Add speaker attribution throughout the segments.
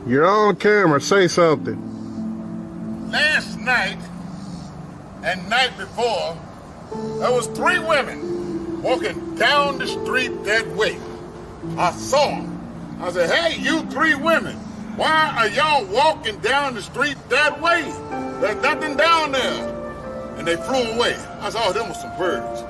Speaker 1: You're on camera. Say something.
Speaker 2: Last night and night before, there was 3 women walking down the street that way. I saw them. I said, hey, you 3 women, why are y'all walking down the street that way? There's nothing down there. And they flew away. I said, oh, them were some birds.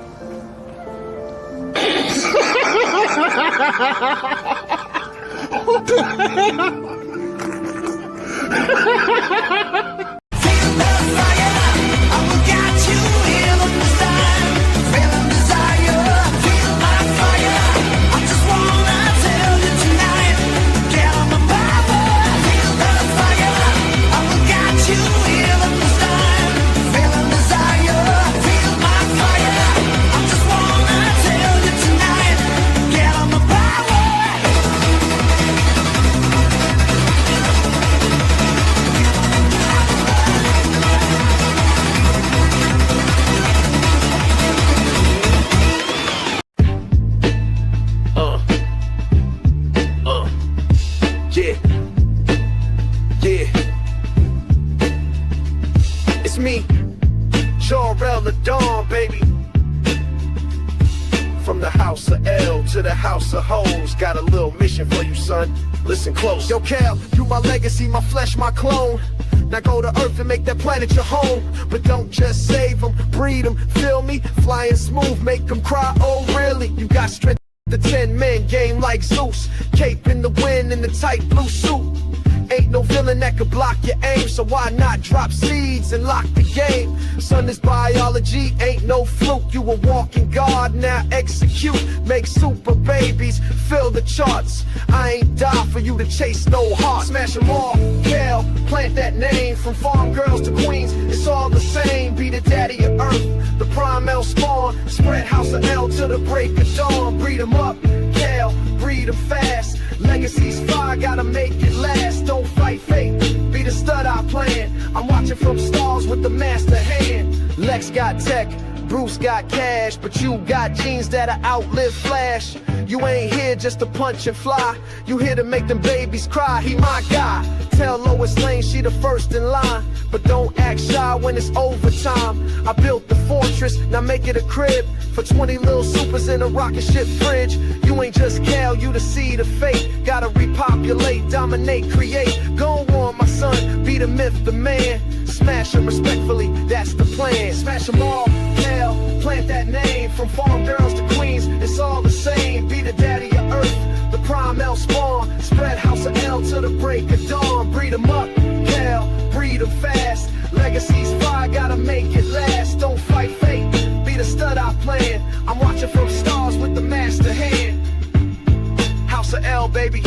Speaker 3: Me, O.R.C.A the Dawn, baby. From the house of L to the house of hoes, got a little mission for you, son. Listen close. Yo, Cal, you my legacy, my flesh, my clone. Now go to Earth and make that planet your home. But don't just save them, breed them, feel me? Flying smooth, make them cry, oh really? You got strength, the 10 men, game like Zeus. Cape in the wind in the tight blue suit. Ain't no villain that could block your aim, so why not drop seeds and lock the game? Son, this biology ain't no fluke. You a walking god, now execute. Make super babies, fill the charts. I ain't die for you to chase no heart. Smash them all, Cal, plant that name. From farm girls to queens, it's all the same. Be the daddy of earth, the prime L spawn. Spread house of L to the break of dawn. Breed them up, Cal, breed them fast. Legacy's fire, gotta make it last. Don't fight fate, be the stud I plan. I'm watching from stars with the master hand. Lex got tech, Bruce got cash, but you got genes that'll outlive Flash. You ain't here just to punch and fly, you here to make them babies cry. He my guy. Tell Lois Lane she the first in line, but don't act shy when it's overtime. I built the fortress, now make it a crib for 20 little supers in a rocket ship fridge. You ain't just Cal, you the seed of fate. Gotta repopulate, dominate, create. Go on, my son, be the myth, the man. Smash them respectfully, that's the plan. Smash them all, Cal, plant that name. From farm girls to queens, it's all the same. Be the daddy of earth, the prime L spawn. Spread house of L to the break of dawn. Breed them up, Cal, breed them fast. Legacy's fire, gotta make it last. Don't fight fate, be the stud I plan. I'm watching from stars with the master hand. House of L, baby.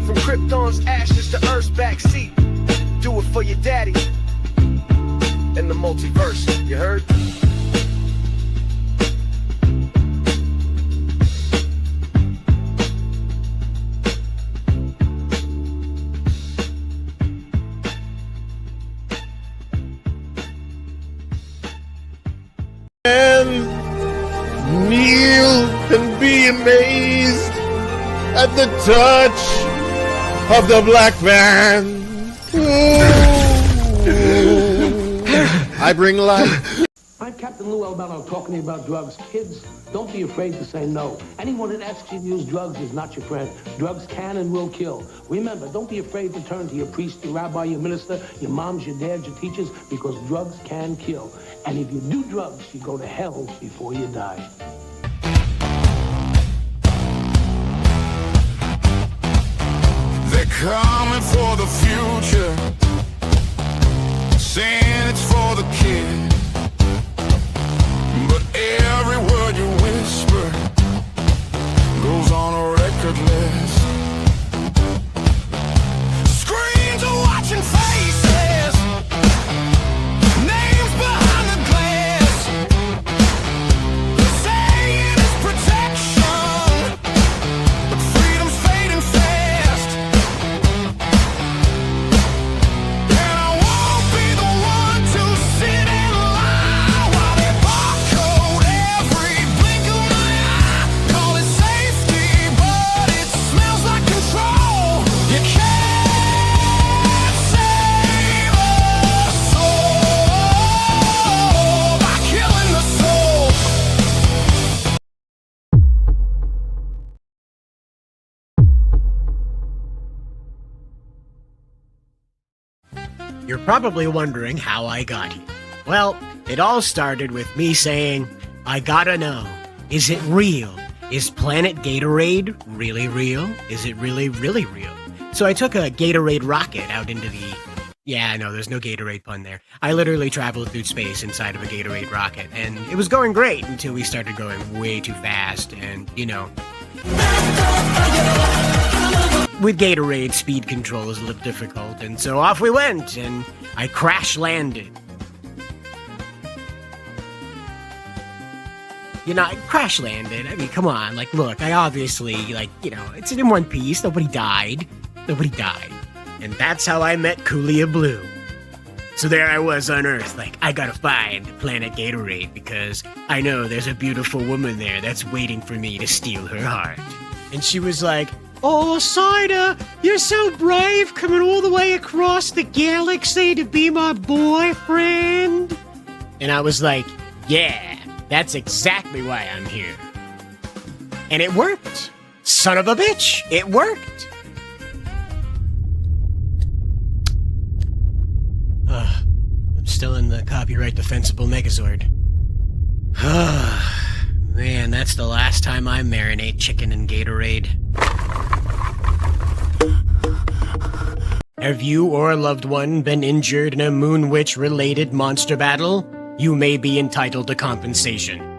Speaker 3: From Krypton's ashes to Earth's backseat. Do it for your daddy in the multiverse, you heard?
Speaker 1: And kneel and be amazed at the touch of the black man. I bring life.
Speaker 4: I'm Captain Lou Albano talking to you about drugs. Kids, don't be afraid to say no. Anyone that asks you to use drugs is not your friend. Drugs can and will kill. Remember, don't be afraid to turn to your priest, your rabbi, your minister, your moms, your dads, your teachers, because drugs can kill. And if you do drugs, you go to hell before you die.
Speaker 5: They're coming for the future, saying it's for the kid. But every word you whisper goes on a record list. Screens are watching faces, names behind the glass. They're saying it's protection, but freedom's fading fast. And I won't be the one to
Speaker 6: You're probably wondering how I got here. Well, it all started with me saying, I gotta know, is it real? Is Planet Gatorade really real? Is it really, really real? So I took a Gatorade rocket out into the... Yeah, no, there's no Gatorade pun there. I literally traveled through space inside of a Gatorade rocket, and it was going great until we started going way too fast, and, you know... With Gatorade, speed control is a little difficult, and so off we went, and I crash-landed. You know, I crash-landed. I mean, come on, like, look, I obviously, like, you know, it's in one piece, nobody died. Nobody died. And that's how I met Coolia Blue. So there I was on Earth, like, I gotta find Planet Gatorade because I know there's a beautiful woman there that's waiting for me to steal her heart. And she was like, oh, Cider, you're so brave coming all the way across the galaxy to be my boyfriend. And I was like, yeah, that's exactly why I'm here. And it worked. Son of a bitch, it worked. I'm still in the copyright defensible Megazord. Man, that's the last time I marinate chicken in Gatorade. Have you or a loved one been injured in a Moon Witch-related monster battle? You may be entitled to compensation.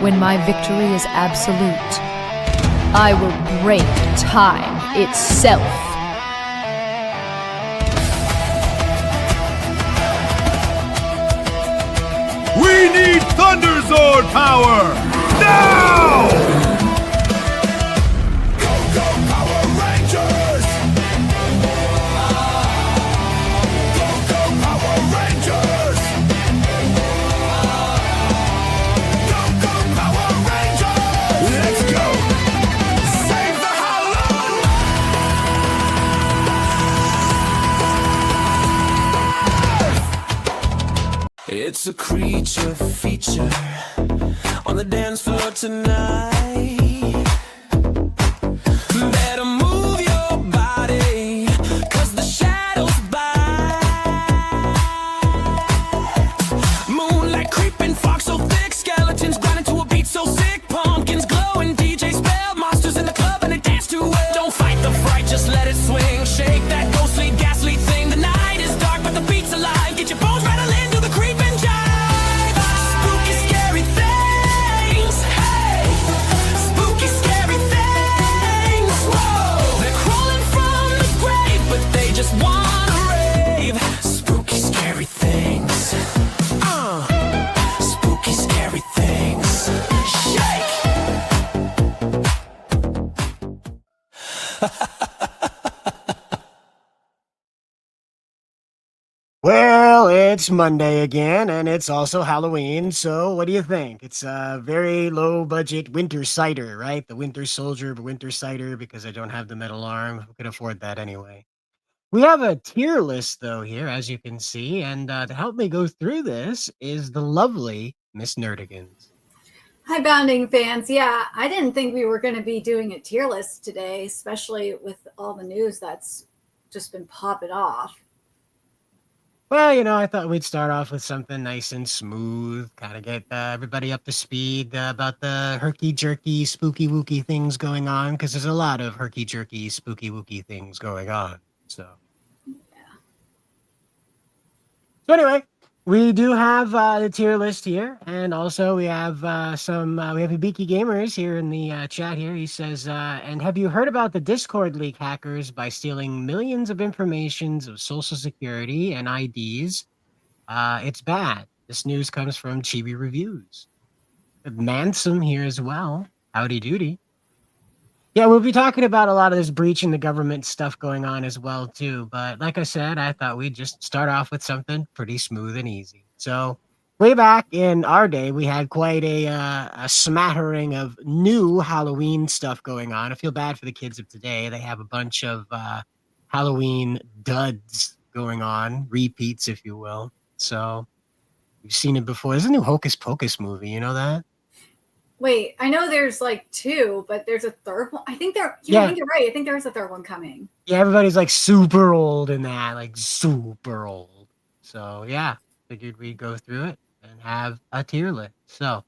Speaker 7: When my victory is absolute, I will break time itself.
Speaker 1: We need Thunderzord power! Now!
Speaker 5: Go, go, Power Rangers! Go, go, Power Rangers! Go, go, Power Rangers! Let's go! Save the Hollow! It's a creature feature on the dance floor tonight. Better move your body, 'cause the shadows bite. Moonlight creeping, fog so thick, skeletons grinding to a beat so sick, pumpkins glowing, DJ spell, monsters in the club and they dance to it. Don't fight the fright, just let it swing. Shake that ghostly, ghastly thing. The night is dark, but the beat's alive. Get your bones rattling to the creeping jive. Spooky, scary things, hey.
Speaker 6: Well, it's Monday again, and it's also Halloween, so what do you think? It's a very low budget winter cider, right? The Winter Soldier winter cider, because I don't have the metal arm. Who can afford that anyway? We have a tier list, though, here, as you can see, and to help me go through this is the lovely Miss Nerdigans.
Speaker 8: Hi, Bounding fans. Yeah, I didn't think we were going to be doing a tier list today, especially with all the news that's just been popping off.
Speaker 6: Well, I thought we'd start off with something nice and smooth, kind of get everybody up to speed about the herky-jerky, spooky-wooky things going on, because there's a lot of herky-jerky, spooky-wooky things going on. So anyway, we do have the tier list here, and also we have we have Hibiki Gamers here in the chat here. He says, and have you heard about the Discord leak hackers by stealing millions of informations of social security and IDs? It's bad. This news comes from Chibi Reviews. Mansum here as well. Howdy doody. Yeah, we'll be talking about a lot of this breaching the government stuff going on as well, too. But like I said, I thought we'd just start off with something pretty smooth and easy. So way back in our day, we had quite a smattering of new Halloween stuff going on. I feel bad for the kids of today. They have a bunch of Halloween duds going on, repeats, if you will. So you've seen it before. There's a new Hocus Pocus movie. You know that?
Speaker 8: Wait, I know there's like two, but there's a third one. I think I think you're right. I think there's a third one coming.
Speaker 6: Yeah, everybody's like super old in that, like super old. So yeah, figured we'd go through it and have a tier list. So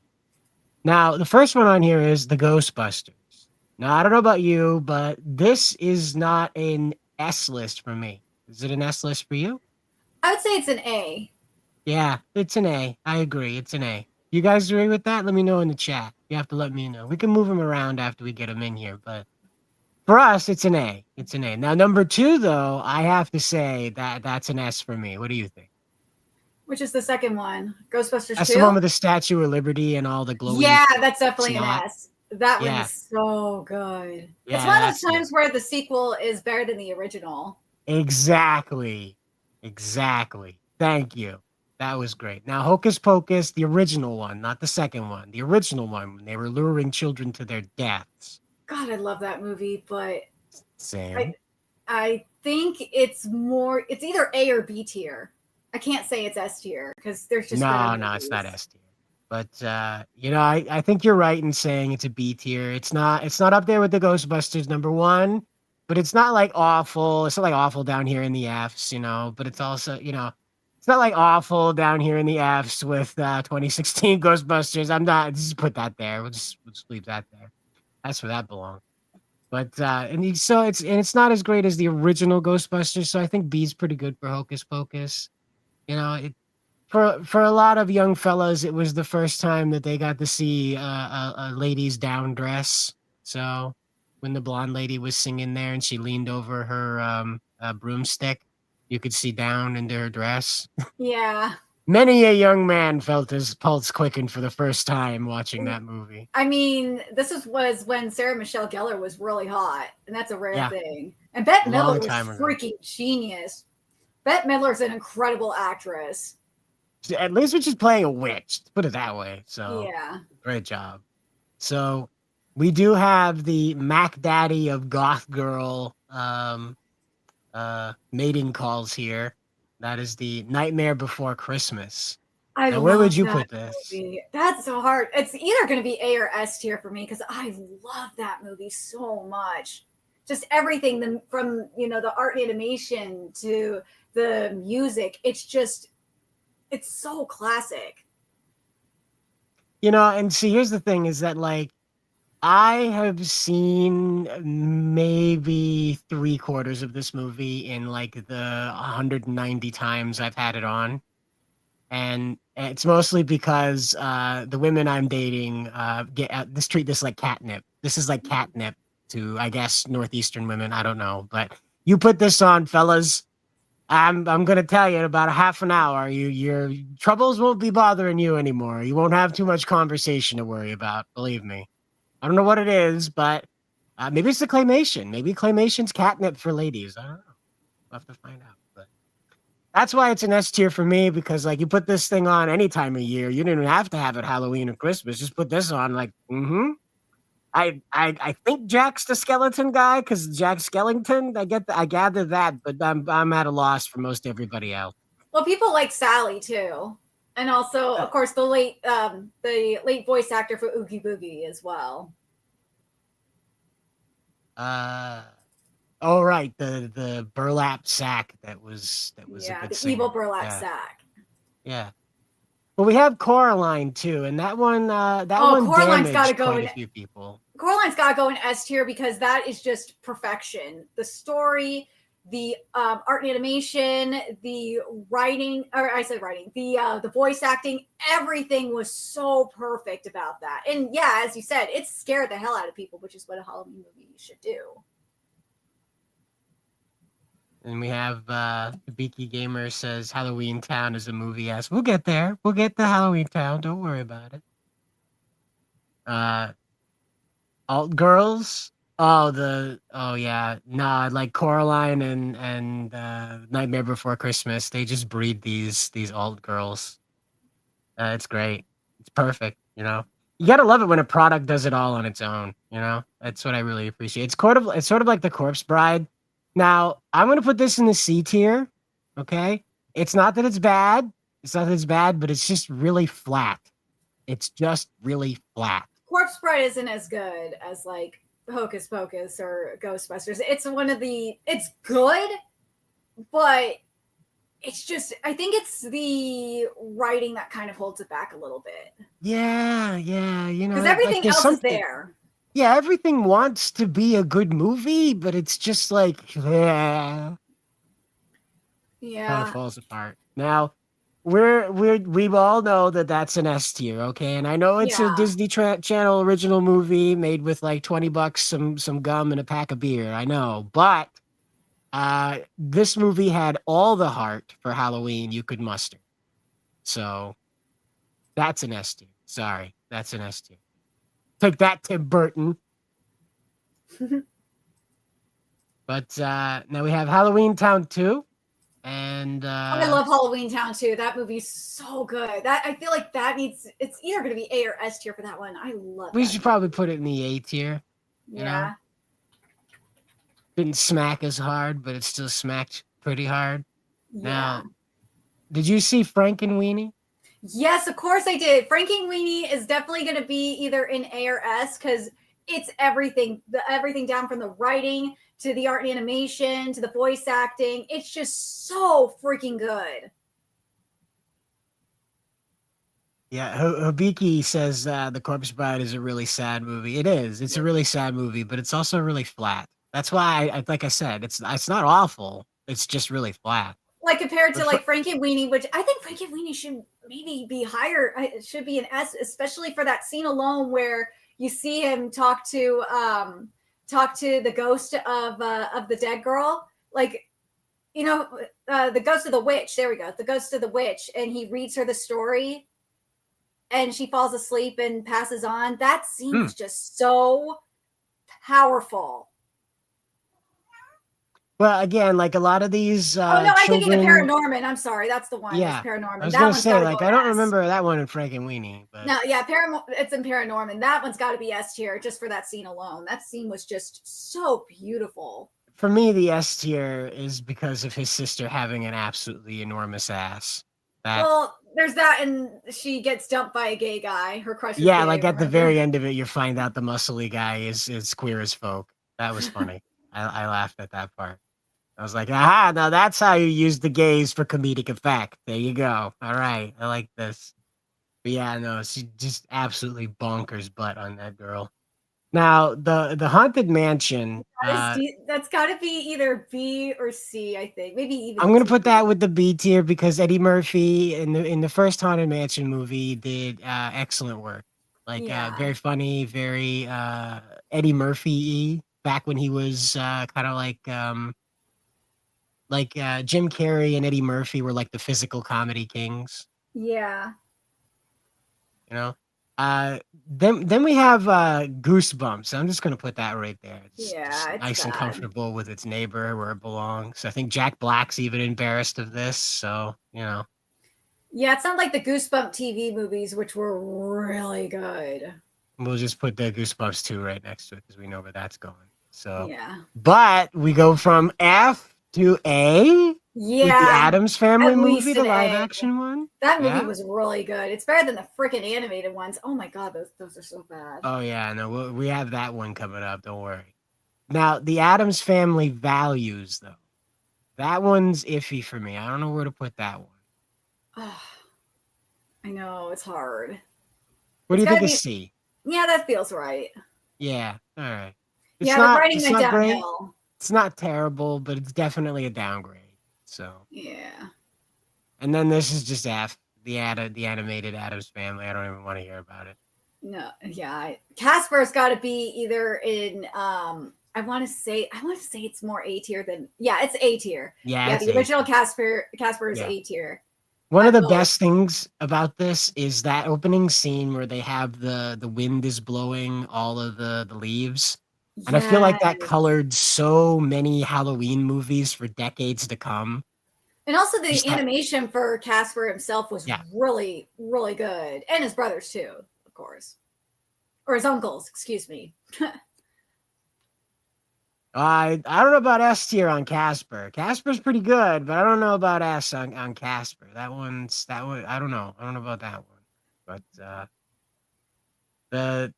Speaker 6: now the first one on here is the Ghostbusters. Now I don't know about you, but this is not an S list for me. Is it an S list for you?
Speaker 8: I would say it's an A.
Speaker 6: Yeah, it's an A. I agree. It's an A. You guys agree with that? Let me know in the chat. You have to let me know. We can move them around after we get them in here, but for us, it's an A. It's an A. Now, number 2, though, I have to say that's an S for me. What do you think?
Speaker 8: Which is the second one? Ghostbusters 2?
Speaker 6: That's the one with the Statue of Liberty and all the glowing.
Speaker 8: Yeah, that's definitely an S. That
Speaker 6: Yeah.
Speaker 8: one is so good.
Speaker 6: Yeah,
Speaker 8: it's one of those times where the sequel is better than the original.
Speaker 6: Exactly. Thank you. That was great. Now, Hocus Pocus, the original one, not the second one. The original one, when they were luring children to their deaths.
Speaker 8: God, I love that movie, but
Speaker 6: Same.
Speaker 8: I think it's either A or B tier. I can't say it's S tier because there's just
Speaker 6: No, it's not S tier. But I think you're right in saying it's a B tier. It's not up there with the Ghostbusters #1, but it's not like awful. It's not like awful down here in the Fs, but it's also, it's not like awful down here in the Fs with 2016 Ghostbusters. I'm not just put that there. We'll just leave that there. That's where that belongs. But it's not as great as the original Ghostbusters. So I think B's pretty good for Hocus Pocus. For a lot of young fellas, it was the first time that they got to see a lady's down dress. So when the blonde lady was singing there and she leaned over her broomstick, you could see down into her dress.
Speaker 8: Yeah.
Speaker 6: Many a young man felt his pulse quicken for the first time watching that movie.
Speaker 8: I mean, was when Sarah Michelle Gellar was really hot, and that's a rare thing. And Bette Midler was freaking genius. Bette Midler's an incredible actress.
Speaker 6: At least when she's playing a witch, put it that way. So
Speaker 8: yeah,
Speaker 6: great job. So we do have the Mac Daddy of Goth Girl mating calls here. That is the Nightmare Before Christmas. Now, where would you put this?
Speaker 8: Movie. That's so hard. It's either going to be A or S tier for me because I love that movie so much. Just everything from the art animation to the music. It's so classic.
Speaker 6: And see, here's the thing is that, like, I have seen maybe 3/4 of this movie in, like, the 190 times I've had it on. And it's mostly because the women I'm dating treat this like catnip. This is like catnip to, I guess, Northeastern women. I don't know. But you put this on, fellas, I'm gonna tell you in about a half an hour, your troubles won't be bothering you anymore. You won't have too much conversation to worry about. Believe me. I don't know what it is, but maybe it's the claymation. Maybe claymation's catnip for ladies. I don't know. We'll have to find out. But That's why it's an S tier for me, because like you put this thing on any time of year. You don't even have to have it Halloween or Christmas. Just put this on, like, I think Jack's the skeleton guy because Jack Skellington. I gather that, but I'm at a loss for most everybody else.
Speaker 8: Well, people like Sally too, and also, of course, the late voice actor for Oogie Boogie as well.
Speaker 6: Oh right, the burlap sack that was a good
Speaker 8: the
Speaker 6: singer.
Speaker 8: evil burlap
Speaker 6: Yeah.
Speaker 8: sack.
Speaker 6: Yeah. But we have Coraline too, and that one
Speaker 8: Coraline's got to
Speaker 6: damaged
Speaker 8: go
Speaker 6: quite
Speaker 8: in.
Speaker 6: a few people.
Speaker 8: Coraline's got to go in S tier because that is just perfection. The story, the art and animation, the writing, or I said writing, the voice acting, everything was so perfect about that. And yeah, as you said, it scared the hell out of people, which is what a Halloween movie should do.
Speaker 6: And we have Beaky Gamer says Halloween Town is a movie. Yes, we'll get there. We'll get to Halloween Town. Don't worry about it. Alt girls. Oh yeah. Nah, like Coraline and Nightmare Before Christmas. They just breed these alt girls. It's great. It's perfect. You gotta love it when a product does it all on its own. That's what I really appreciate. It's sort of like The Corpse Bride. Now I'm gonna put this in the C tier. Okay, it's not that it's bad. But it's just really flat. It's just really flat.
Speaker 8: Corpse Bride isn't as good as like Hocus Pocus or Ghostbusters. It's good, but I think it's the writing that kind of holds it back a little bit.
Speaker 6: Yeah,
Speaker 8: because everything else is there.
Speaker 6: Yeah, everything wants to be a good movie, but it's just like, kind of falls apart. Now, we all know that that's an S tier, okay? And I know it's a Disney Channel original movie made with like $20, some gum, and a pack of beer. I know, but this movie had all the heart for Halloween you could muster. So that's an S tier. Sorry, that's an S tier. Take that, Tim Burton. But now we have Halloween Town 2. And
Speaker 8: I love Halloween Town too. That movie's so good. That I feel like it's either going to be A or S tier for that one. I love it.
Speaker 6: We should probably put it in the A tier. You know? Didn't smack as hard, but it still smacked pretty hard. Yeah. Now, did you see Frankenweenie?
Speaker 8: Yes, of course I did. Frankenweenie is definitely going to be either in A or S because it's everything. Everything down from the writing to the art and animation to the voice acting. It's just so freaking good.
Speaker 6: Yeah, Hobiki says The Corpse Bride is a really sad movie. It is. It's a really sad movie, but it's also really flat. That's why, like I said, it's not awful. It's just really flat.
Speaker 8: Like compared to like Frankenweenie, which I think Frankenweenie should maybe be higher. It should be an S, especially for that scene alone where you see him talk to the ghost of the dead girl, like the ghost of the witch. There we go, the ghost of the witch, and he reads her the story, and she falls asleep and passes on. That scene is just so powerful.
Speaker 6: Well, again, like a lot of these.
Speaker 8: I'm thinking of Paranorman. I'm sorry, that's the one.
Speaker 6: Yeah,
Speaker 8: Paranorman.
Speaker 6: I was going to say, like, I don't remember that one in Frankenweenie. But
Speaker 8: no, yeah, it's in Paranorman. That one's got to be S tier just for that scene alone. That scene was just so beautiful.
Speaker 6: For me, the S tier is because of his sister having an absolutely enormous ass.
Speaker 8: Well, there's that, and she gets dumped by a gay guy. Her crush.
Speaker 6: Yeah, like at the very end of it, you find out the muscly guy is queer as folk. That was funny. I laughed at that part. I was like, aha, now that's how you use the gays for comedic effect. There you go. All right. I like this. But yeah, no, she just absolutely bonkers butt on that girl. Now, the Haunted Mansion.
Speaker 8: That's got to be either B or C, I think. Maybe even
Speaker 6: I'm going to put that with the B tier because Eddie Murphy in the first Haunted Mansion movie did excellent work. Like, very funny, very Eddie Murphy-y back when he was kind of like Jim Carrey and Eddie Murphy were like the physical comedy kings.
Speaker 8: Yeah.
Speaker 6: Then we have Goosebumps. I'm just gonna put that right there. It's
Speaker 8: Yeah,
Speaker 6: just
Speaker 8: it's
Speaker 6: nice and
Speaker 8: bad.
Speaker 6: comfortable with its neighbor where it belongs. I think Jack Black's even embarrassed of this, so
Speaker 8: Yeah, it's not like the Goosebump TV movies, which were really good.
Speaker 6: we'll just put the Goosebumps 2 right next to it because we know where that's going. So,
Speaker 8: Yeah.
Speaker 6: but we go from F to A with the
Speaker 8: Yeah,
Speaker 6: Addams Family
Speaker 8: at
Speaker 6: movie,
Speaker 8: least
Speaker 6: the
Speaker 8: an
Speaker 6: live
Speaker 8: A.
Speaker 6: action one.
Speaker 8: That movie
Speaker 6: Yeah.
Speaker 8: was really good. It's better than the freaking animated ones. Oh my god, those are so bad.
Speaker 6: Oh yeah, no, we have that one coming up. Don't worry. Now, the Addams Family Values, though, that one's iffy for me. I don't know where to put that one.
Speaker 8: I know, it's hard.
Speaker 6: What do
Speaker 8: It's
Speaker 6: you
Speaker 8: gotta
Speaker 6: think of
Speaker 8: be.
Speaker 6: C?
Speaker 8: Yeah, that feels right.
Speaker 6: Yeah, all right.
Speaker 8: Yeah, the writing
Speaker 6: It's
Speaker 8: went
Speaker 6: not great.
Speaker 8: downhill.
Speaker 6: It's not terrible, but it's definitely a downgrade. So,
Speaker 8: Yeah.
Speaker 6: and then this is just F, the animated Addams Family. I don't even want to hear about it.
Speaker 8: No, yeah. Casper's gotta be either in I wanna say it's more A tier than it's A tier.
Speaker 6: Yeah,
Speaker 8: Yeah,
Speaker 6: it's
Speaker 8: the
Speaker 6: A
Speaker 8: original
Speaker 6: tier.
Speaker 8: Casper is
Speaker 6: Yeah.
Speaker 8: A tier.
Speaker 6: One
Speaker 8: I
Speaker 6: of the
Speaker 8: will.
Speaker 6: best things about this is that opening scene where they have the wind is blowing all of the leaves. And I feel like that
Speaker 8: Yes.
Speaker 6: colored so many Halloween movies for decades to come.
Speaker 8: And also the
Speaker 6: Just that,
Speaker 8: animation for Casper himself was
Speaker 6: yeah.
Speaker 8: really, really good. And his brothers too, of course. Or his uncles, excuse me.
Speaker 6: I don't know about S tier on Casper. Casper's pretty good, but I don't know about S on Casper. That one. I don't know. I don't know about that one. But the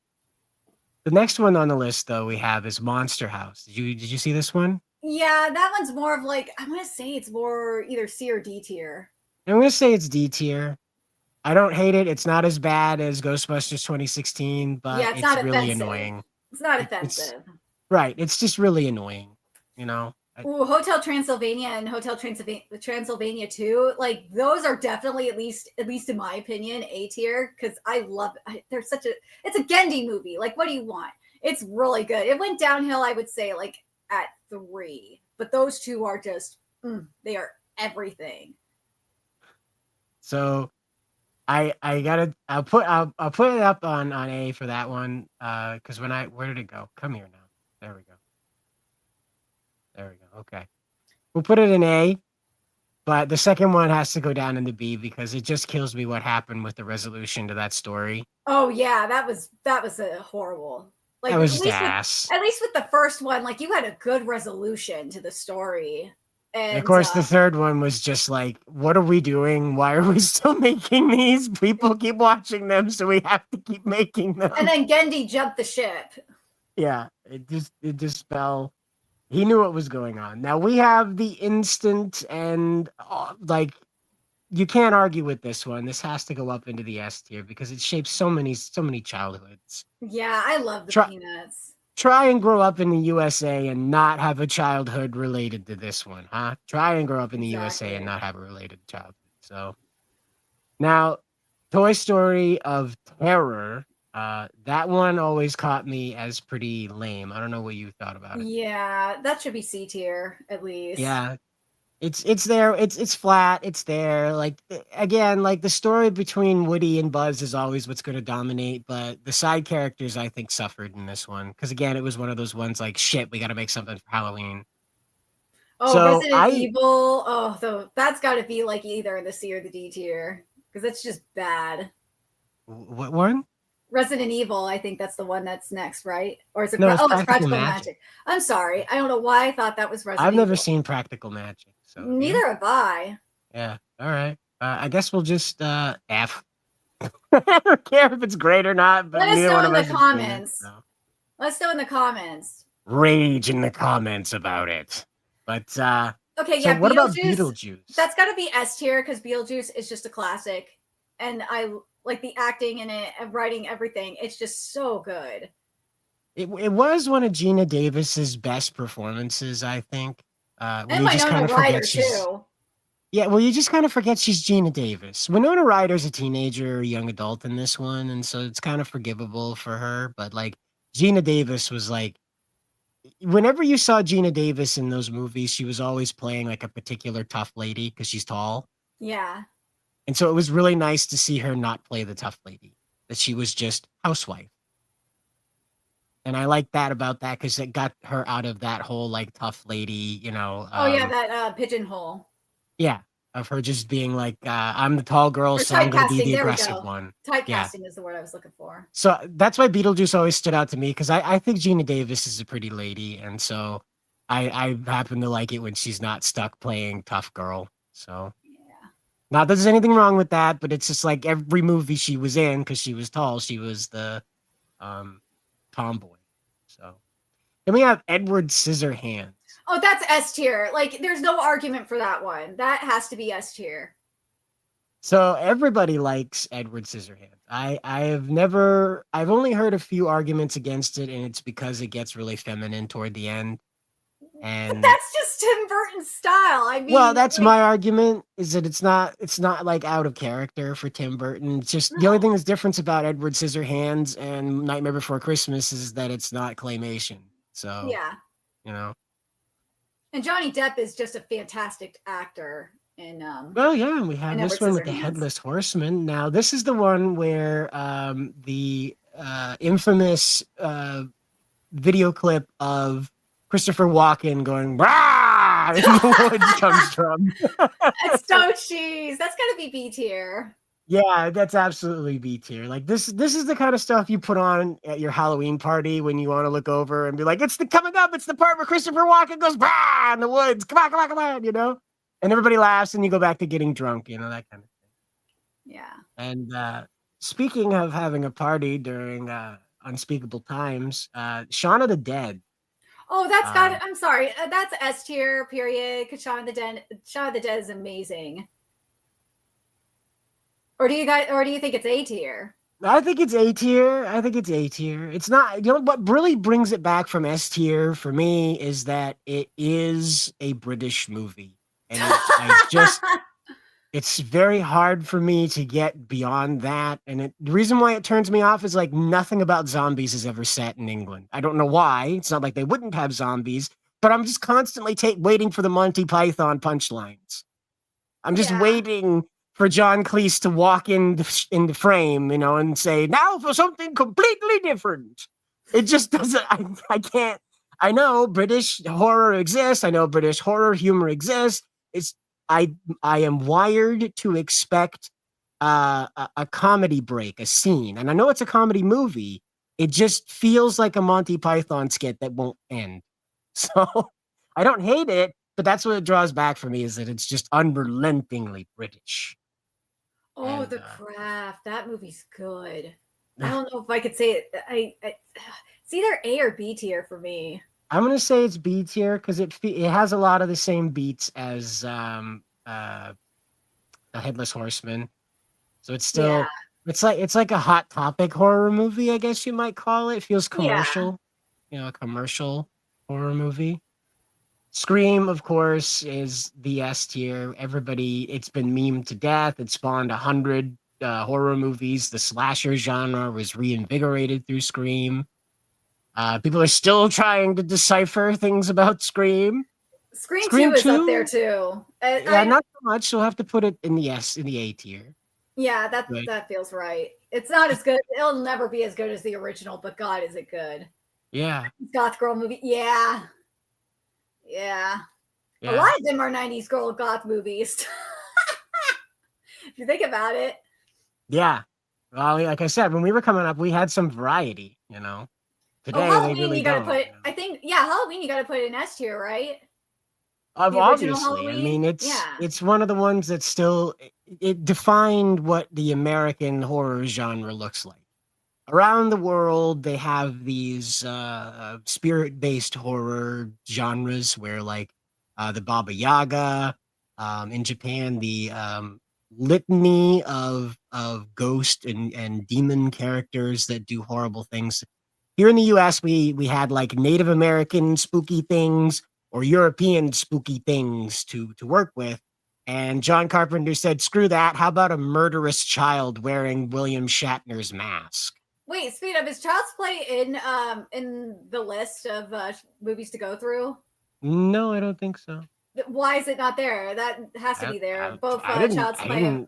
Speaker 6: the next one on the list though we have is Monster House. Did you see this one?
Speaker 8: Yeah, that one's more of like I'm gonna say it's more either C or D tier.
Speaker 6: I'm gonna say it's D tier. I don't hate it. It's not as bad as Ghostbusters 2016,
Speaker 8: Yeah,
Speaker 6: but
Speaker 8: it's
Speaker 6: it's
Speaker 8: not
Speaker 6: really
Speaker 8: offensive.
Speaker 6: annoying.
Speaker 8: It's not
Speaker 6: It's
Speaker 8: offensive.
Speaker 6: right. It's just really annoying. You know.
Speaker 8: Ooh, Hotel Transylvania and Transylvania 2, like those are definitely at least in my opinion A tier because I love they're such a it's a Gendy movie. Like what do you want? It's really good. It went downhill, I would say, like at 3, but those two are just they are everything.
Speaker 6: So I gotta I'll put it up on A for that one. Because where did it go? Come here now. There we go. There we go. Okay. We'll put it in A, but the second one has to go down into B because it just kills me what happened with the resolution to that story.
Speaker 8: Oh yeah, that was a horrible. Like
Speaker 6: That was just ass.
Speaker 8: at least with the first one, like you had a good resolution to the story.
Speaker 6: And of
Speaker 8: And
Speaker 6: course, the third one was just like, what are we doing? Why are we still making these? People keep watching them, so we have to keep making them.
Speaker 8: and then Gendy jumped the ship.
Speaker 6: Yeah, it just fell. He knew what was going on. Now we have the instant and like you can't argue with this one. This has to go up into the S tier because it shapes so many childhoods.
Speaker 8: Yeah, I love the
Speaker 6: Try,
Speaker 8: Peanuts.
Speaker 6: try and grow up in the USA and not have a childhood related to this one, huh? Try and grow up in the USA and
Speaker 8: Exactly.
Speaker 6: not have a related childhood. So now, Toy Story of Terror. That one always caught me as pretty lame. I don't know what you thought about it.
Speaker 8: Yeah, that should be C tier at least.
Speaker 6: Yeah, it's there. It's flat. It's there. Like again, like the story between Woody and Buzz is always what's going to dominate. But the side characters, I think, suffered in this one because again, it was one of those ones like shit. We got to make something for Halloween.
Speaker 8: Oh,
Speaker 6: So
Speaker 8: Resident Evil. Oh, so that's got to be like either in the C or the D tier because it's just bad.
Speaker 6: What one?
Speaker 8: Resident Evil, I think that's the one that's next, right? Or is it?
Speaker 6: No, it's
Speaker 8: It's
Speaker 6: Practical
Speaker 8: Practical
Speaker 6: Magic.
Speaker 8: Magic. I'm sorry, I don't know why I thought that was Resident
Speaker 6: I've never
Speaker 8: Evil.
Speaker 6: seen Practical Magic. So
Speaker 8: Neither have I.
Speaker 6: yeah. All right. I guess we'll just F. I don't care if it's great or not, but
Speaker 8: Let us
Speaker 6: neither
Speaker 8: know
Speaker 6: one
Speaker 8: in
Speaker 6: of
Speaker 8: the
Speaker 6: us have seen it,
Speaker 8: comments.
Speaker 6: so.
Speaker 8: Let's know in the comments.
Speaker 6: Rage in the comments about it. But
Speaker 8: Okay,
Speaker 6: so
Speaker 8: yeah,
Speaker 6: what about
Speaker 8: Beetlejuice.
Speaker 6: Beetlejuice?
Speaker 8: That's got to be S tier because Beetlejuice is just a classic, and I like the acting in it and writing everything. It's just so good.
Speaker 6: It was one of Gina Davis's best performances, I think. Where
Speaker 8: And
Speaker 6: you just kind
Speaker 8: Winona
Speaker 6: of
Speaker 8: Ryder
Speaker 6: forget she's
Speaker 8: too.
Speaker 6: yeah, well, you just kind of forget she's Gina Davis. Winona Ryder's a teenager or young adult in this one, and so it's kind of forgivable for her. But like Gina Davis was like, whenever you saw Gina Davis in those movies, she was always playing like a particular tough lady because she's tall.
Speaker 8: Yeah.
Speaker 6: And so it was really nice to see her not play the tough lady. that she was just housewife. And I like that about that because it got her out of that whole like tough lady,
Speaker 8: Oh yeah, that pigeonhole.
Speaker 6: yeah, of her just being like, I'm the tall girl,
Speaker 8: Or
Speaker 6: so I'm going to be
Speaker 8: typecasting.
Speaker 6: the
Speaker 8: There we
Speaker 6: aggressive
Speaker 8: go.
Speaker 6: one. Yeah.
Speaker 8: Typecasting is the word I was looking for.
Speaker 6: So that's why Beetlejuice always stood out to me because I think Gina Davis is a pretty lady. And so I happen to like it when she's not stuck playing tough girl. So
Speaker 8: Yeah.
Speaker 6: not that there's anything wrong with that, but it's just like every movie she was in, because she was tall, she was the tomboy. So then we have Edward Scissorhands.
Speaker 8: Oh, that's S tier. Like, there's no argument for that one. That has to be S tier.
Speaker 6: So everybody likes Edward Scissorhands. I've only heard a few arguments against it, and it's because it gets really feminine toward the end.
Speaker 8: But
Speaker 6: And
Speaker 8: that's just Tim Burton's style. I mean,
Speaker 6: well, that's
Speaker 8: like,
Speaker 6: my argument, is that it's not like out of character for Tim Burton. It's just the only thing that's different about Edward Scissorhands and Nightmare Before Christmas is that it's not claymation. So
Speaker 8: yeah. And Johnny Depp is just a fantastic actor. And
Speaker 6: well, yeah, we have
Speaker 8: and
Speaker 6: this
Speaker 8: Edward
Speaker 6: one with the
Speaker 8: Scissorhands.
Speaker 6: Headless Horseman. Now, this is the one where the infamous video clip of Christopher Walken going "Rah!" in the woods comes from.
Speaker 8: That's so cheese. That's gotta be B tier.
Speaker 6: Yeah, that's absolutely B tier. Like this is the kind of stuff you put on at your Halloween party when you want to look over and be like, "It's the coming up. It's the part where Christopher Walken goes "Rah!" in the woods. Come on, come on, come on!" And everybody laughs, and you go back to getting drunk. That kind of thing.
Speaker 8: Yeah.
Speaker 6: And speaking of having a party during unspeakable times, Shaun of the Dead.
Speaker 8: Oh, that's got it. I'm sorry. That's S tier, period. Because Shaun of the Dead is amazing. Or do you think it's A tier?
Speaker 6: I think it's A tier. It's not, what really brings it back from S tier for me is that it is a British movie. And it's very hard for me to get beyond that. And the reason why it turns me off is like nothing about zombies is ever set in England. I don't know why. It's not like they wouldn't have zombies, but I'm just constantly waiting for the Monty Python punchlines. I'm just waiting for John Cleese to walk in the frame, and say, now for something completely different. It just doesn't, I can't. I know British horror exists. I know British horror humor exists. I am wired to expect a comedy break, a scene. And I know it's a comedy movie. It just feels like a Monty Python skit that won't end. So I don't hate it, but that's what it draws back for me, is that it's just unrelentingly British.
Speaker 8: Oh, The Craft. That movie's good. I don't know if I could say it. It's either A or B tier for me.
Speaker 6: I'm gonna say it's B tier because it has a lot of the same beats as the Headless Horseman, so it's still it's like a Hot Topic horror movie, I guess you might call it. It feels commercial, a commercial horror movie. Scream, of course, is the S tier. It's been memed to death. It spawned 100 horror movies. The slasher genre was reinvigorated through Scream. People are still trying to decipher things about Scream.
Speaker 8: Scream 2 is up there too.
Speaker 6: Not so much. So we'll have to put it in the A tier.
Speaker 8: Yeah, that feels right. It's not as good. It'll never be as good as the original, but God, is it good?
Speaker 6: Yeah.
Speaker 8: Goth girl movie. Yeah. A lot of them are 90s girl goth movies. If you think about it.
Speaker 6: Yeah. Well, like I said, when we were coming up, we had some variety, Today,
Speaker 8: Halloween,
Speaker 6: they really
Speaker 8: you gotta
Speaker 6: don't.
Speaker 8: Halloween, you gotta put in S tier, right?
Speaker 6: Obviously, I mean, it's one of the ones that still it defined what the American horror genre looks like. Around the world, they have these spirit-based horror genres where, like, the Baba Yaga. In Japan, the litany of ghost and demon characters that do horrible things. Here in the U.S., we had like Native American spooky things or European spooky things to work with. And John Carpenter said, screw that. How about a murderous child wearing William Shatner's mask?
Speaker 8: Wait, speed up. Is Child's Play in the list of movies to go through?
Speaker 6: No, I don't think so.
Speaker 8: Why is it not there? That has to be there. Both Child's Play.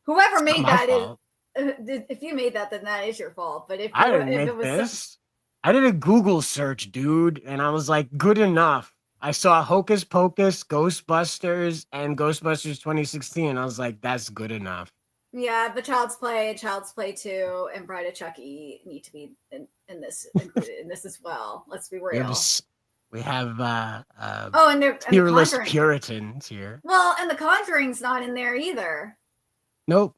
Speaker 8: Whoever made that is if you made that, then that is your fault. But
Speaker 6: I didn't
Speaker 8: if
Speaker 6: make
Speaker 8: it was
Speaker 6: this. I did a Google search, dude, and I was like, good enough. I saw Hocus Pocus, Ghostbusters, and Ghostbusters 2016. I was like, that's good enough.
Speaker 8: yeah, but Child's Play, Child's Play 2, and Bride of Chucky need to be in this included in this as well. Let's be
Speaker 6: We have
Speaker 8: real.
Speaker 6: we have
Speaker 8: Oh, and the
Speaker 6: tearless
Speaker 8: Conjuring.
Speaker 6: Puritans here.
Speaker 8: Well, and the Conjuring's not in there either.
Speaker 6: Nope.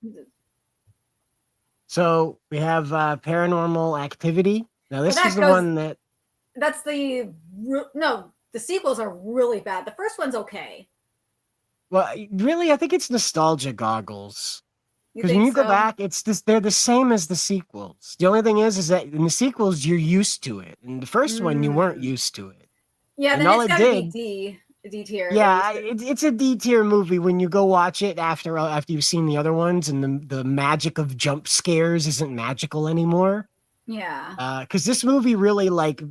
Speaker 6: So we have Paranormal Activity. Now this is the one that
Speaker 8: That's the no. The sequels are really bad. The first one's okay.
Speaker 6: well, really, I think it's nostalgia goggles.
Speaker 8: You
Speaker 6: Because when
Speaker 8: think
Speaker 6: you go
Speaker 8: so?
Speaker 6: back, they're the same as the sequels. The only thing is that in the sequels you're used to it. In the first one, you weren't used to it.
Speaker 8: Yeah,
Speaker 6: And
Speaker 8: then
Speaker 6: all
Speaker 8: it's
Speaker 6: it
Speaker 8: got to
Speaker 6: did-
Speaker 8: be D tier.
Speaker 6: Yeah, it's a D tier movie when you go watch it after you've seen the other ones, and the magic of jump scares isn't magical anymore.
Speaker 8: Yeah.
Speaker 6: Because this movie really like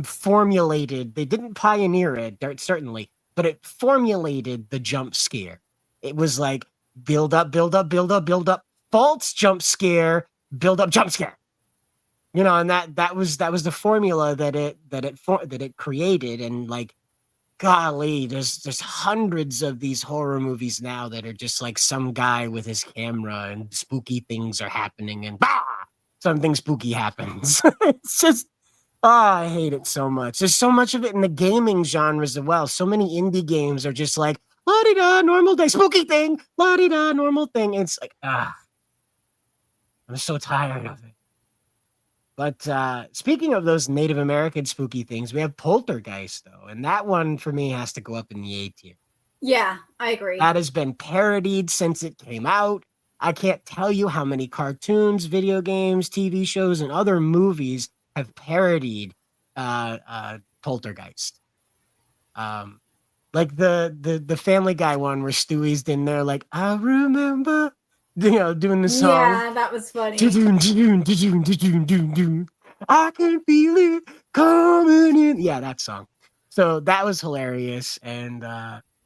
Speaker 6: formulated. They didn't pioneer it, certainly, but it formulated the jump scare. It was like build up, build up, build up, build up, false jump scare, build up, jump scare. You know, and that was the formula that it created, and like, golly, there's hundreds of these horror movies now that are just like some guy with his camera and spooky things are happening, and bah, something spooky happens. It's just, I hate it so much. There's so much of it in the gaming genres as well. So many indie games are just like, la-di-da, normal day, spooky thing, la-di-da, normal thing. It's like, I'm so tired of it. But speaking of those Native American spooky things, we have Poltergeist, though. And that one, for me, has to go up in the A tier.
Speaker 8: Yeah, I agree.
Speaker 6: That has been parodied since it came out. I can't tell you how many cartoons, video games, TV shows, and other movies have parodied Poltergeist. Like the Family Guy one where Stewie's in there like, I remember, doing the song.
Speaker 8: Yeah, that was funny.
Speaker 6: I can feel it coming in. Yeah, that song. So that was hilarious. And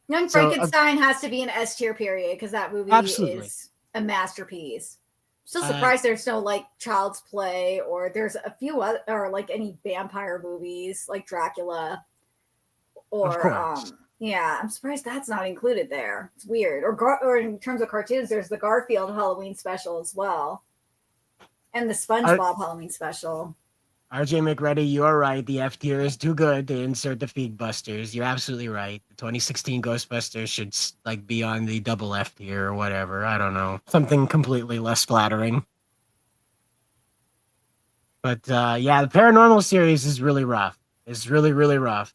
Speaker 8: Young Frankenstein has to be an S tier period because that movie is a masterpiece. Still surprised there's no like Child's Play, or there's a few other, or like any vampire movies like Dracula, or yeah, I'm surprised that's not included there. It's weird. Or in terms of cartoons, there's the Garfield Halloween special as well, and the SpongeBob Halloween special.
Speaker 6: RJ McReady, you're right. The F tier is too good to insert the Feed Busters. You're absolutely right. The 2016 Ghostbusters should like be on the double F tier or whatever. I don't know. Something completely less flattering. But yeah, the Paranormal series is really rough. It's really, really rough.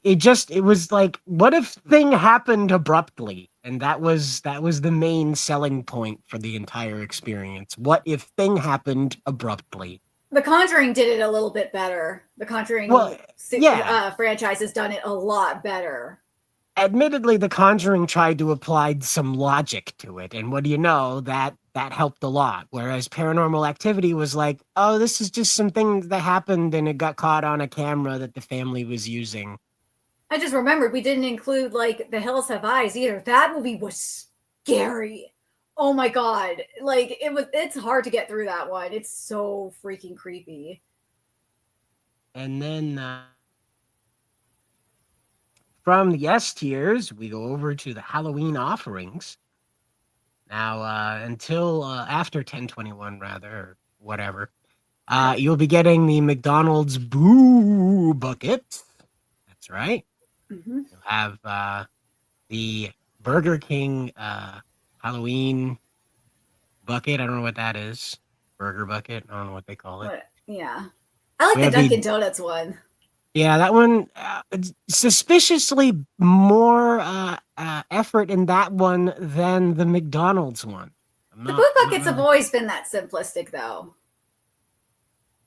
Speaker 6: It was like, what if thing happened abruptly? And that was the main selling point for the entire experience. What if thing happened abruptly?
Speaker 8: The Conjuring did it a little bit better. The Conjuring franchise has done it a lot better.
Speaker 6: Admittedly, The Conjuring tried to apply some logic to it, and what do you know, that helped a lot. Whereas Paranormal Activity was like, oh, this is just something that happened and it got caught on a camera that the family was using.
Speaker 8: I just remembered we didn't include like The Hills Have Eyes either. That movie was scary. Oh my god. Like it's hard to get through that one. It's so freaking creepy. And
Speaker 6: then from the S tiers, we go over to the Halloween offerings. Now, until after 1021, rather, or whatever, you'll be getting the McDonald's Boo Bucket. That's right.
Speaker 8: Mm-hmm.
Speaker 6: You'll have the Burger King Halloween Bucket. I don't know what that is. Burger Bucket. I don't know what they call it.
Speaker 8: Yeah. I like the Dunkin' Donuts one. Yeah,
Speaker 6: that one, suspiciously more effort in that one than the McDonald's one.
Speaker 8: The Boo Buckets have always been that simplistic, though.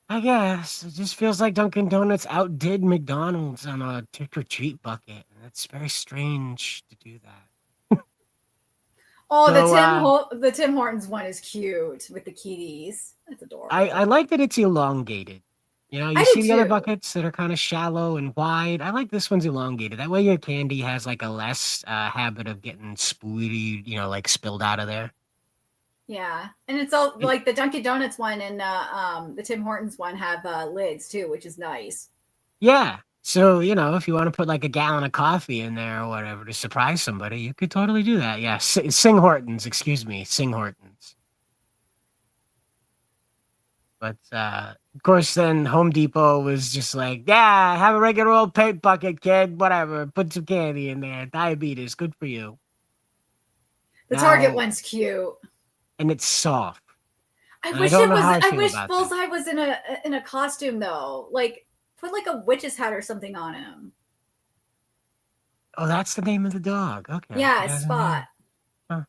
Speaker 6: I guess. It just feels like Dunkin' Donuts outdid McDonald's on a trick-or-treat bucket. And it's very strange to do that.
Speaker 8: The Tim Hortons one is cute with the kitties. That's adorable.
Speaker 6: I like that it's elongated. You see the other buckets that are kind of shallow and wide. I like this one's elongated. That way your candy has like a less habit of getting spooty, like spilled out of there.
Speaker 8: Yeah, and it's all like the Dunkin' Donuts one and the Tim Hortons one have lids too, which is nice.
Speaker 6: Yeah. So, if you want to put like a gallon of coffee in there or whatever to surprise somebody, you could totally do that. Yeah. Sing Hortons, excuse me. Sing Hortons. But of course, then Home Depot was just like, yeah, have a regular old paint bucket, kid. Whatever. Put some candy in there. Diabetes. Good for you.
Speaker 8: The Target
Speaker 6: Now,
Speaker 8: one's cute.
Speaker 6: and it's soft.
Speaker 8: I
Speaker 6: And
Speaker 8: wish
Speaker 6: don't
Speaker 8: it
Speaker 6: know
Speaker 8: was.
Speaker 6: how I
Speaker 8: I
Speaker 6: feel
Speaker 8: wish
Speaker 6: about that.
Speaker 8: Bullseye was in a costume though. Like put like a witch's hat or something on him.
Speaker 6: Oh, that's the name of the dog. Okay.
Speaker 8: Yeah,
Speaker 6: It has a
Speaker 8: Spot.
Speaker 6: name. Huh.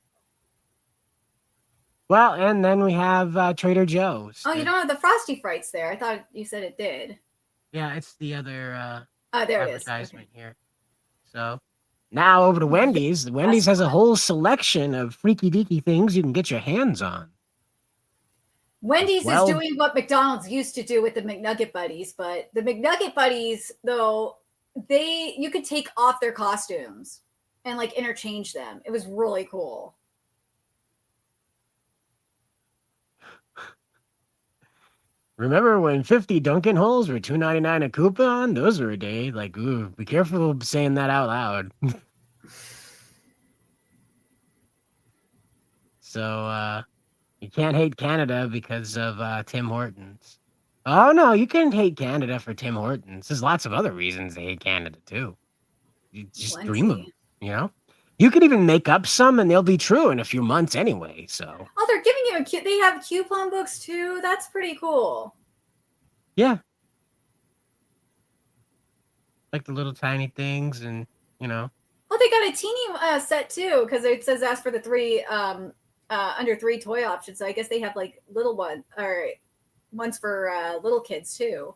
Speaker 6: Well, and then we have Trader Joe's.
Speaker 8: Oh, you don't have the Frosty Frights there. I thought you said it did.
Speaker 6: Yeah, it's the other
Speaker 8: Oh, there it is.
Speaker 6: advertisement here. So now over to Wendy's. Wendy's has a whole selection of freaky deaky things you can get your hands on.
Speaker 8: Wendy's
Speaker 6: Well-
Speaker 8: is doing what McDonald's used to do with the McNugget Buddies, but the McNugget Buddies, though, you could take off their costumes and like interchange them. It was really cool.
Speaker 6: Remember when 50 Dunkin' holes were $2.99 a coupon? Those were a day. Like, ooh, be careful saying that out loud. So you can't hate Canada because of Tim Hortons. Oh no, you can't hate Canada for Tim Hortons. There's lots of other reasons to hate Canada too. You just dream of them, You could even make up some and they'll be true in a few months anyway. So
Speaker 8: Oh, they're giving you they have coupon books too. That's pretty cool.
Speaker 6: yeah. Like the little tiny things and
Speaker 8: Oh, they got a teeny set too, because it says ask for the three under 3 toy options. So I guess they have like little one or ones for little kids too.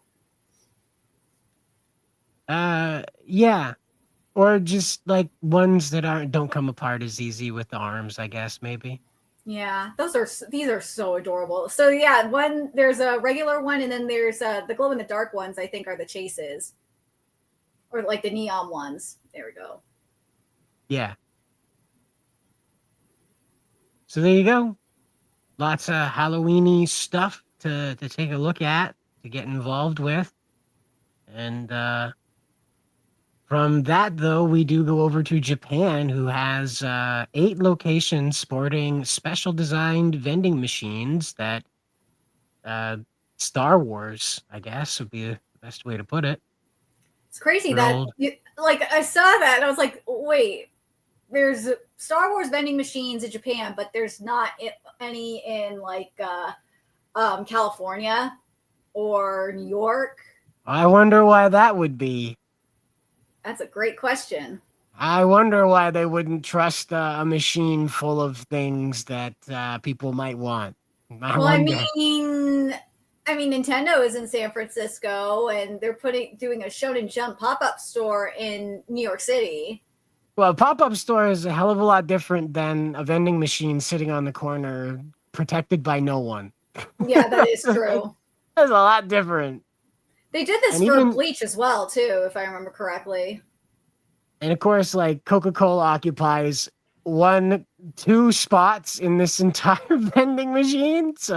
Speaker 6: Yeah. Or just like ones that don't come apart as easy with the arms, I guess, maybe.
Speaker 8: Yeah, these are so adorable. So yeah, there's a regular one, and then there's the glow in the dark ones. I think are the chases, or like the neon ones. There we go.
Speaker 6: Yeah. So there you go. Lots of Halloweeny stuff to take a look at, to get involved with. And from that, though, we do go over to Japan, who has 8 locations sporting special designed vending machines that Star Wars, I guess, would be the best way to put it.
Speaker 8: It's crazy that I saw that and I was like, wait, there's Star Wars vending machines in Japan, but there's not any in like California or New York.
Speaker 6: I wonder why that would be.
Speaker 8: That's a great question.
Speaker 6: I wonder why they wouldn't trust a machine full of things that people might want.
Speaker 8: I mean, Nintendo is in San Francisco, and they're doing a Shonen Jump pop-up store in New York City.
Speaker 6: Well, a pop-up store is a hell of a lot different than a vending machine sitting on the corner, protected by no one.
Speaker 8: Yeah, that is true.
Speaker 6: That's a lot different.
Speaker 8: They did this for Bleach as well, too, if I remember correctly.
Speaker 6: And of course, like Coca-Cola occupies 2 spots in this entire vending machine. So,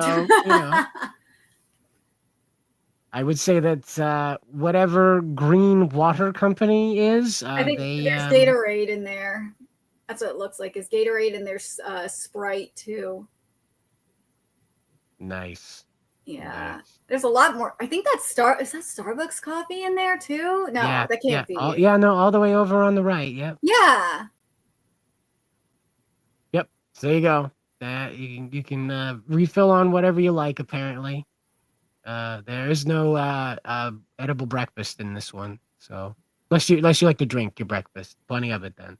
Speaker 6: I would say that whatever green water company is,
Speaker 8: I think there's Gatorade in there. That's what it looks like. Is Gatorade, and there's Sprite too.
Speaker 6: Nice.
Speaker 8: Yeah, there's a lot more. I think is that Starbucks coffee in there too? No, that can't be.
Speaker 6: All the way over on the right. Yep.
Speaker 8: Yeah.
Speaker 6: Yep. So there you go. You can refill on whatever you like. Apparently, there is no edible breakfast in this one. So unless you like to drink your breakfast, plenty of it then.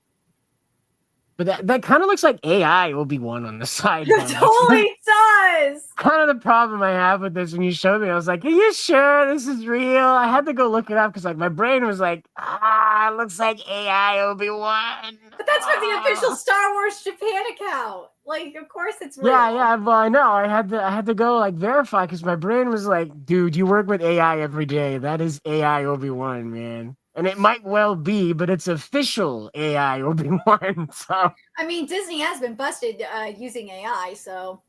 Speaker 6: But that kind of looks like AI Obi-Wan on the side.
Speaker 8: It totally does.
Speaker 6: Kind of the problem I have with this when you showed me. I was like, are you sure this is real? I had to go look it up because my brain was like, it looks like AI Obi-Wan.
Speaker 8: But that's from the official Star Wars Japan account. Like, of course it's real.
Speaker 6: Yeah. Well, I know. I had to go verify because my brain was like, dude, you work with AI every day. That is AI Obi-Wan, man. And it might well be, but it's official AI Obi-Wan. So
Speaker 8: I mean, Disney has been busted using AI, so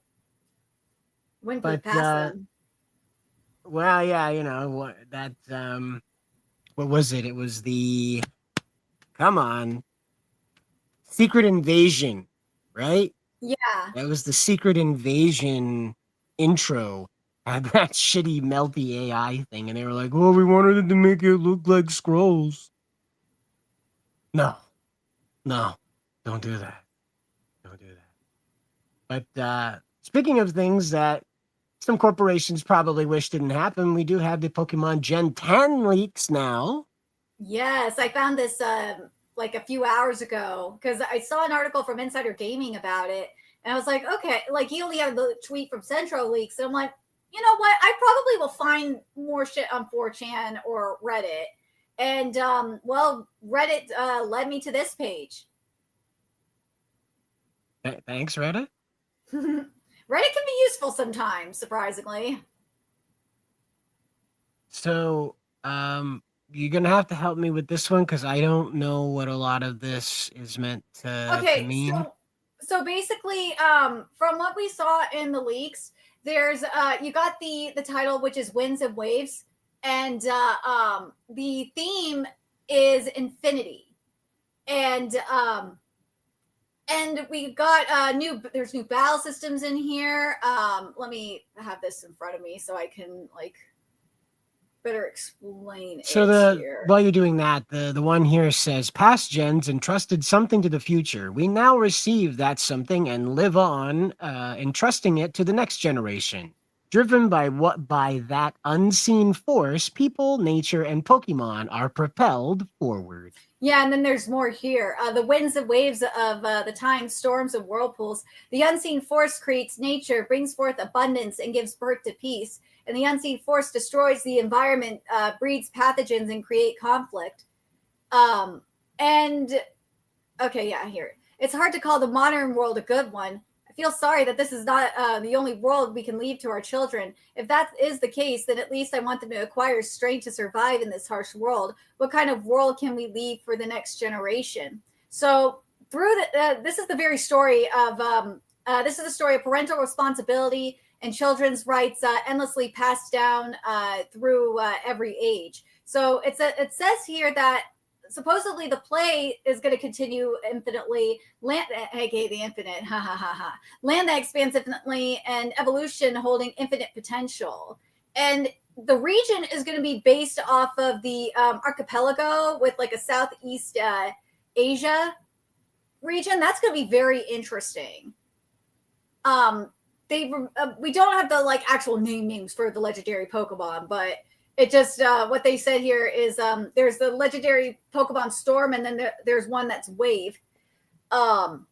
Speaker 8: Wouldn't put it
Speaker 6: But
Speaker 8: past them.
Speaker 6: well, yeah, what was it? It was the come on Secret Invasion, right?
Speaker 8: Yeah.
Speaker 6: That was the Secret Invasion intro. Had that shitty melty AI thing, and they were like, "Oh, we wanted it to make it look like scrolls." No, no, don't do that. Don't do that. But speaking of things that some corporations probably wish didn't happen, we do have the Pokemon Gen 10 leaks now.
Speaker 8: Yes, I found this like a few hours ago because I saw an article from Insider Gaming about it, and I was like, okay, like he only had the tweet from Central Leaks, and I'm like, you know what? I probably will find more shit on 4chan or Reddit, and well, Reddit led me to this page.
Speaker 6: Thanks, Reddit.
Speaker 8: Reddit can be useful sometimes, surprisingly.
Speaker 6: So, you're gonna have to help me with this one because I don't know what a lot of this is meant to
Speaker 8: Okay,
Speaker 6: mean.
Speaker 8: so basically, from what we saw in the leaks, there's you got the title, which is Winds and Waves, and the theme is infinity, and we got there's new battle systems in here. Let me have this in front of me so I can like better explain
Speaker 6: So
Speaker 8: it here.
Speaker 6: while you're doing that, the one here says past gens entrusted something to the future. We now receive that something and live on, entrusting it to the next generation. Driven by that unseen force, people, nature, and Pokemon are propelled forward.
Speaker 8: Yeah, and then there's more here. The winds and waves of the time, storms and whirlpools. The unseen force creates nature, brings forth abundance, and gives birth to peace. And the unseen force destroys the environment, breeds pathogens, and create conflict. And okay, yeah, here. It's hard to call the modern world a good one. I feel sorry that this is not the only world we can leave to our children. If that is the case, then at least I want them to acquire strength to survive in this harsh world. What kind of world can we leave for the next generation? So through this is the very story of this is the story of parental responsibility and children's rights endlessly passed down through every age. So it says here that supposedly the play is going to continue infinitely, land, aka the infinite, ha ha ha ha, land that expands infinitely, and evolution holding infinite potential. And the region is going to be based off of the archipelago with like a Southeast Asia region. That's going to be very interesting. We don't have the like actual names for the legendary Pokemon, but it just what they said here is there's the legendary Pokemon Storm, and then there's one that's Wave, and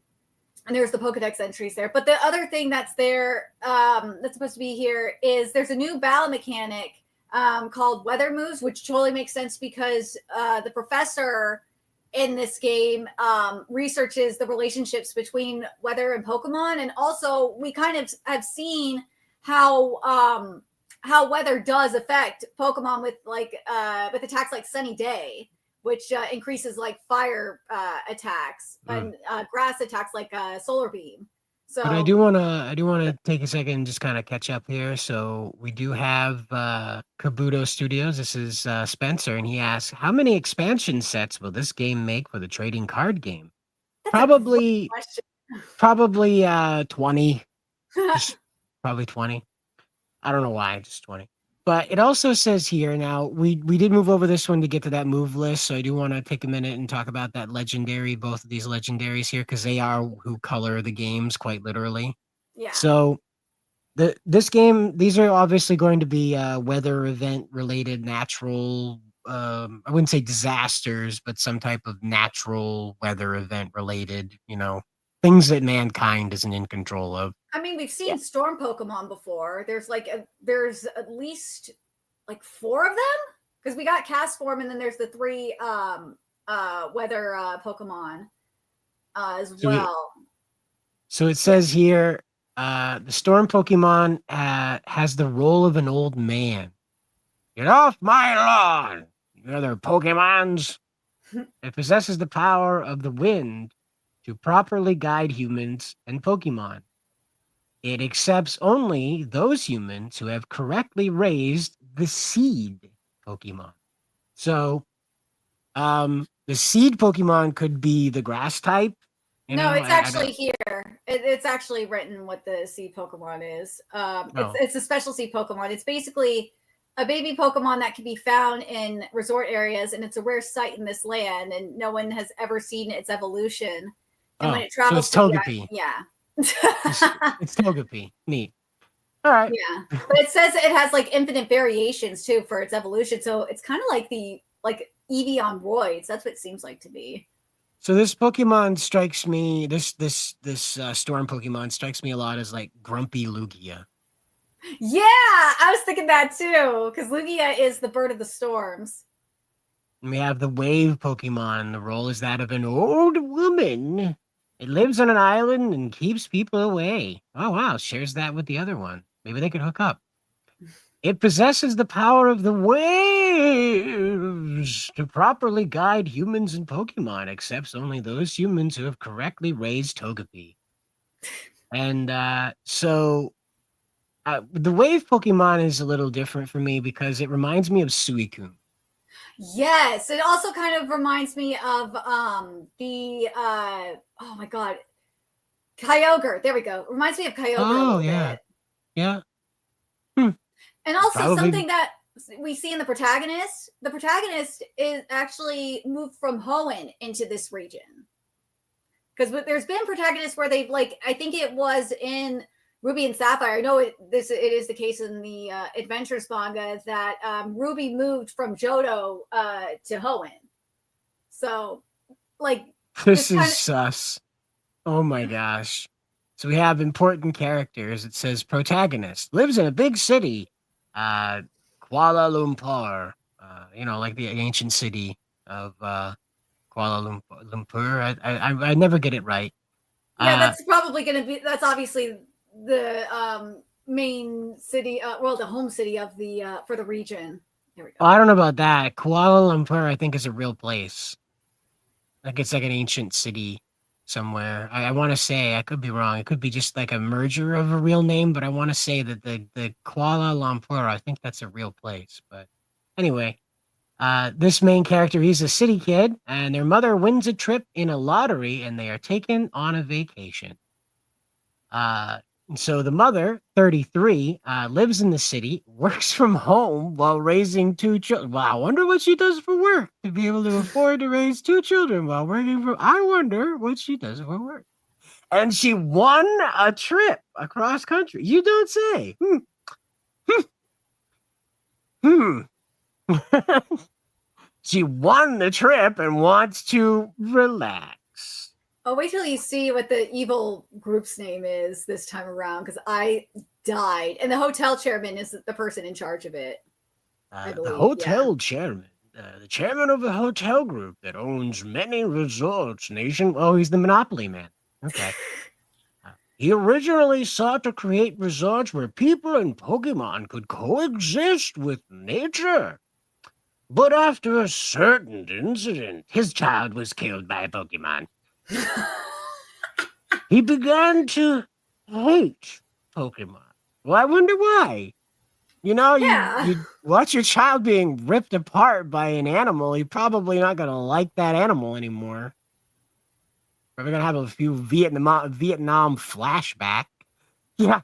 Speaker 8: there's the Pokedex entries there. But the other thing that's there that's supposed to be here is there's a new battle mechanic called Weather Moves, which totally makes sense because the professor in this game researches the relationships between weather and Pokemon, and also we kind of have seen how weather does affect Pokemon with attacks like Sunny Day, which increases like fire attacks and grass attacks like Solar Beam. So,
Speaker 6: But I do wanna take a second and just kind of catch up here. So we do have Kabuto Studios. This is Spencer, and he asks, "How many expansion sets will this game make for the trading card game?"
Speaker 8: that's
Speaker 6: Probably,
Speaker 8: a question.
Speaker 6: probably 20. Just probably 20. I don't know why, just 20. But it also says here now, we did move over this one to get to that move list, so I do want to take a minute and talk about that legendary, both of these legendaries here, because they are who color the games quite literally.
Speaker 8: Yeah.
Speaker 6: So this game, these are obviously going to be weather event related natural I wouldn't say disasters, but some type of natural weather event related, things that mankind isn't in control of.
Speaker 8: I mean, we've seen storm Pokemon before. There's at least like 4 of them because we got Cast Form, and then there's the 3 weather Pokemon as well.
Speaker 6: So it says here, the storm Pokemon has the role of an old man. Get off my lawn, you other Pokemons. It possesses the power of the wind to properly guide humans and Pokemon. It accepts only those humans who have correctly raised the seed Pokemon. So, the seed Pokemon could be the grass type. You
Speaker 8: No,
Speaker 6: know,
Speaker 8: it's
Speaker 6: I
Speaker 8: actually
Speaker 6: don't.
Speaker 8: here. It's actually written what the seed Pokemon is.
Speaker 6: Oh,
Speaker 8: It's a special seed Pokemon. It's basically a baby Pokemon that can be found in resort areas, and it's a rare sight in this land, and no one has ever seen its evolution. And when
Speaker 6: oh,
Speaker 8: it
Speaker 6: so
Speaker 8: travels
Speaker 6: it's
Speaker 8: to the
Speaker 6: Togepi.
Speaker 8: yeah.
Speaker 6: It's Togepi. Neat. All right.
Speaker 8: Yeah, but it says it has like infinite variations too for its evolution. So it's kind of like the like Eevee on roids. That's what it seems like to me.
Speaker 6: So this Pokemon strikes me. This storm Pokemon strikes me a lot as like Grumpy Lugia.
Speaker 8: Yeah, I was thinking that too because Lugia is the bird of the storms.
Speaker 6: And we have the wave Pokemon. The role is that of an old woman. It lives on an island and keeps people away. Oh wow, shares that with the other one. Maybe they could hook up. It possesses the power of the waves to properly guide humans and Pokemon, accepts only those humans who have correctly raised Togepi. And the wave Pokemon is a little different for me because it reminds me of Suicune.
Speaker 8: Yes, it also kind of reminds me of the oh my god, Kyogre. There we go. Reminds me of Kyogre a
Speaker 6: Oh
Speaker 8: little
Speaker 6: yeah,
Speaker 8: bit.
Speaker 6: yeah. Hmm.
Speaker 8: And also
Speaker 6: Probably
Speaker 8: something that we see in the protagonist is actually moved from Hoenn into this region. Because there's been protagonists where they've like I think it was in Ruby and Sapphire. I know it is the case in the Adventures manga that Ruby moved from Johto to Hoenn. So like
Speaker 6: this
Speaker 8: it's kind
Speaker 6: is
Speaker 8: of
Speaker 6: sus. Oh my gosh. So we have important characters. It says protagonist lives in a big city, Kuala Lumpur. Like the ancient city of Lumpur. I never get it right.
Speaker 8: yeah,
Speaker 6: Uh,
Speaker 8: that's probably going to be that's obviously the main city, well, the home city of the for the region. There we go.
Speaker 6: I don't know about that. Kuala Lumpur, I think, is a real place. Like it's like an ancient city somewhere. I want to say I could be wrong. It could be just like a merger of a real name, but I want to say that the Kuala Lumpur, I think that's a real place. But anyway, this main character, he's a city kid, and their mother wins a trip in a lottery, and they are taken on a vacation. Uh, so the mother, 33, lives in the city, works from home while raising two children. Wow, I wonder what she does for work to be able to afford to raise two children while working from. I wonder what she does for work. And she won a trip across country. You don't say. Hmm. She won the trip and wants to relax.
Speaker 8: Oh, wait till you see what the evil group's name is this time around because I died. And the hotel chairman is the person in charge of it. I believe.
Speaker 6: The hotel chairman, the chairman of a hotel group that owns many resorts nation. Oh, he's the Monopoly man. Okay. He originally sought to create resorts where people and Pokemon could coexist with nature. But after a certain incident, his child was killed by a Pokemon. He began to hate Pokemon. Well, I wonder why.
Speaker 8: Yeah.
Speaker 6: You watch your child being ripped apart by an animal, you're probably not going to like that animal anymore. Probably going to have a few Vietnam flashback. Yeah,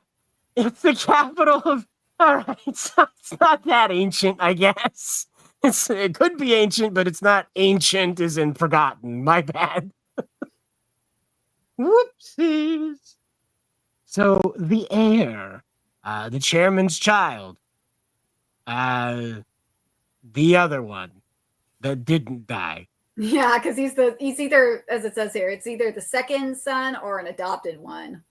Speaker 6: it's the capital of... All right, so it's not that ancient, I guess. It could be ancient, but it's not ancient as in forgotten. My bad. Whoopsies. So the heir, the chairman's child, the other one that didn't die.
Speaker 8: Yeah, because he's either, as it says here, it's either the second son or an adopted one.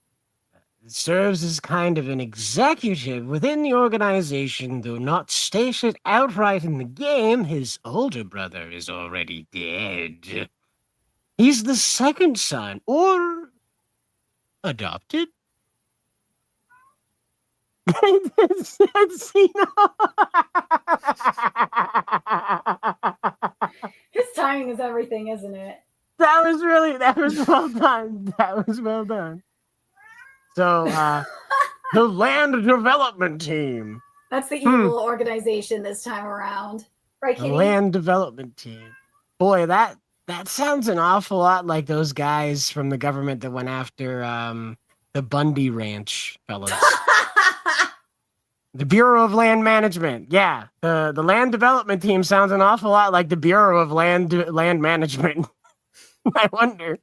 Speaker 6: Serves as kind of an executive within the organization, though not stated outright in the game. His older brother is already dead. He's the second son, or adopted.
Speaker 8: His timing is everything, isn't it?
Speaker 6: That was well done. That was well done. So The land development team.
Speaker 8: That's the evil organization this time around. Right,
Speaker 6: The
Speaker 8: Kitty?
Speaker 6: land development team. Boy, that sounds an awful lot like those guys from the government that went after the Bundy Ranch fellas. The Bureau of Land Management. Yeah, the land development team sounds an awful lot like the Bureau of Land Management. I wonder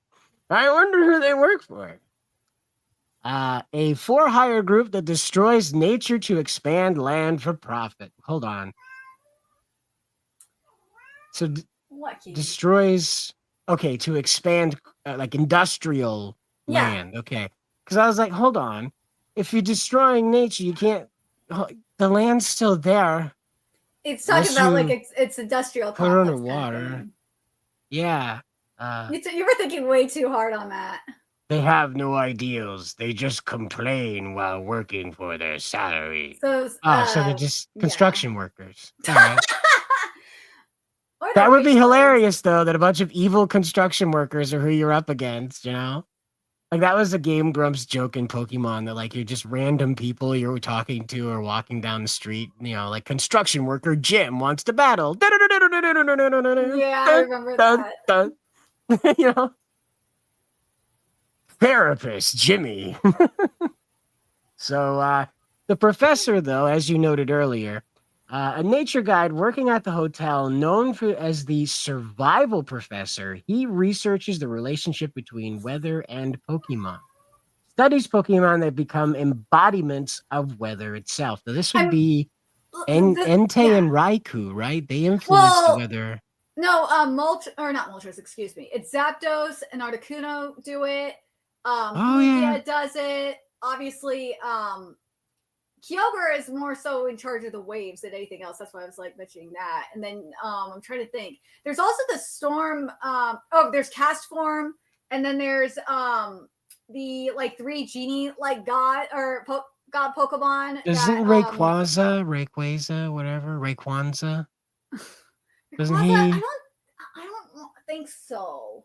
Speaker 6: who they work for. A for-hire group that destroys nature to expand land for profit. Hold on. So
Speaker 8: What, Kitty?
Speaker 6: destroys. Okay, to expand like industrial
Speaker 8: Yeah.
Speaker 6: land. Okay, because I was like, hold on. If you're destroying nature, you can't. The land's still there.
Speaker 8: It's talking
Speaker 6: Unless
Speaker 8: about like
Speaker 6: you
Speaker 8: it's industrial
Speaker 6: put it
Speaker 8: complex
Speaker 6: underwater.
Speaker 8: kind of thing.
Speaker 6: Yeah.
Speaker 8: You were thinking way too hard on that.
Speaker 6: They have no ideals. They just complain while working for their salary.
Speaker 8: So,
Speaker 6: So they're just
Speaker 8: yeah.
Speaker 6: construction workers. All right.
Speaker 8: Or
Speaker 6: That
Speaker 8: they're
Speaker 6: would be
Speaker 8: witch
Speaker 6: hilarious, though, that a bunch of evil construction workers are who you're up against, you know? Like, that was a Game Grumps joke in Pokemon that, like, you're just random people you're talking to or walking down the street, you know, like, construction worker Jim wants to battle.
Speaker 8: Yeah, I remember that.
Speaker 6: You know? Therapist Jimmy. So, the professor, though, as you noted earlier, a nature guide working at the hotel, known as the survival professor, he researches the relationship between weather and Pokemon. Studies Pokemon that become embodiments of weather itself. Now, this would be Entei and Raikou, right? They influence the weather.
Speaker 8: No, not Moltres, excuse me. It's Zapdos and Articuno do it. Lugia does it. Obviously, Kyogre is more so in charge of the waves than anything else. That's why I was like mentioning that. And then I'm trying to think. There's also the storm. There's Cast Form, and then there's the like 3 genie like god or god Pokemon.
Speaker 6: Isn't Rayquaza, whatever, Rayquaza? Doesn't he?
Speaker 8: I don't think so.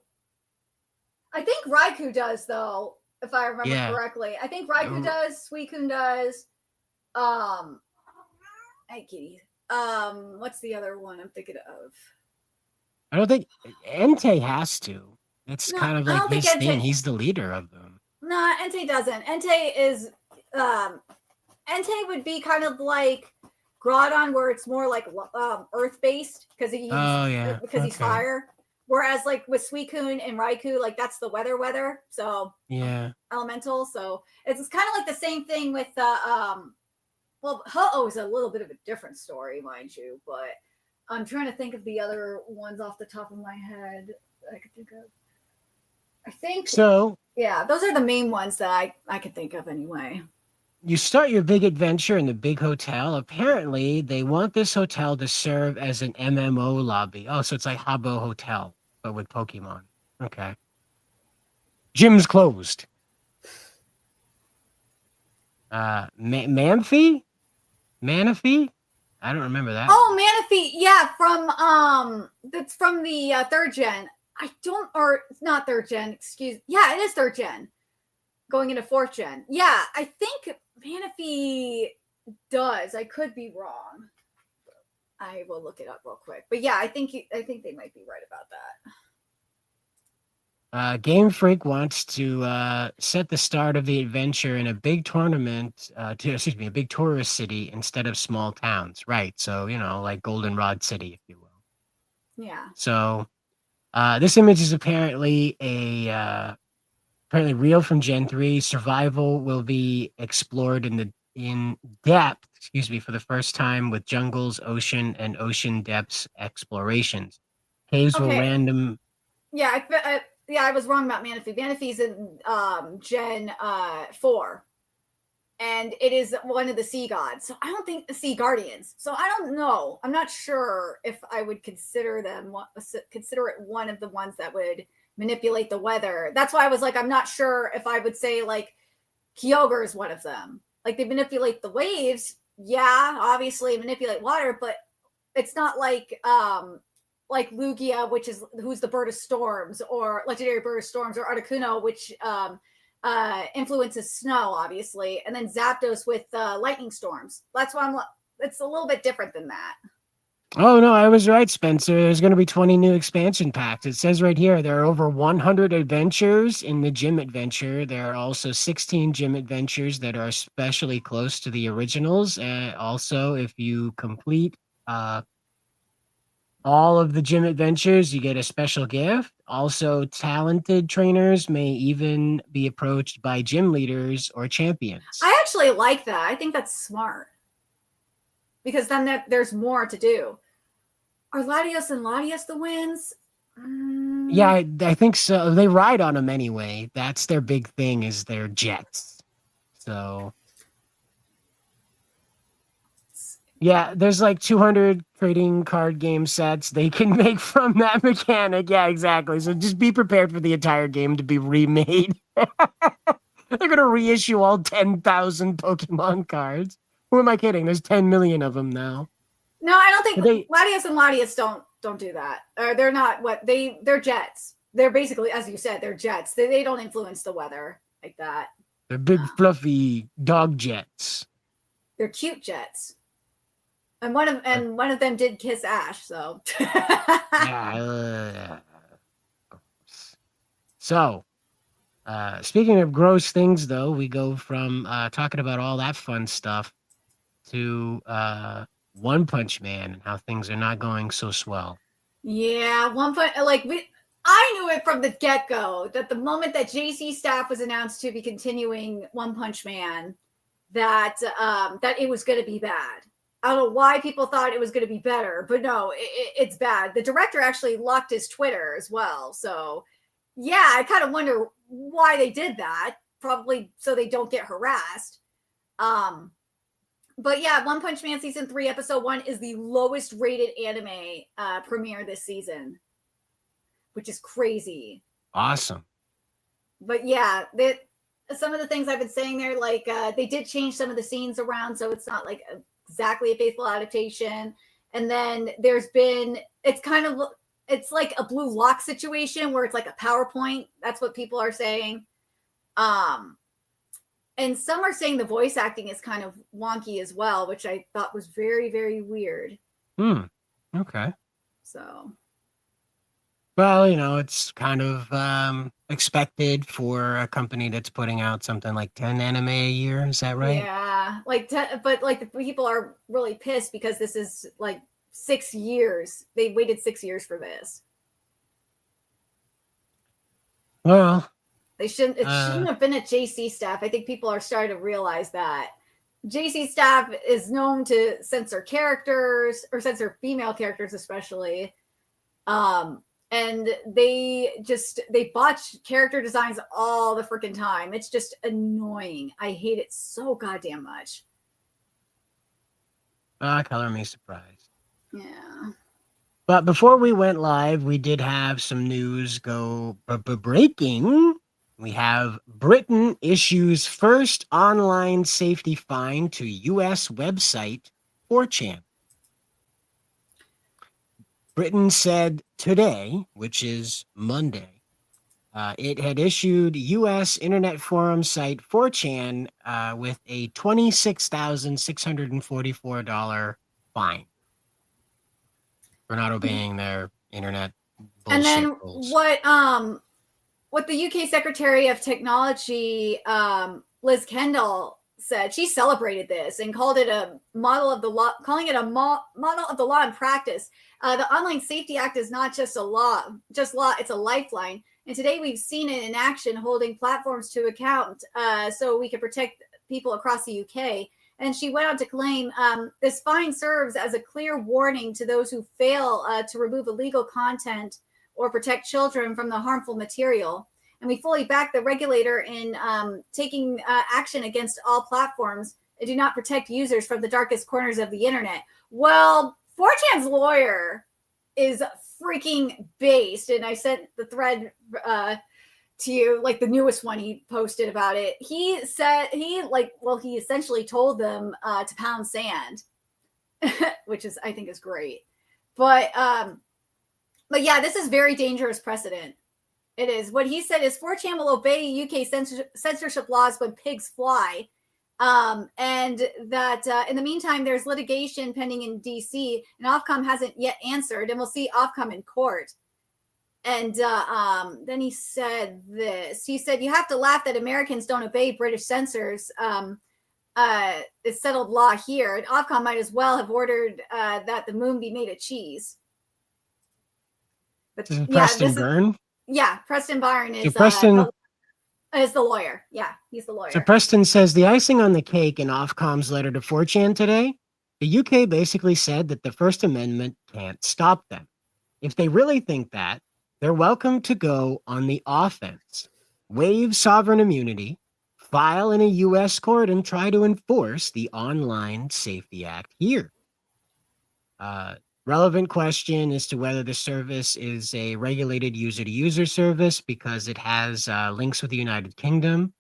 Speaker 8: I think Raikou does though, if I remember correctly. I think Raikou does, Suicune does. Hey kitty. What's the other one I'm thinking of?
Speaker 6: I don't think Entei has to. It's kind of like his thing. He's the leader of them.
Speaker 8: No, Entei doesn't. Entei is Entei would be kind of like Groudon, where it's more like earth based because he's he's fire. Whereas like with Suicune and Raikou, like that's the weather. So elemental. So it's kind of like the same thing with well, Ho-Oh is a little bit of a different story, mind you, but I'm trying to think of the other ones off the top of my head that I could think of. I think
Speaker 6: so.
Speaker 8: Yeah, those are the main ones that I could think of anyway.
Speaker 6: You start your big adventure in the big hotel. Apparently, they want this hotel to serve as an MMO lobby. Oh, so it's like Habbo Hotel, but with Pokemon. Okay. Gym's closed. Manaphy? I don't remember that.
Speaker 8: Oh, Manaphy. Yeah, that's from the 3rd gen. It's not 3rd gen, Yeah, it is 3rd gen. Going into 4th gen. Yeah, I think Manaphy does. I could be wrong. I will look it up real quick. But yeah, I think they might be right about that.
Speaker 6: Game Freak wants to set the start of the adventure in a big tournament, a big tourist city instead of small towns. Right. So, like Goldenrod City, if you will.
Speaker 8: Yeah.
Speaker 6: So, this image is apparently apparently real from Gen 3. Survival will be explored in depth, for the first time with jungles, ocean, and ocean depths explorations. Caves will random.
Speaker 8: Yeah, I was wrong about Manaphy. Manaphy's in Gen 4. And it is one of the sea gods. So I don't think the sea guardians. So I don't know. I'm not sure if I would consider it one of the ones that would manipulate the weather. That's why I was like, I'm not sure if I would say like Kyogre is one of them. Like they manipulate the waves. Yeah, obviously manipulate water, but it's not like Lugia, who's the bird of storms, or legendary bird of storms, or Articuno, which influences snow, obviously, and then Zapdos with lightning storms. That's why it's a little bit different than that.
Speaker 6: Oh, no, I was right, Spencer. There's going to be 20 new expansion packs. It says right here there are over 100 adventures in the gym adventure. There are also 16 gym adventures that are especially close to the originals. Also, if you complete all of the gym adventures, you get a special gift. Also, talented trainers may even be approached by gym leaders or champions.
Speaker 8: I actually like that. I think that's smart. Because then there's more to do. Are Latios and Latias the wins?
Speaker 6: Yeah, I think so. They ride on them anyway. That's their big thing, is their jets. So, yeah, there's like 200 trading card game sets they can make from that mechanic. Yeah, exactly. So just be prepared for the entire game to be remade. They're going to reissue all 10,000 Pokemon cards. Who am I kidding? There's 10 million of them now.
Speaker 8: No, I don't think Latias and Latias don't do that. Or they're not they're jets. They're basically, as you said, they're jets. They don't influence the weather like that.
Speaker 6: They're big fluffy dog jets.
Speaker 8: They're cute jets. And one of them did kiss Ash, so
Speaker 6: So speaking of gross things, though, we go from talking about all that fun stuff to One Punch Man and how things are not going so swell.
Speaker 8: Yeah, I knew it from the get-go that the moment that JC Staff was announced to be continuing One Punch Man, that it was going to be bad. I don't know why people thought it was going to be better, but no, it's bad. The director actually locked his Twitter as well. So, yeah, I kind of wonder why they did that. Probably so they don't get harassed. But yeah, One Punch Man Season 3, Episode 1 is the lowest rated anime premiere this season, which is crazy.
Speaker 6: Awesome.
Speaker 8: But yeah, some of the things I've been saying there, like they did change some of the scenes around, so it's not like exactly a faithful adaptation. And then it's like a Blue Lock situation where it's like a PowerPoint. That's what people are saying. And some are saying the voice acting is kind of wonky as well, which I thought was very, very weird.
Speaker 6: Okay.
Speaker 8: So.
Speaker 6: Well, it's kind of expected for a company that's putting out something like 10 anime a year. Is that right?
Speaker 8: Yeah. But like the people are really pissed because this is like 6 years. They waited 6 years for this.
Speaker 6: Well,
Speaker 8: it shouldn't have been at JC Staff. I think people are starting to realize that. JC Staff is known to censor characters, or censor female characters especially. And they botch character designs all the freaking time. It's just annoying. I hate it so goddamn much.
Speaker 6: Color me surprised.
Speaker 8: Yeah.
Speaker 6: But before we went live, we did have some news go breaking. We have Britain issues first online safety fine to U.S. website 4chan. Britain said today, which is Monday, it had issued U.S. internet forum site 4chan with a $26,644 fine for not obeying their internet bullshit
Speaker 8: and then
Speaker 6: rules.
Speaker 8: What the UK Secretary of Technology, Liz Kendall, said, she celebrated this and called it a model of the law, calling it a model of the law in practice. The Online Safety Act is not just a law, it's a lifeline. And today we've seen it in action, holding platforms to account so we can protect people across the UK. And she went on to claim this fine serves as a clear warning to those who fail to remove illegal content or protect children from the harmful material. And we fully back the regulator in taking action against all platforms that do not protect users from the darkest corners of the internet. Well, 4chan's lawyer is freaking based. And I sent the thread to you, like the newest one he posted about it. He said, he essentially told them to pound sand, which is, I think is great. But yeah, this is very dangerous precedent. It is. What he said is 4chan will obey UK censorship laws when pigs fly. And that in the meantime, there's litigation pending in DC, and Ofcom hasn't yet answered, and we'll see Ofcom in court. And then he said this. He said, you have to laugh that Americans don't obey British censors. It's settled law here. And Ofcom might as well have ordered that the moon be made of cheese. But
Speaker 6: Preston Byrne?
Speaker 8: Yeah, Preston Byrne is the lawyer. Yeah, he's the lawyer.
Speaker 6: So Preston says the icing on the cake in Ofcom's letter to 4chan today, the UK basically said that the First Amendment can't stop them. If they really think that, they're welcome to go on the offense, waive sovereign immunity, file in a U.S. court, and try to enforce the Online Safety Act here. Relevant question as to whether the service is a regulated user-to-user service because it has links with the United Kingdom.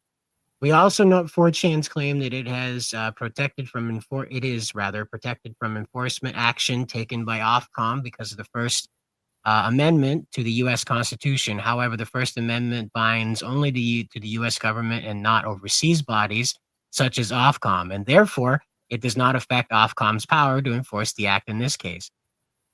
Speaker 6: We also note 4chan's claim that it has protected from enforcement action taken by Ofcom because of the First Amendment to the U.S. Constitution. However, the First Amendment binds only to the U.S. government and not overseas bodies such as Ofcom, and therefore it does not affect Ofcom's power to enforce the act in this case.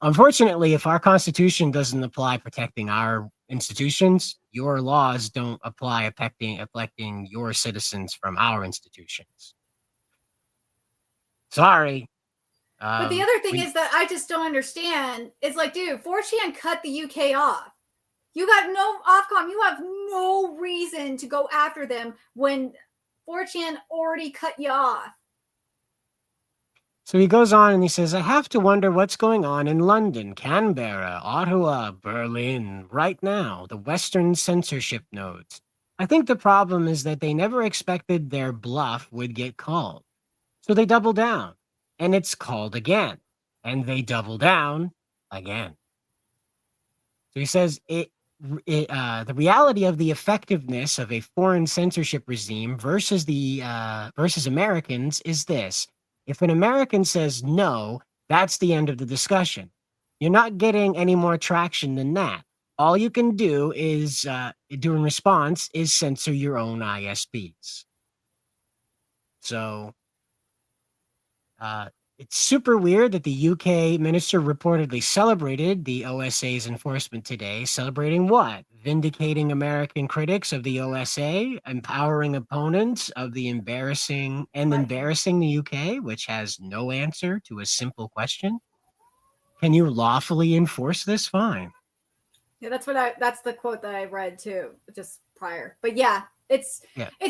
Speaker 6: Unfortunately, if our Constitution doesn't apply protecting our institutions, your laws don't apply affecting your citizens from our institutions. Sorry.
Speaker 8: But the other thing is that I just don't understand. It's like, dude, 4chan cut the UK off. You got no Ofcom. You have no reason to go after them when 4chan already cut you off.
Speaker 6: So he goes on and he says, I have to wonder what's going on in London, Canberra, Ottawa, Berlin, right now, the Western censorship nodes. I think the problem is that they never expected their bluff would get called. So they double down, and it's called again, and they double down again. So he says, the reality of the effectiveness of a foreign censorship regime versus Americans is this. If an American says no, that's the end of the discussion. You're not getting any more traction than that. All you can do is, in response, is censor your own ISPs. So, it's super weird that the UK minister reportedly celebrated the OSA's enforcement today. Celebrating what? Vindicating American critics of the OSA, empowering opponents of the embarrassing the UK, which has no answer to a simple question. Can you lawfully enforce this? Fine.
Speaker 8: Yeah, that's the quote that I read too, just prior. But yeah, it's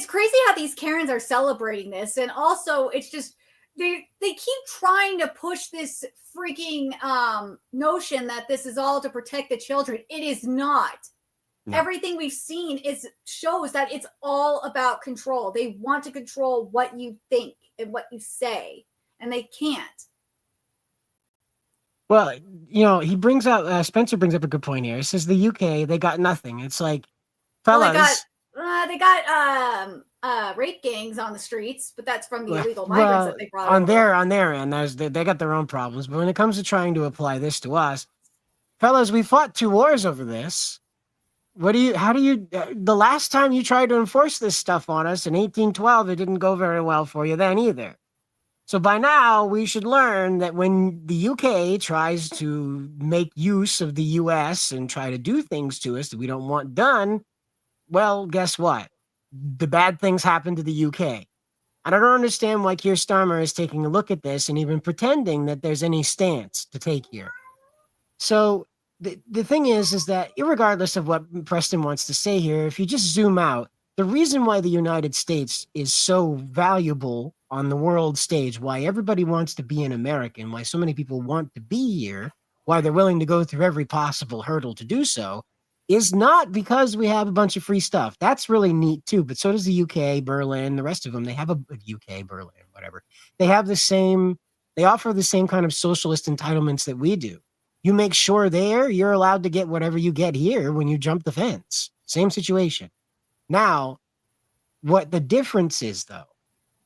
Speaker 8: crazy how these Karens are celebrating this. And also it's just, they keep trying to push this freaking notion that this is all to protect the children. It is not. No. Everything we've seen shows that it's all about control. They want to control what you think and what you say, and they can't.
Speaker 6: Well, he brings up Spencer brings up a good point here. He says the UK, they got nothing. It's like, fellas.
Speaker 8: Well, they got rape gangs on the streets, but that's from the illegal migrants that they brought
Speaker 6: on their end. They got their own problems. But when it comes to trying to apply this to us, fellas, we fought 2 wars over this. The last time you tried to enforce this stuff on us in 1812, it didn't go very well for you then either. So by now, we should learn that when the UK tries to make use of the US and try to do things to us that we don't want done, well, guess what? The bad things happen to the UK. And I don't understand why Keir Starmer is taking a look at this and even pretending that there's any stance to take here. So the thing is that irregardless of what Preston wants to say here, if you just zoom out, the reason why the United States is so valuable on the world stage, why everybody wants to be an American, why so many people want to be here, why they're willing to go through every possible hurdle to do so, is not because we have a bunch of free stuff. That's really neat too, but so does the UK, Berlin, the rest of them. They have a UK, Berlin, whatever. They offer the same kind of socialist entitlements that we do. You make sure you're allowed to get whatever you get here when you jump the fence. Same situation. Now, what the difference is, though,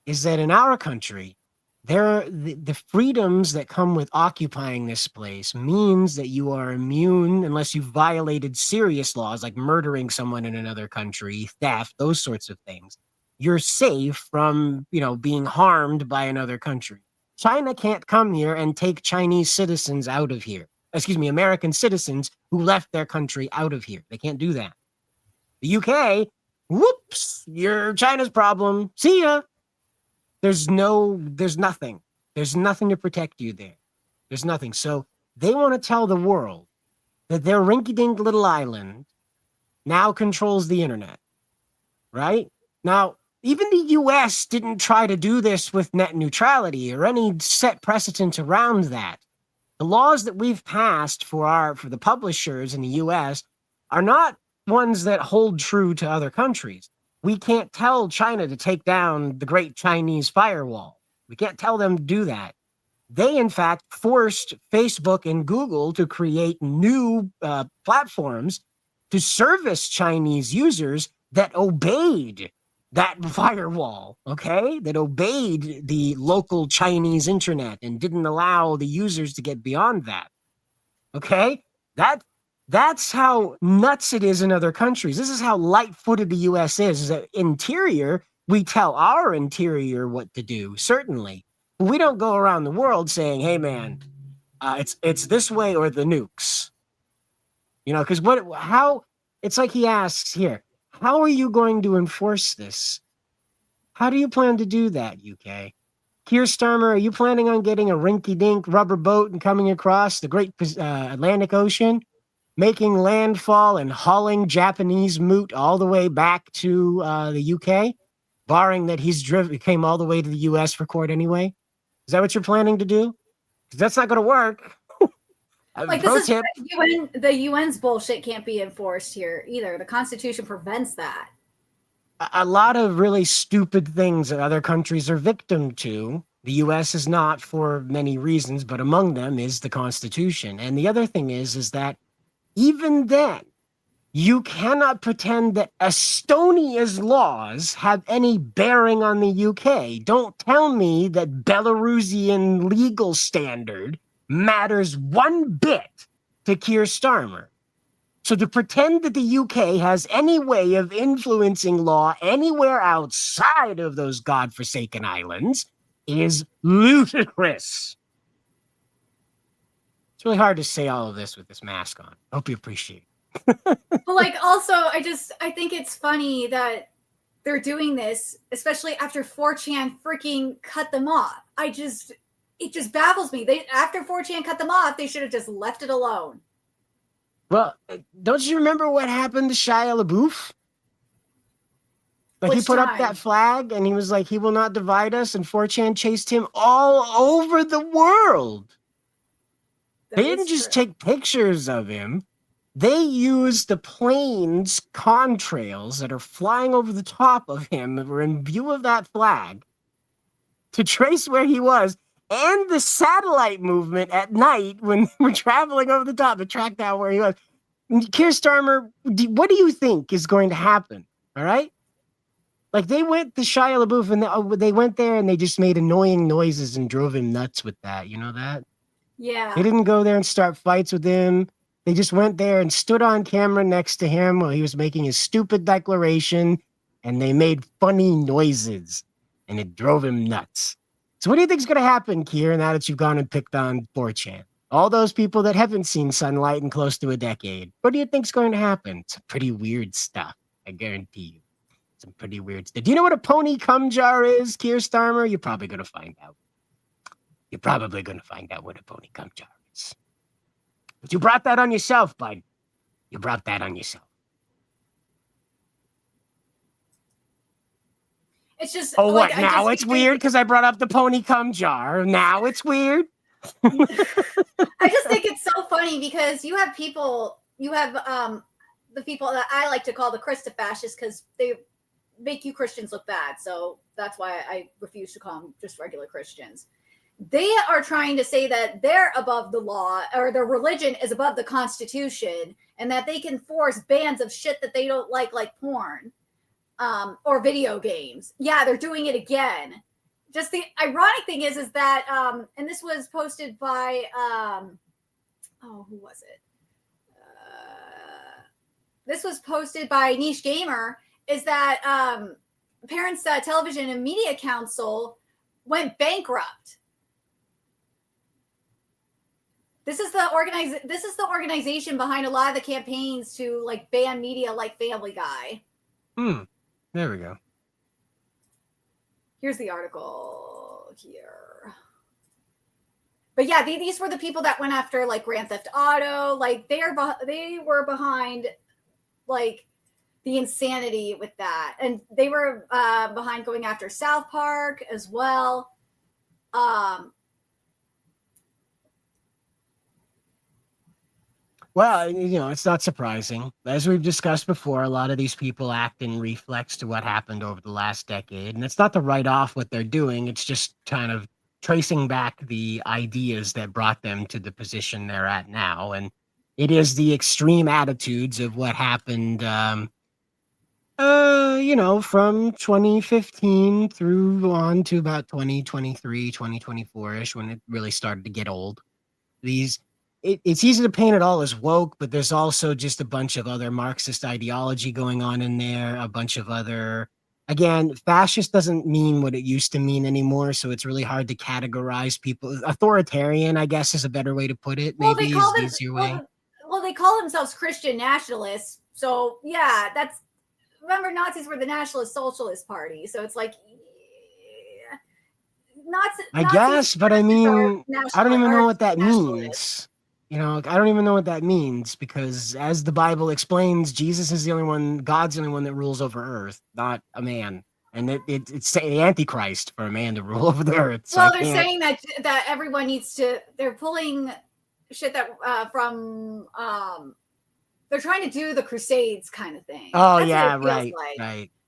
Speaker 6: is that in our country, the freedoms that come with occupying this place means that you are immune unless you violated serious laws like murdering someone in another country, theft, those sorts of things. You're safe from, being harmed by another country. China can't come here and take Chinese citizens out of here. Excuse me, American citizens who left their country out of here. They can't do that. The UK, whoops, you're China's problem. See ya. There's nothing. There's nothing to protect you there. There's nothing. So they want to tell the world that their rinky-dink little island now controls the internet, right? Now, even the US didn't try to do this with net neutrality or any set precedent around that. The laws that we've passed for the publishers in the US are not ones that hold true to other countries. We can't tell China to take down the Great Chinese Firewall. We can't tell them to do that. They, in fact, forced Facebook and Google to create new platforms to service Chinese users that obeyed that firewall, okay? That obeyed the local Chinese internet and didn't allow the users to get beyond that, okay? That's how nuts it is in other countries. This is how light-footed the U.S. is that interior, we tell our interior what to do, certainly. But we don't go around the world saying, hey, man, it's this way or the nukes. Because it's like he asks here, how are you going to enforce this? How do you plan to do that, UK? Keir Starmer, are you planning on getting a rinky-dink rubber boat and coming across the great Atlantic Ocean? Making landfall and hauling Japanese moot all the way back to the UK, barring that came all the way to the US for court anyway. Is that what you're planning to do? Because that's not going to work.
Speaker 8: Like the UN's bullshit can't be enforced here either. The Constitution prevents that.
Speaker 6: A lot of really stupid things that other countries are victim to. The US is not for many reasons, but among them is the Constitution. And the other thing is that even then, you cannot pretend that Estonia's laws have any bearing on the UK. Don't tell me that Belarusian legal standard matters one bit to Keir Starmer. So to pretend that the UK has any way of influencing law anywhere outside of those godforsaken islands is ludicrous. It's really hard to say all of this with this mask on. I hope you appreciate it.
Speaker 8: But also, I think it's funny that they're doing this, especially after 4chan freaking cut them off. It just baffles me. After 4chan cut them off, they should have just left it alone.
Speaker 6: Well, don't you remember what happened to Shia LaBeouf? He put up that flag and he was like, he will not divide us, and 4chan chased him all over the world. They didn't just take pictures of him. They used the plane's contrails that are flying over the top of him that were in view of that flag to trace where he was, and the satellite movement at night when we're traveling over the top to track down where he was. Keir Starmer, what do you think is going to happen? All right? They went to Shia LaBeouf and they went there and they just made annoying noises and drove him nuts with that. You know that?
Speaker 8: Yeah.
Speaker 6: They didn't go there and start fights with him. They just went there and stood on camera next to him while he was making his stupid declaration, and they made funny noises, and it drove him nuts. So what do you think is going to happen, Keir, now that you've gone and picked on 4chan? All those people that haven't seen sunlight in close to a decade. What do you think is going to happen? Some pretty weird stuff, I guarantee you. Some pretty weird stuff. Do you know what a pony cum jar is, Keir Starmer? You're probably going to find out. You're probably going to find out what a pony cum jar is. But you brought that on yourself, bud. You brought that on yourself.
Speaker 8: It's just...
Speaker 6: Oh, what, now it's weird because I brought up the pony cum jar? Now it's weird?
Speaker 8: I just think it's so funny because you have the people that I like to call the Christofascists because they make you Christians look bad. So that's why I refuse to call them just regular Christians. They are trying to say that they're above the law, or their religion is above the Constitution, and that they can force bans of shit that they don't like porn or video games. Yeah, they're doing it again. just the ironic thing is that and this was posted by who was it? This was posted by Niche Gamer. Is that Parents Television and Media Council went bankrupt. This is the organization behind a lot of the campaigns to like ban media like Family Guy.
Speaker 6: There we go.
Speaker 8: Here's the article here. But yeah, these were the people that went after like Grand Theft Auto. Like they were behind like the insanity with that, and they were behind going after South Park as well.
Speaker 6: Well, it's not surprising. As we've discussed before, a lot of these people act in reflex to what happened over the last decade. And it's not to write off what they're doing. It's just kind of tracing back the ideas that brought them to the position they're at now. And it is the extreme attitudes of what happened, from 2015 through on to about 2023, 2024-ish, when it really started to get old. It's easy to paint it all as woke, but there's also just a bunch of other Marxist ideology going on in there, a bunch of other, again, fascist doesn't mean what it used to mean anymore, so it's really hard to categorize people. Authoritarian, I guess, is a better way to put it. Maybe is the easier way.
Speaker 8: Well, they call themselves Christian nationalists, so yeah, remember Nazis were the Nationalist Socialist Party, so it's like
Speaker 6: I guess, but I mean, I don't even know what that means. I don't even know what that means, because as the Bible explains, Jesus is the only one, God's the only one that rules over earth, not a man. And it's the Antichrist for a man to rule over the earth. So
Speaker 8: well, they're saying that everyone needs to, they're pulling shit that from, they're trying to do the Crusades kind of thing.
Speaker 6: Oh, that's yeah, right.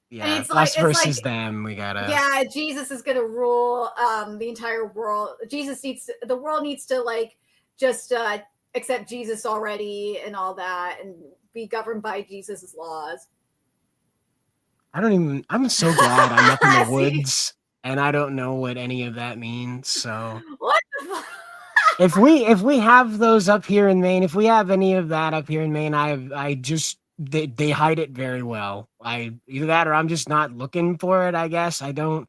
Speaker 6: Yeah,
Speaker 8: and it's
Speaker 6: us versus them. We gotta.
Speaker 8: Yeah, Jesus is gonna rule the entire world. The world needs to like just accept Jesus already and all that, and be governed by Jesus's laws.
Speaker 6: I'm so glad I'm up in the woods and I don't know what any of that means. So
Speaker 8: what the fuck?
Speaker 6: if we have those up here in Maine, if we have any of that up here in Maine, they hide it very well. Either that or I'm just not looking for it, I guess. I don't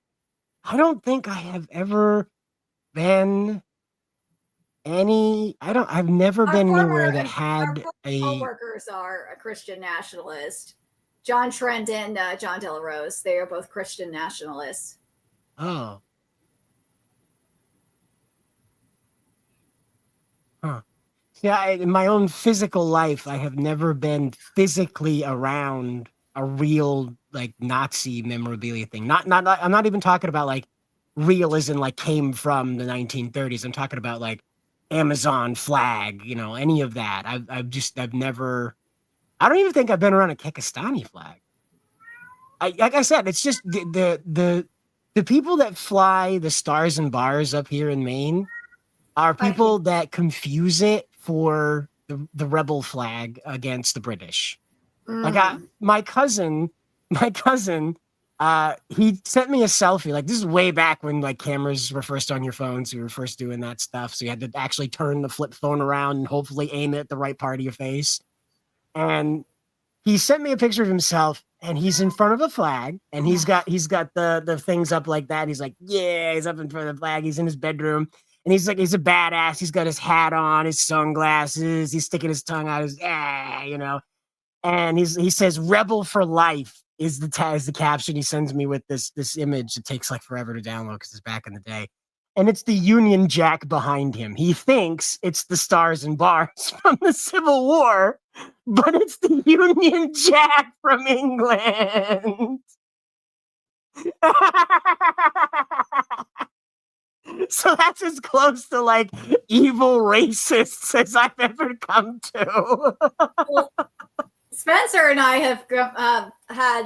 Speaker 6: think I have ever been I've never been anywhere that had
Speaker 8: co-workers are a Christian nationalist. John Trent and John De La Rose, they are both Christian nationalists.
Speaker 6: Oh. Huh. Yeah, in my own physical life, I have never been physically around a real like Nazi memorabilia thing. Not I'm not even talking about like real as in like came from the 1930s. I'm talking about like Amazon flag, any of that. I've never, I don't even think I've been around a Kekistani flag. Like I said, it's just the people that fly the stars and bars up here in Maine are people that confuse it for the rebel flag against the British. Like my cousin, he sent me a selfie. Like this is way back when like cameras were first on your phones. We were first doing that stuff. So you had to actually turn the flip phone around and hopefully aim it at the right part of your face. And he sent me a picture of himself and he's in front of a flag and he's got the things up like that. He's like, yeah, he's up in front of the flag. He's in his bedroom and he's like, he's a badass. He's got his hat on, his sunglasses. He's sticking his tongue out. And he says, "Rebel for life" is the caption he sends me with this image. It takes like forever to download because it's back in the day. And it's the Union Jack behind him. He thinks it's the stars and bars from the Civil War, but it's the Union Jack from England. So that's as close to like evil racists as I've ever come to.
Speaker 8: Well, Spencer and I have had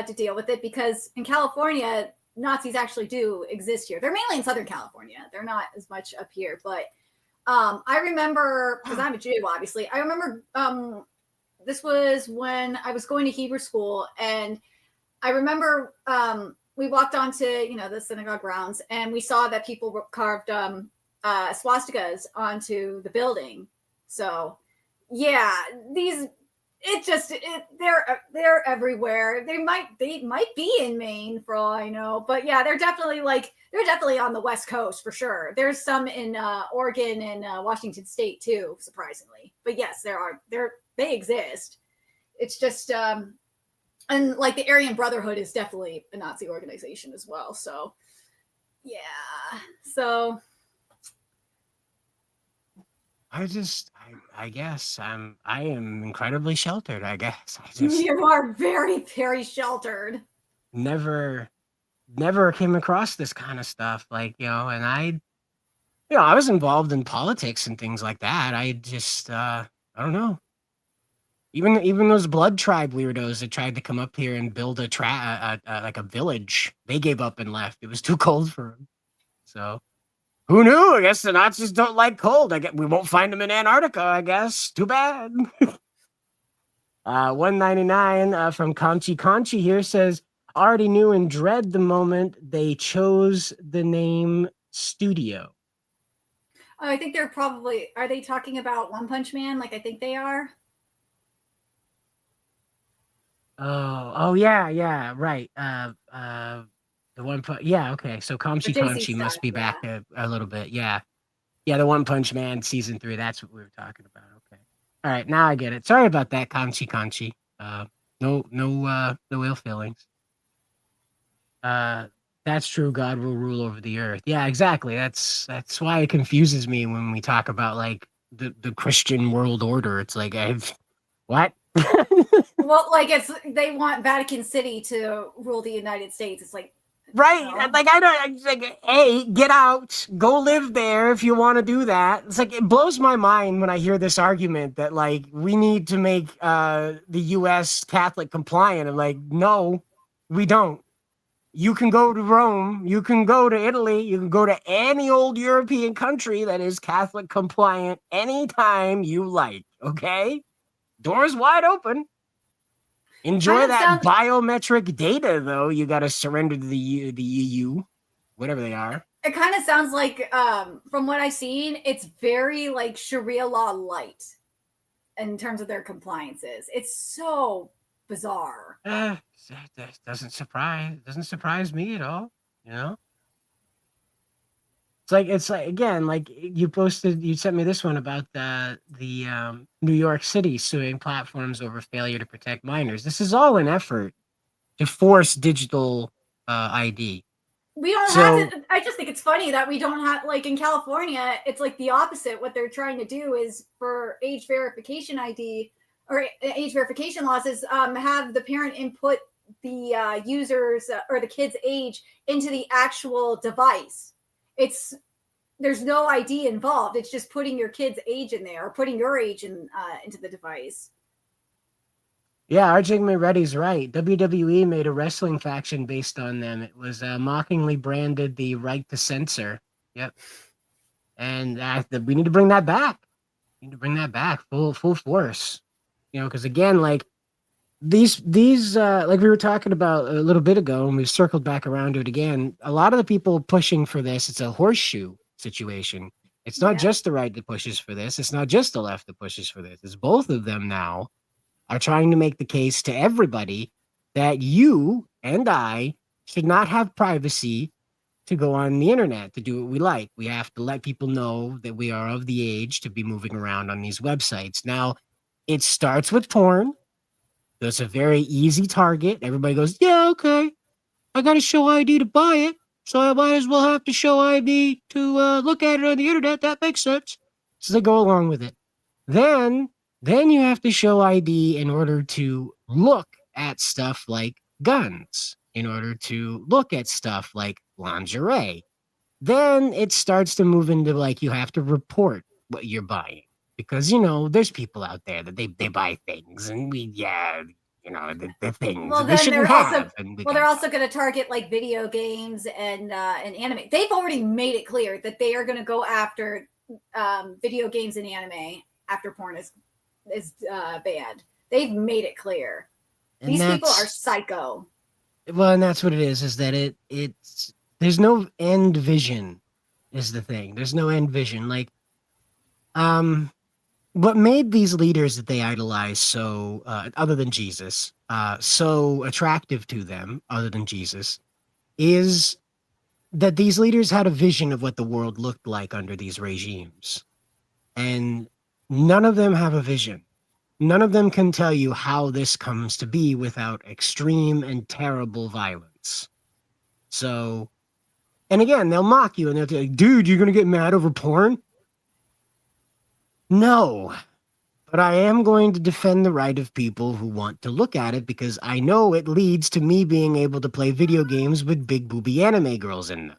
Speaker 8: to deal with it because in California, Nazis actually do exist here. They're mainly in Southern California. They're not as much up here. But I remember, because I'm a Jew, obviously, I remember this was when I was going to Hebrew school. And I remember we walked onto, the synagogue grounds, and we saw that people carved swastikas onto the building. So, yeah, they're everywhere. They might be in Maine for all I know, but yeah, they're definitely on the West Coast for sure. There's some in Oregon and Washington State too, surprisingly. But yes, they exist. It's just and like the Aryan Brotherhood is definitely a Nazi organization as well. So yeah, so
Speaker 6: I guess I am incredibly sheltered. I guess I just
Speaker 8: you are very, very sheltered.
Speaker 6: never came across this kind of stuff. Like, and I was involved in politics and things like that. I just I don't know. Even those blood tribe weirdos that tried to come up here and build like a village, they gave up and left. It was too cold for them. So who knew? I guess the Nazis don't like cold. I guess we won't find them in Antarctica. I guess too bad. 199 from Conchi here says, already knew and dread the moment they chose the name Studio.
Speaker 8: Oh, I think are they talking about One Punch Man? Like I think they are.
Speaker 6: Oh yeah, right. The One Punch, yeah, okay. So Conchi must be back a little bit, yeah. Yeah, the One Punch Man season 3. That's what we were talking about. Okay, all right, now I get it. Sorry about that, Conchi. No ill feelings. That's true. God will rule over the earth. Yeah, exactly. That's why it confuses me when we talk about like the Christian world order. It's like what?
Speaker 8: Well, like they want Vatican City to rule the United States. It's like
Speaker 6: right. Like it's like, hey, get out, go live there if you want to do that. It's like it blows my mind when I hear this argument that like we need to make the U.S. Catholic compliant. I'm like, no, we don't. You can go to Rome, you can go to Italy, you can go to any old European country that is Catholic compliant anytime you like. Okay, doors wide open. Enjoy that biometric data, though. You got to surrender to the EU, whatever they are.
Speaker 8: It kind of sounds like, from what I've seen, it's very like Sharia law light in terms of their compliances. It's so bizarre.
Speaker 6: That doesn't surprise me at all. It's like again, like you sent me this one about the New York City suing platforms over failure to protect minors. This is all an effort to force digital ID.
Speaker 8: We don't have to. I just think it's funny that we don't have, like in California, it's like the opposite. What they're trying to do is for age verification ID or age verification laws is have the parent input the user's or the kid's age into the actual device. There's no ID involved. It's just putting your kid's age in there or putting your age into the device.
Speaker 6: Yeah, RJ McReady's right. WWE made a wrestling faction based on them. It was mockingly branded the Right to Censor. Yep. And we need to bring that back. We need to bring that back full force. Because again, like these like we were talking about a little bit ago, and we've circled back around to it again. A lot of the people pushing for this, it's a horseshoe situation. It's not just the right that pushes for this. It's not just the left that pushes for this. It's both of them now are trying to make the case to everybody that you and I should not have privacy to go on the internet to do what we like. We have to let people know that we are of the age to be moving around on these websites. Now, it starts with porn. There's a very easy target. Everybody goes, yeah, okay. I got to show ID to buy it, so I might as well have to show ID to look at it on the internet. That makes sense. So they go along with it. Then you have to show ID in order to look at stuff like guns, in order to look at stuff like lingerie. Then it starts to move into like you have to report what you're buying because, there's people out there that they buy things and the things
Speaker 8: well,
Speaker 6: they shouldn't have.
Speaker 8: They're also going to target like video games and anime. They've already made it clear that they are going to go after video games and anime after porn is banned. They've made it clear. These people are psycho.
Speaker 6: Well, and that's what it is that it's there's no end vision is the thing. There's no end vision. Like, um, what made these leaders that they idolize so, other than Jesus, so attractive to them, other than Jesus, is that these leaders had a vision of what the world looked like under these regimes. And none of them have a vision. None of them can tell you how this comes to be without extreme and terrible violence. So, and again, they'll mock you and they'll be like, dude, you're going to get mad over porn? No, but I am going to defend the right of people who want to look at it because I know it leads to me being able to play video games with big booby anime girls in them.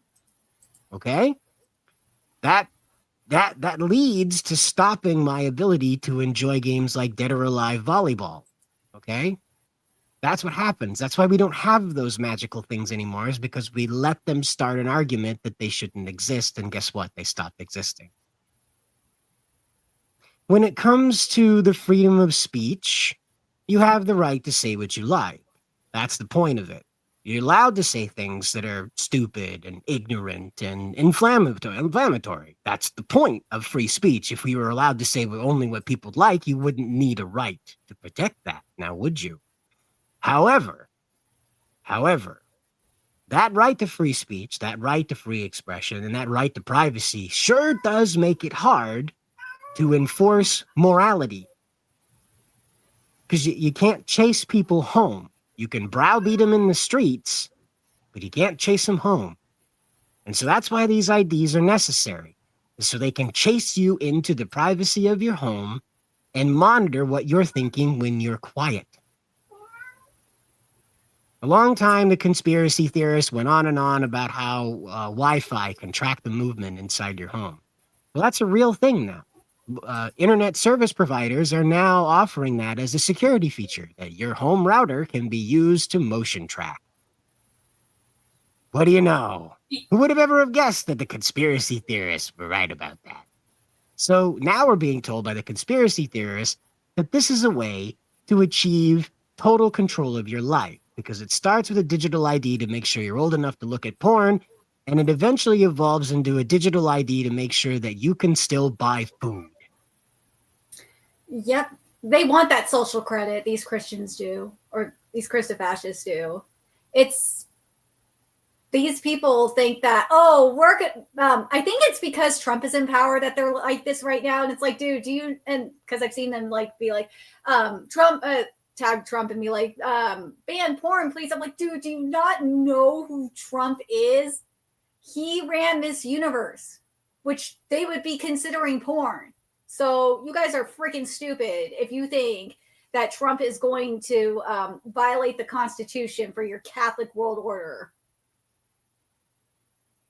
Speaker 6: Okay? That that leads to stopping my ability to enjoy games like Dead or Alive Volleyball. Okay? That's what happens. That's why we don't have those magical things anymore, is because we let them start an argument that they shouldn't exist, and guess what? They stopped existing. When it comes to the freedom of speech, you have the right to say what you like. That's the point of it. You're allowed to say things that are stupid and ignorant and inflammatory. That's the point of free speech. If we were allowed to say only what people like, you wouldn't need a right to protect that, now would you? However, that right to free speech, that right to free expression, and that right to privacy sure does make it hard to enforce morality. Because you can't chase people home. You can browbeat them in the streets, but you can't chase them home. And so that's why these IDs are necessary, so they can chase you into the privacy of your home and monitor what you're thinking when you're quiet. A long time, the conspiracy theorists went on and on about how Wi-Fi can track the movement inside your home. Well, that's a real thing now. Internet service providers are now offering that as a security feature, that your home router can be used to motion track. What do you know? Who would have ever have guessed that the conspiracy theorists were right about that? So now we're being told by the conspiracy theorists that this is a way to achieve total control of your life, because it starts with a digital ID to make sure you're old enough to look at porn, and it eventually evolves into a digital ID to make sure that you can still buy food.
Speaker 8: Yep. They want that social credit. These Christians do, or these Christofascists do. It's these people think that, I think it's because Trump is in power that they're like this right now. And it's like, dude, do you, and because I've seen them like be like, Trump, tag Trump and be like, ban porn, please. I'm like, dude, do you not know who Trump is? He ran Miss Universe, which they would be considering porn. So you guys are freaking stupid if you think that Trump is going to violate the Constitution for your Catholic world order.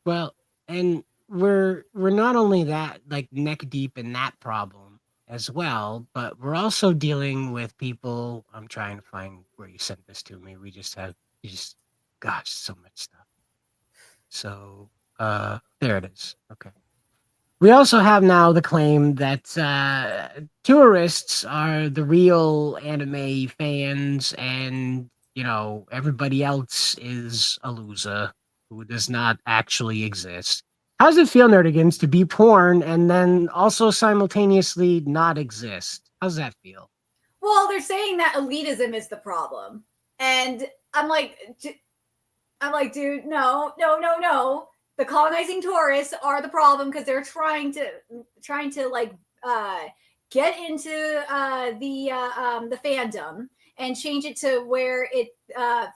Speaker 6: Well, and we're not only that, like, neck deep in that problem as well, but we're also dealing with people. I'm trying to find where you sent this to me. Gosh, so much stuff. So there it is. Okay. We also have now the claim that tourists are the real anime fans, and everybody else is a loser who does not actually exist. How does it feel, Nerdigans, to be porn and then also simultaneously not exist? How's that feel?
Speaker 8: Well, they're saying that elitism is the problem, and I'm like, dude, no. The colonizing tourists are the problem because they're trying to like get into the fandom and change it to where it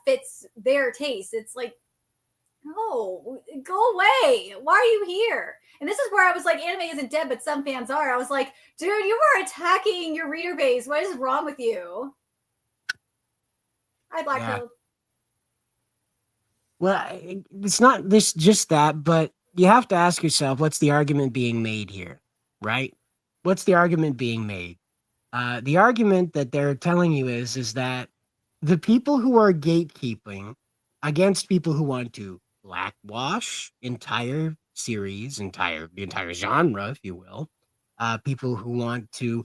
Speaker 8: fits their taste. It's like, no, go away. Why are you here? And this is where I was like, anime isn't dead, but some fans are. I was like, dude, you are attacking your reader base. What is wrong with you? Hi, Black Pill.
Speaker 6: Well, it's not just that, but you have to ask yourself, what's the argument being made here, right? What's the argument being made? The argument that they're telling you is that the people who are gatekeeping against people who want to blackwash entire series, the entire genre, if you will, people who want to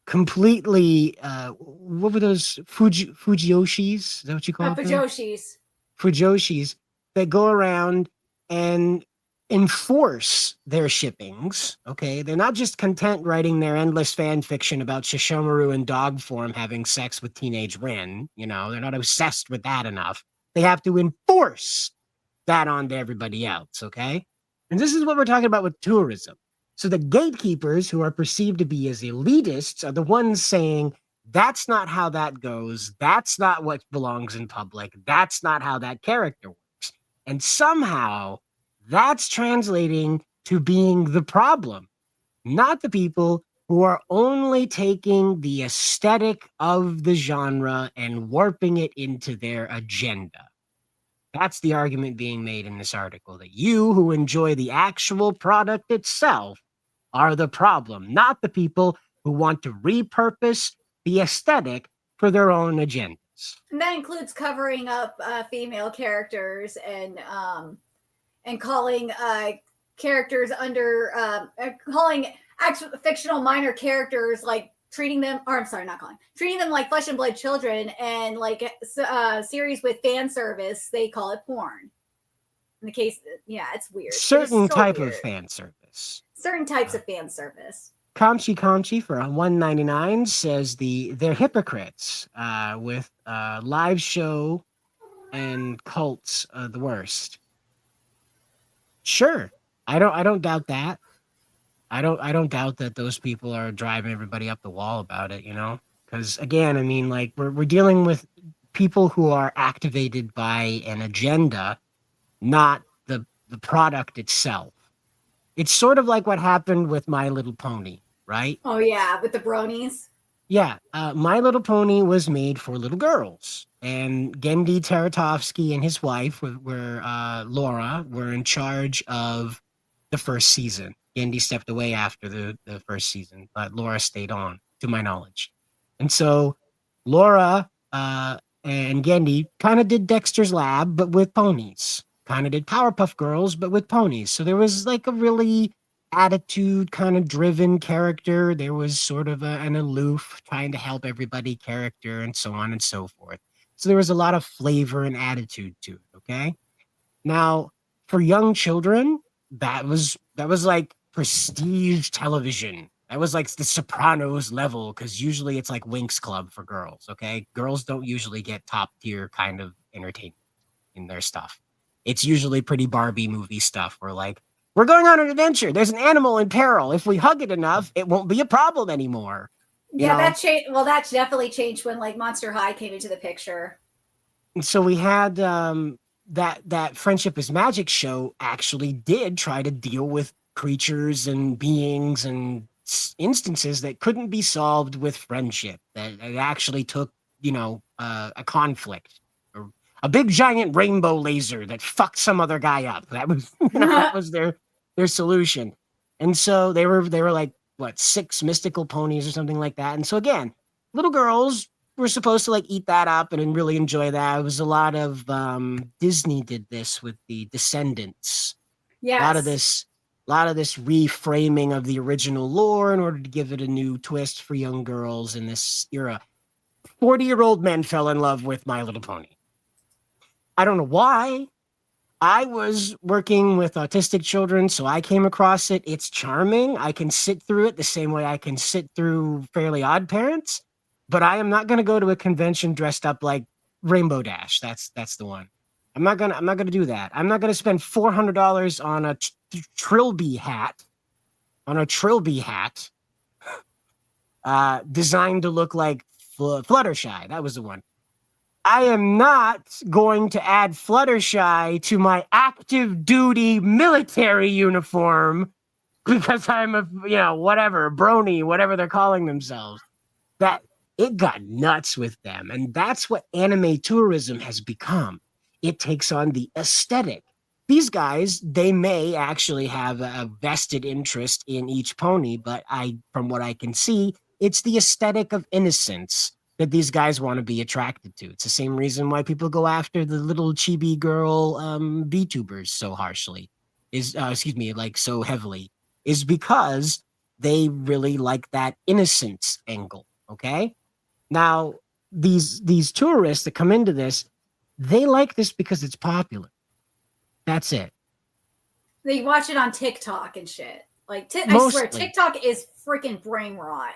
Speaker 6: completely what were those Fujioshis? Is that what you call them?
Speaker 8: Fujoshis.
Speaker 6: Fujoshis that go around and enforce their shippings. Okay, they're not just content writing their endless fan fiction about Shishomaru in dog form having sex with teenage Rin. You know, they're not obsessed with that enough. They have to enforce that onto everybody else. Okay, and this is what we're talking about with tourism. So the gatekeepers, who are perceived to be as elitists, are the ones saying, that's not how that goes. That's not what belongs in public. That's not how that character works. And somehow that's translating to being the problem, not the people who are only taking the aesthetic of the genre and warping it into their agenda. That's the argument being made in this article, that you who enjoy the actual product itself are the problem, not the people who want to repurpose the aesthetic for their own agendas.
Speaker 8: And that includes covering up female characters and calling characters under calling actual fictional minor characters like treating them, or I'm sorry, not calling, treating them like flesh and blood children, and like series with fan service, they call it porn. In the case, yeah, it's weird.
Speaker 6: Certain
Speaker 8: so
Speaker 6: type
Speaker 8: weird.
Speaker 6: of fan service.
Speaker 8: Certain types of fan service.
Speaker 6: Kamchi for $1.99 says they're hypocrites with live show and cults the worst. Sure, I don't doubt that. I don't doubt that those people are driving everybody up the wall about it. You know, because again, I mean, like we're dealing with people who are activated by an agenda, not the product itself. It's sort of like what happened with My Little Pony, right?
Speaker 8: Oh yeah, with the bronies.
Speaker 6: Yeah, My Little Pony was made for little girls, and Gendy Taratovsky and his wife, Laura, were in charge of the first season. Gendy stepped away after the first season, but Laura stayed on, to my knowledge. And so Laura and Gendy kind of did Dexter's Lab, but with ponies. Kind of did Powerpuff Girls, but with ponies. So there was like a really attitude kind of driven character. There was sort of an aloof, trying to help everybody character, and so on and so forth. So there was a lot of flavor and attitude to it. Okay. Now, for young children, that was like prestige television. That was like the Sopranos level, because usually it's like Winx Club for girls. Okay. Girls don't usually get top tier kind of entertainment in their stuff. It's usually pretty Barbie movie stuff where like, we're going on an adventure. There's an animal in peril. If we hug it enough, it won't be a problem anymore.
Speaker 8: Yeah, that changed. Well, that definitely changed when like Monster High came into the picture.
Speaker 6: And so we had that Friendship is Magic show actually did try to deal with creatures and beings and instances that couldn't be solved with friendship. That it actually took, a conflict. A big giant rainbow laser that fucked some other guy up. That was that was their solution. And so they were like, what, 6 mystical ponies or something like that. And so again, little girls were supposed to like eat that up and really enjoy that. It was a lot of Disney did this with the Descendants.
Speaker 8: Yes.
Speaker 6: A lot of this reframing of the original lore in order to give it a new twist for young girls in this era. 40-year-old men fell in love with My Little Pony. I don't know why. I was working with autistic children, so I came across it. It's charming. I can sit through it the same way I can sit through Fairly Odd Parents, but I am not going to go to a convention dressed up like Rainbow Dash. That's the one. I'm not gonna do that. I'm not gonna spend $400 on a Trilby hat, designed to look like Fluttershy. That was the one. I am not going to add Fluttershy to my active duty military uniform because I'm a brony, whatever they're calling themselves. That it got nuts with them. And that's what anime tourism has become. It takes on the aesthetic. These guys, they may actually have a vested interest in each pony, but from what I can see, it's the aesthetic of innocence that these guys want to be attracted to. It's the same reason why people go after the little chibi girl VTubers so harshly, so heavily, is because They really like that innocence angle. Okay. Now, these tourists that come into this, they like this because it's popular. That's it.
Speaker 8: They watch it on TikTok and shit. Like, I swear,
Speaker 6: Mostly.
Speaker 8: TikTok is freaking brain rot.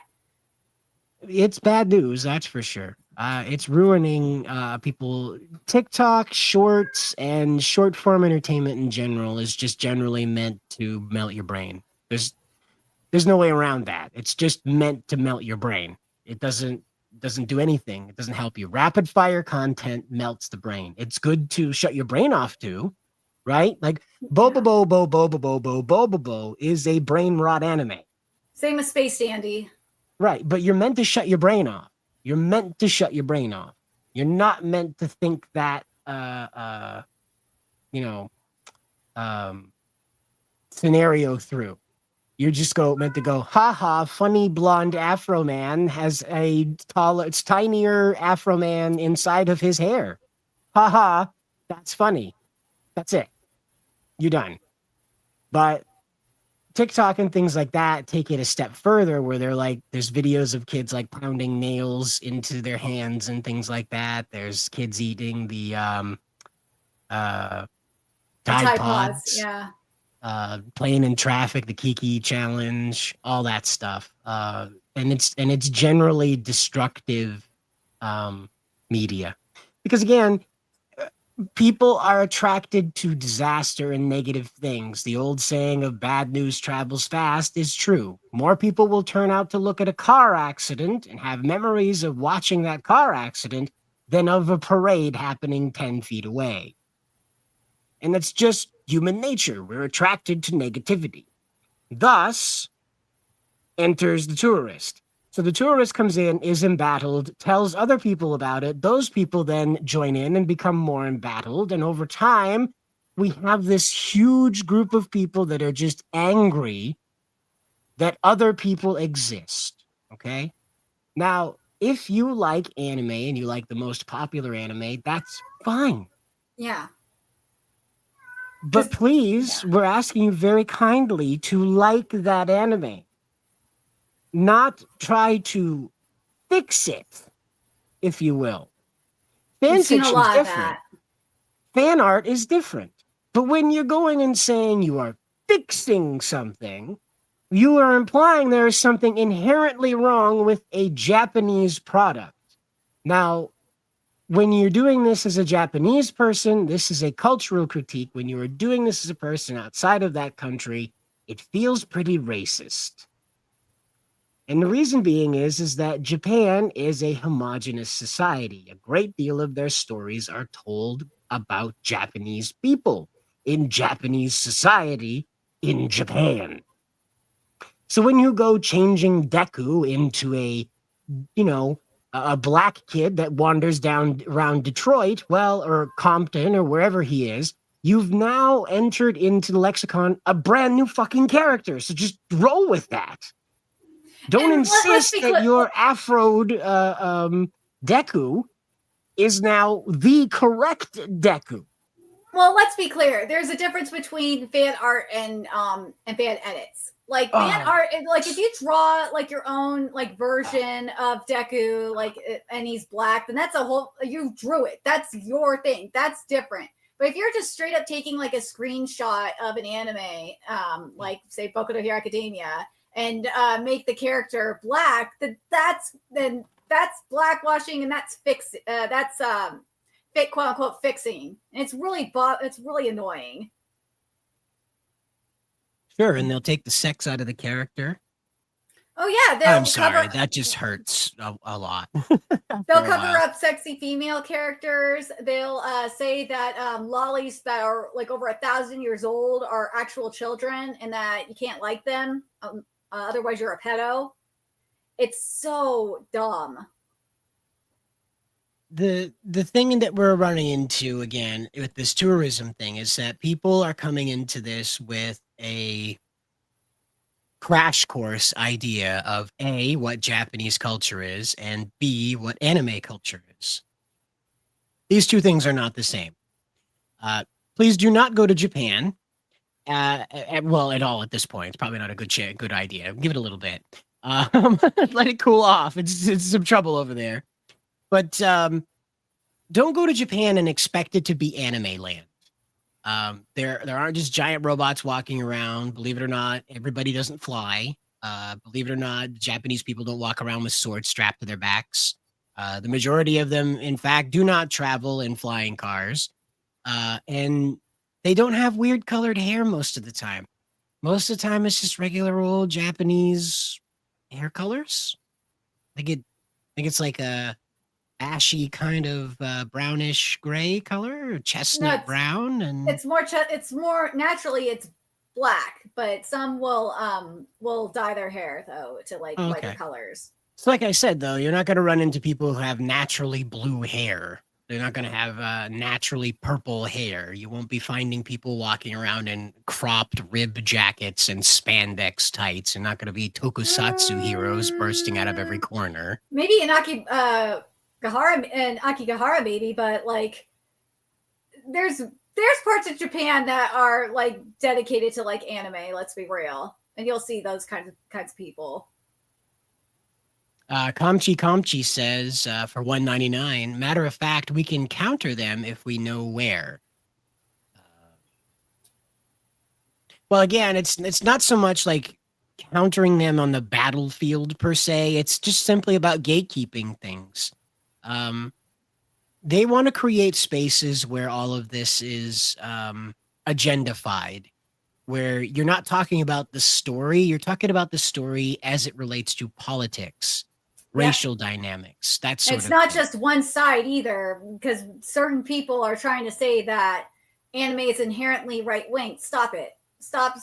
Speaker 6: It's bad news, that's for sure. It's ruining people. TikTok, shorts, and short form entertainment in general is just generally meant to melt your brain. There's no way around that. It's just meant to melt your brain. It doesn't do anything. It doesn't help you. Rapid fire content melts the brain. It's good to shut your brain off to, right? Like Bobobo Bobobo Bobobo is a brain rot anime.
Speaker 8: Same with Space Dandy.
Speaker 6: Right, but you're meant to shut your brain off. You're meant to shut your brain off. You're not meant to think that scenario through. You're just meant to go, haha, funny blonde Afro man has it's tinier Afro man inside of his hair. Haha, that's funny. That's it. You're done. But TikTok and things like that take it a step further where they're like, there's videos of kids like pounding nails into their hands and things like that. There's kids eating the Tide Pods.
Speaker 8: Yeah.
Speaker 6: Playing in traffic, the Kiki challenge, all that stuff. And it's generally destructive media. Because again, people are attracted to disaster and negative things. The old saying of bad news travels fast is true. More people will turn out to look at a car accident and have memories of watching that car accident than of a parade happening 10 feet away. And that's just human nature. We're attracted to negativity. Thus enters the tourist. So the tourist comes in, is embattled, tells other people about it. Those people then join in and become more embattled. And over time, we have this huge group of people that are just angry that other people exist. Okay? Now, if you like anime and you like the most popular anime, that's fine.
Speaker 8: Yeah.
Speaker 6: But please, we're asking you very kindly to like that anime. Not try to fix it, if you will. Fan fiction's different. Fan art is different. But when you're going and saying you are fixing something, you are implying there is something inherently wrong with a Japanese product. Now, when you're doing this as a Japanese person, this is a cultural critique. When you are doing this as a person outside of that country, it feels pretty racist. And the reason being is that Japan is a homogenous society. A great deal of their stories are told about Japanese people in Japanese society in Japan. So when you go changing Deku into a black kid that wanders down around Detroit, or Compton or wherever he is, you've now entered into the lexicon a brand new fucking character. So just roll with that. Don't insist that your Afroed Deku is now the correct Deku.
Speaker 8: Well, let's be clear. There's a difference between fan art and fan edits. Like fan art, like if you draw like your own like version of Deku, and he's black, then that's you drew it. That's your thing. That's different. But if you're just straight up taking like a screenshot of an anime, like say Boku no Hero Academia, and make the character black, that's blackwashing, and that's quote unquote fixing. And it's really annoying.
Speaker 6: Sure, and they'll take the sex out of the character.
Speaker 8: Oh yeah,
Speaker 6: I'm sorry, that just hurts a lot.
Speaker 8: They'll cover up sexy female characters. They'll say that lollies that are like over 1,000 years old are actual children, and that you can't like them. Otherwise, you're a pedo. It's so dumb.
Speaker 6: The thing that we're running into again with this tourism thing is that people are coming into this with a crash course idea of A, what Japanese culture is, and B, what anime culture is. These two things are not the same. Please do not go to Japan Well, at all at this point. It's probably not a good idea. Give it a little bit. Let it cool off. It's some trouble over there. But don't go to Japan and expect it to be anime land. There aren't just giant robots walking around. Believe it or not, everybody doesn't fly. Believe it or not, Japanese people don't walk around with swords strapped to their backs. The majority of them, in fact, do not travel in flying cars. And they don't have weird colored hair most of the time. Most of the time, it's just regular old Japanese hair colors. I think it's like a ashy kind of brownish gray color, or chestnut brown, and
Speaker 8: it's more naturally it's black, but some will dye their hair though to like lighter colors.
Speaker 6: So like I said, though, you're not going to run into people who have naturally blue hair. They're not going to have naturally purple hair. You won't be finding people walking around in cropped rib jackets and spandex tights. You're not going to be tokusatsu heroes bursting out of every corner.
Speaker 8: Maybe an Akigahara maybe, but like there's parts of Japan that are like dedicated to like anime, let's be real. And you'll see those kinds of people.
Speaker 6: Kamchi says for $1.99, matter of fact, we can counter them if we know where. Well, again, it's not so much like countering them on the battlefield per se. It's just simply about gatekeeping things. They want to create spaces where all of this is agendafied, where you're not talking about the story. You're talking about the story as it relates to politics. Racial dynamics, that sort of thing.
Speaker 8: It's not just one side either, because certain people are trying to say that anime is inherently right-wing. Stop it. Stop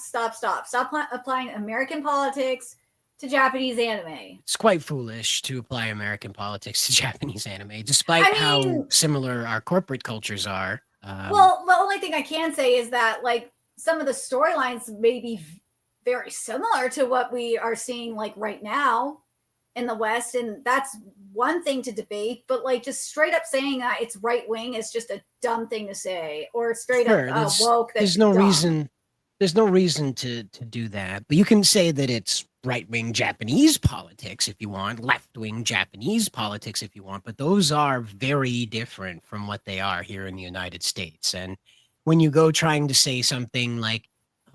Speaker 8: applying American politics to Japanese anime.
Speaker 6: It's quite foolish to apply American politics to Japanese anime, despite how similar our corporate cultures are.
Speaker 8: Well, the only thing I can say is that like some of the storylines may be very similar to what we are seeing like right now in the West, and that's one thing to debate, but like just straight up saying that it's right wing is just a dumb thing to say, or straight up woke.
Speaker 6: There's no reason. There's no reason to do that, but you can say that it's right wing Japanese politics if you want, left wing Japanese politics if you want, but those are very different from what they are here in the United States. And when you go trying to say something like,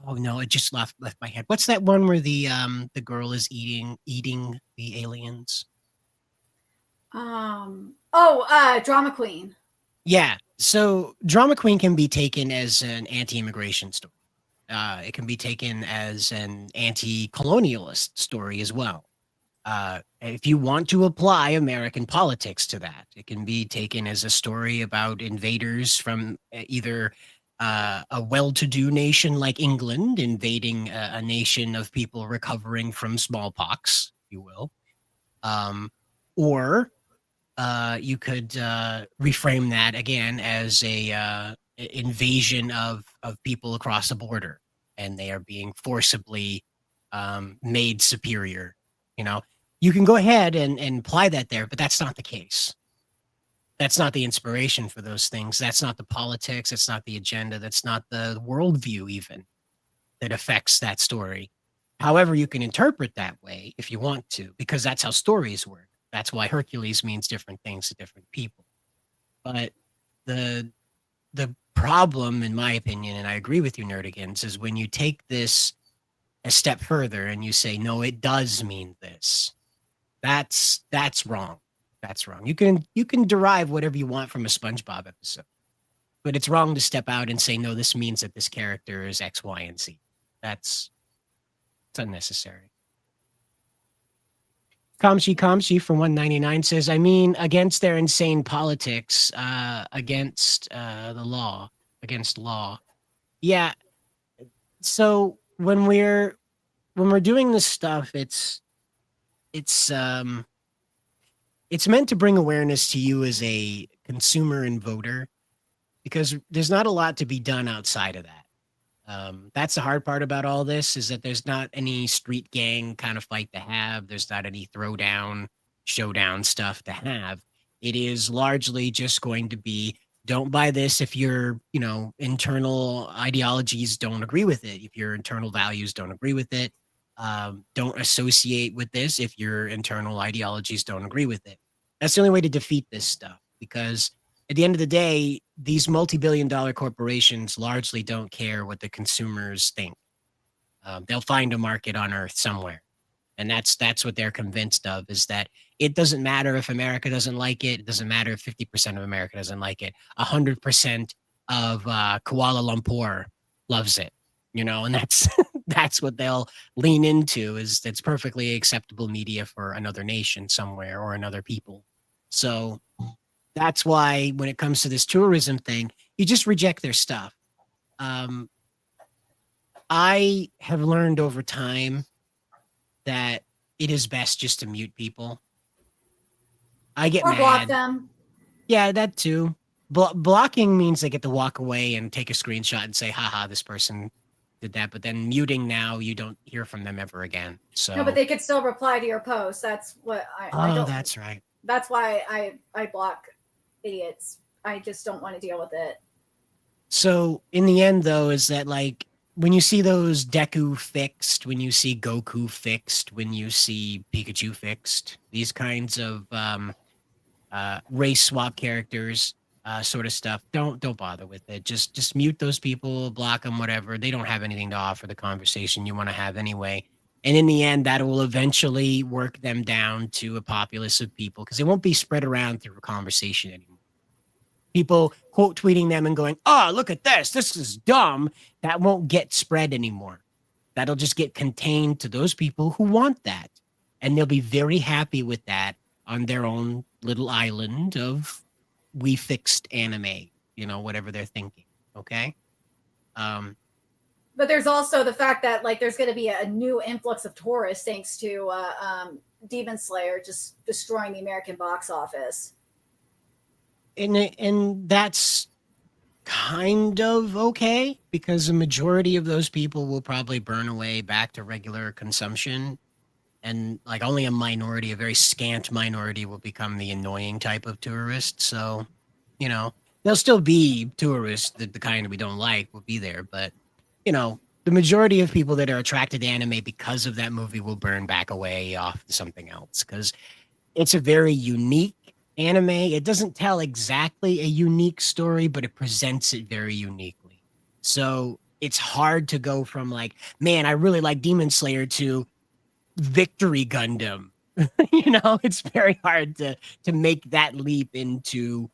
Speaker 6: oh no, it just left my head. What's that one where the girl is eating the aliens?
Speaker 8: Drama Queen.
Speaker 6: Yeah. So Drama Queen can be taken as an anti-immigration story. It can be taken as an anti-colonialist story as well. If you want to apply American politics to that, it can be taken as a story about invaders from either a well-to-do nation like England invading a nation of people recovering from smallpox, if you will. Or you could reframe that again as a invasion of people across the border, and they are being forcibly made superior. You know, you can go ahead and apply that there, but that's not the case. That's not the inspiration for those things. That's not the politics. That's not the agenda. That's not the worldview even that affects that story. However, you can interpret that way if you want to, because that's how stories work. That's why Hercules means different things to different people. But the problem, in my opinion, and I agree with you, Nerdigans, is when you take this a step further and you say, no, it does mean this. That's wrong. That's wrong. You can derive whatever you want from a SpongeBob episode, but it's wrong to step out and say, no, this means that this character is X, Y, and Z. It's unnecessary. Kamshi from 199 says, I mean, against their insane politics, against the law, against law. Yeah. So when we're doing this stuff, it's meant to bring awareness to you as a consumer and voter, because there's not a lot to be done outside of that. That's the hard part about all this, is that there's not any street gang kind of fight to have. There's not any throwdown, showdown stuff to have. It is largely just going to be Don't buy this if your, internal ideologies don't agree with it. If your internal values don't agree with it, don't associate with this if your internal ideologies don't agree with it. That's the only way to defeat this stuff, because at the end of the day, these multi-billion-dollar corporations largely don't care what the consumers think. They'll find a market on Earth somewhere. And that's what they're convinced of, is that it doesn't matter if America doesn't like it. It doesn't matter if 50% of America doesn't like it. 100% of Kuala Lumpur loves it, and that's that's what they'll lean into, is that's perfectly acceptable media for another nation somewhere or another people. So that's why when it comes to this tourism thing, you just reject their stuff. I have learned over time that it is best just to mute people. I get
Speaker 8: Or
Speaker 6: mad.
Speaker 8: block them.
Speaker 6: Yeah, that too. Blocking means they get to walk away and take a screenshot and say, haha, this person did that. But then muting, now you don't hear from them ever again. So
Speaker 8: No, but they could still reply to your post. That's what I don't.
Speaker 6: That's right.
Speaker 8: That's why I block idiots. I just don't want to deal with it.
Speaker 6: So in the end, though, is that like when you see those Deku fixed, when you see Goku fixed, when you see Pikachu fixed, these kinds of race swap characters, sort of stuff, don't bother with it. Just mute those people, block them, whatever. They don't have anything to offer the conversation you want to have anyway. And in the end, that will eventually work them down to a populace of people, because it won't be spread around through a conversation anymore. People quote tweeting them and going, oh, look at this. This is dumb. That won't get spread anymore. That'll just get contained to those people who want that. And they'll be very happy with that on their own little island of we fixed anime, whatever they're thinking. Okay.
Speaker 8: But there's also the fact that like there's going to be a new influx of tourists thanks to Demon Slayer just destroying the American box office.
Speaker 6: And that's kind of okay, because the majority of those people will probably burn away back to regular consumption. And like only a minority, a very scant minority, will become the annoying type of tourist. So, there'll still be tourists, the kind we don't like will be there. But, the majority of people that are attracted to anime because of that movie will burn back away off to something else, because it's a very unique anime. It doesn't tell exactly a unique story, but it presents it very uniquely. So it's hard to go from like, man, I really like Demon Slayer to Victory Gundam. It's very hard to make that leap into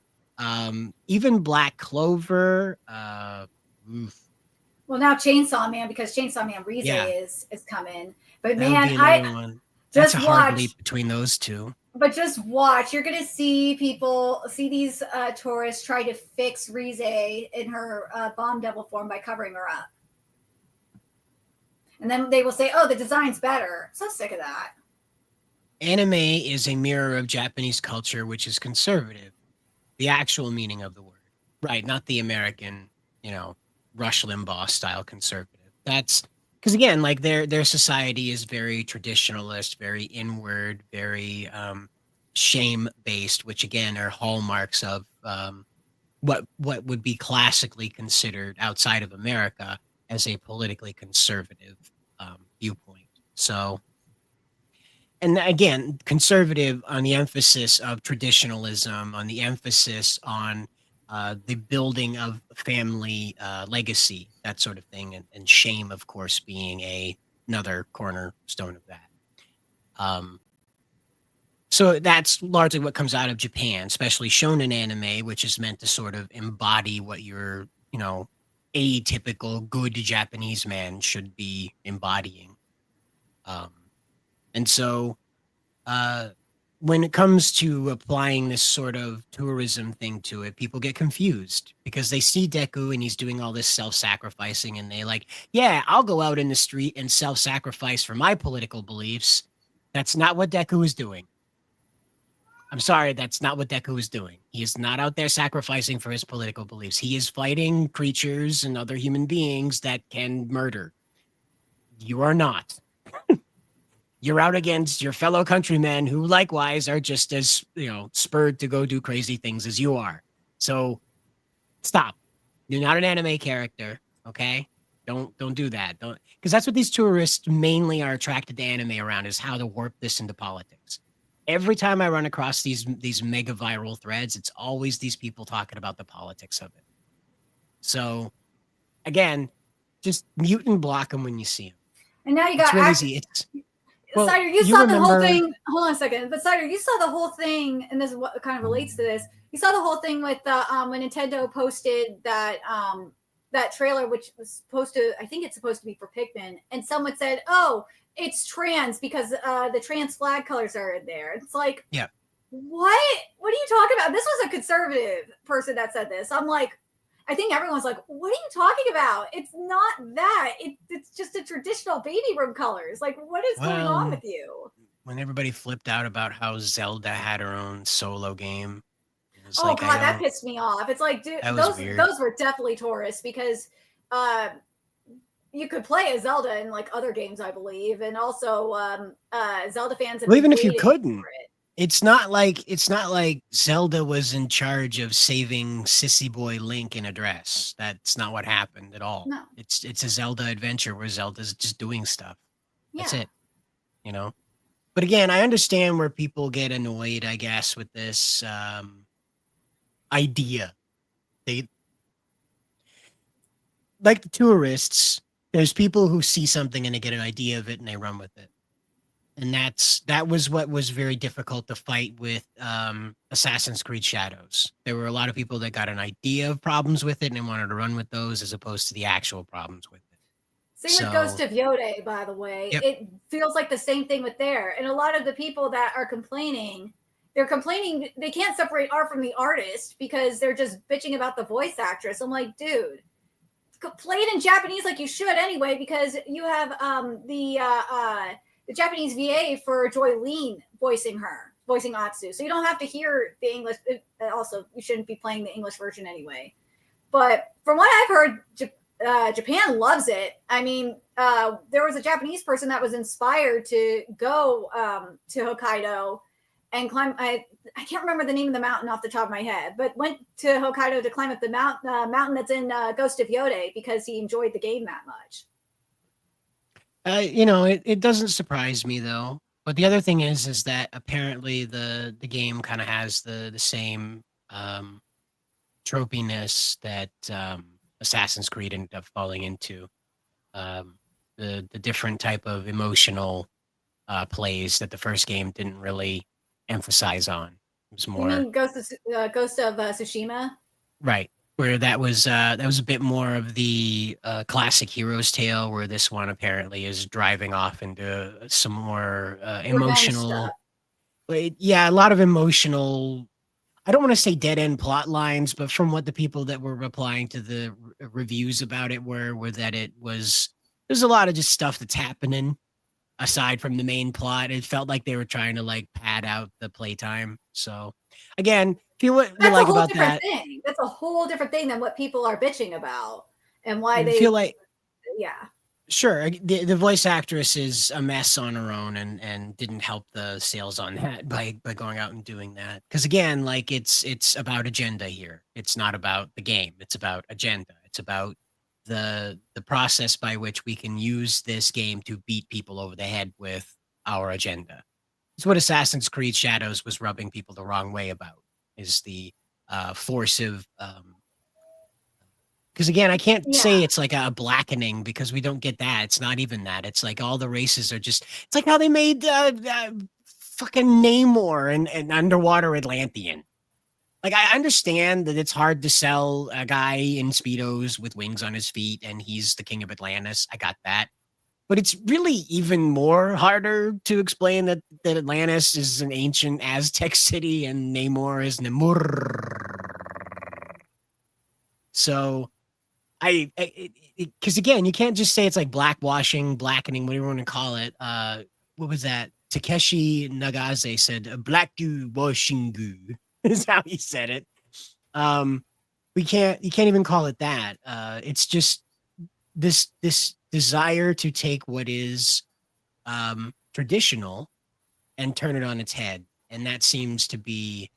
Speaker 6: even Black Clover.
Speaker 8: Well, now Chainsaw Man, because Chainsaw Man Rize
Speaker 6: Yeah.
Speaker 8: is coming. But
Speaker 6: That would be
Speaker 8: man,
Speaker 6: another one. That's
Speaker 8: just
Speaker 6: a hard
Speaker 8: watch.
Speaker 6: leap between those two.
Speaker 8: But just watch. You're going to see these tourists try to fix Rize in her bomb devil form by covering her up. And then they will say, oh, the design's better. I'm so sick of that.
Speaker 6: Anime is a mirror of Japanese culture, which is conservative. The actual meaning of the word. Right, not the American, Rush Limbaugh style conservative. That's because, again, like their society is very traditionalist, very inward, very shame-based, which, again, are hallmarks of what would be classically considered outside of America as a politically conservative viewpoint. So, and again, conservative on the emphasis of traditionalism, on the emphasis on the building of family legacy, that sort of thing, and shame, of course, being another cornerstone of that. So that's largely what comes out of Japan, especially shonen anime, which is meant to sort of embody what your, atypical good Japanese man should be embodying. And so when it comes to applying this sort of tourism thing to it, people get confused because they see Deku and he's doing all this self-sacrificing, and they like, yeah, I'll go out in the street and self-sacrifice for my political beliefs. That's not what Deku is doing. I'm sorry, that's not what Deku is doing. He is not out there sacrificing for his political beliefs. He is fighting creatures and other human beings that can murder. You are not. You're out against your fellow countrymen who likewise are just as, spurred to go do crazy things as you are. So Stop. You're not an anime character, okay? Don't do that. Don't, because that's what these tourists mainly are attracted to anime around, is how to warp this into politics. Every time I run across these mega viral threads, it's always these people talking about the politics of it. So again, just mute and block them when you see them.
Speaker 8: And now you
Speaker 6: It's
Speaker 8: got
Speaker 6: real easy. It's well,
Speaker 8: Cider, you
Speaker 6: you
Speaker 8: saw the whole
Speaker 6: remember
Speaker 8: thing. Hold on a second. But Cider, you saw the whole thing, and this is what kind of relates to this. You saw the whole thing with when Nintendo posted that that trailer, which was supposed to, I think it's supposed to be for Pikmin, and someone said, "Oh, it's trans because the trans flag colors are in there." It's like,
Speaker 6: yeah.
Speaker 8: What? What are you talking about? This was a conservative person that said this. I'm like, I think everyone's like, what are you talking about? It's not that. It's just a traditional baby room colors. Like, what is going on with you?
Speaker 6: When everybody flipped out about how Zelda had her own solo game, it was
Speaker 8: Oh
Speaker 6: like,
Speaker 8: God, that pissed me off. It's like, dude,
Speaker 6: weird.
Speaker 8: those were definitely tourists because you could play as Zelda in like other games, I believe, and also Zelda fans have
Speaker 6: Well,
Speaker 8: been
Speaker 6: even if you
Speaker 8: waiting
Speaker 6: couldn't,
Speaker 8: for it.
Speaker 6: it's not like Zelda was in charge of saving Sissy Boy Link in a dress. That's not what happened at all.
Speaker 8: No.
Speaker 6: It's a Zelda adventure where Zelda's just doing stuff. That's
Speaker 8: Yeah.
Speaker 6: it. You know? But again, I understand where people get annoyed, I guess, with this idea. They like the tourists, there's people who see something and they get an idea of it and they run with it. And that was what was very difficult to fight with Assassin's Creed Shadows. There were a lot of people that got an idea of problems with it and they wanted to run with those as opposed to the actual problems with it.
Speaker 8: Same with Ghost of Yode, by the way.
Speaker 6: Yep.
Speaker 8: It feels like the same thing with there. And a lot of the people that are complaining, they're complaining they can't separate art from the artist because they're just bitching about the voice actress. I'm like, dude, play it in Japanese like you should anyway, because you have the Japanese VA for Joylene voicing Atsu. So you don't have to hear the English. Also, you shouldn't be playing the English version anyway. But from what I've heard, Japan loves it. I mean, there was a Japanese person that was inspired to go to Hokkaido and climb. I can't remember the name of the mountain off the top of my head, but went to Hokkaido to climb up the mountain that's in Ghost of Yode because he enjoyed the game that much.
Speaker 6: It doesn't surprise me though. But the other thing is that apparently the game kind of has the same tropiness that Assassin's Creed ended up falling into. The different type of emotional plays that the first game didn't really emphasize on. It was more.
Speaker 8: You mean Ghost of Tsushima?
Speaker 6: Right. Where that was a bit more of the classic hero's tale, where this one apparently is driving off into some more emotional. Yeah, a lot of emotional. I don't want to say dead end plot lines, but from what the people that were replying to the reviews about it were that there's a lot of just stuff that's happening aside from the main plot. It felt like they were trying to like pad out the playtime. So again, feel what you like about that.
Speaker 8: Thing. That's a whole different thing than what people are bitching about and why they
Speaker 6: feel like,
Speaker 8: yeah.
Speaker 6: Sure, the voice actress is a mess on her own and didn't help the sales on that by going out and doing that. Because again, like it's about agenda here. It's not about the game. It's about agenda. It's about the process by which we can use this game to beat people over the head with our agenda. It's what Assassin's Creed Shadows was rubbing people the wrong way about, is the force of because again, I can't say it's like a blackening because we don't get that. It's not even that. It's like all the races are just, it's like how they made fucking Namor and underwater Atlantean. Like, I understand that it's hard to sell a guy in Speedos with wings on his feet and he's the king of Atlantis. I got that. But it's really even more harder to explain that Atlantis is an ancient Aztec city and Namor is Namur. So because again, you can't just say it's like blackening, whatever you want to call it. What was that? Takeshi Nagase said, "Black washingu" is how he said it. You can't even call it that. It's just this desire to take what is traditional and turn it on its head, and that seems to be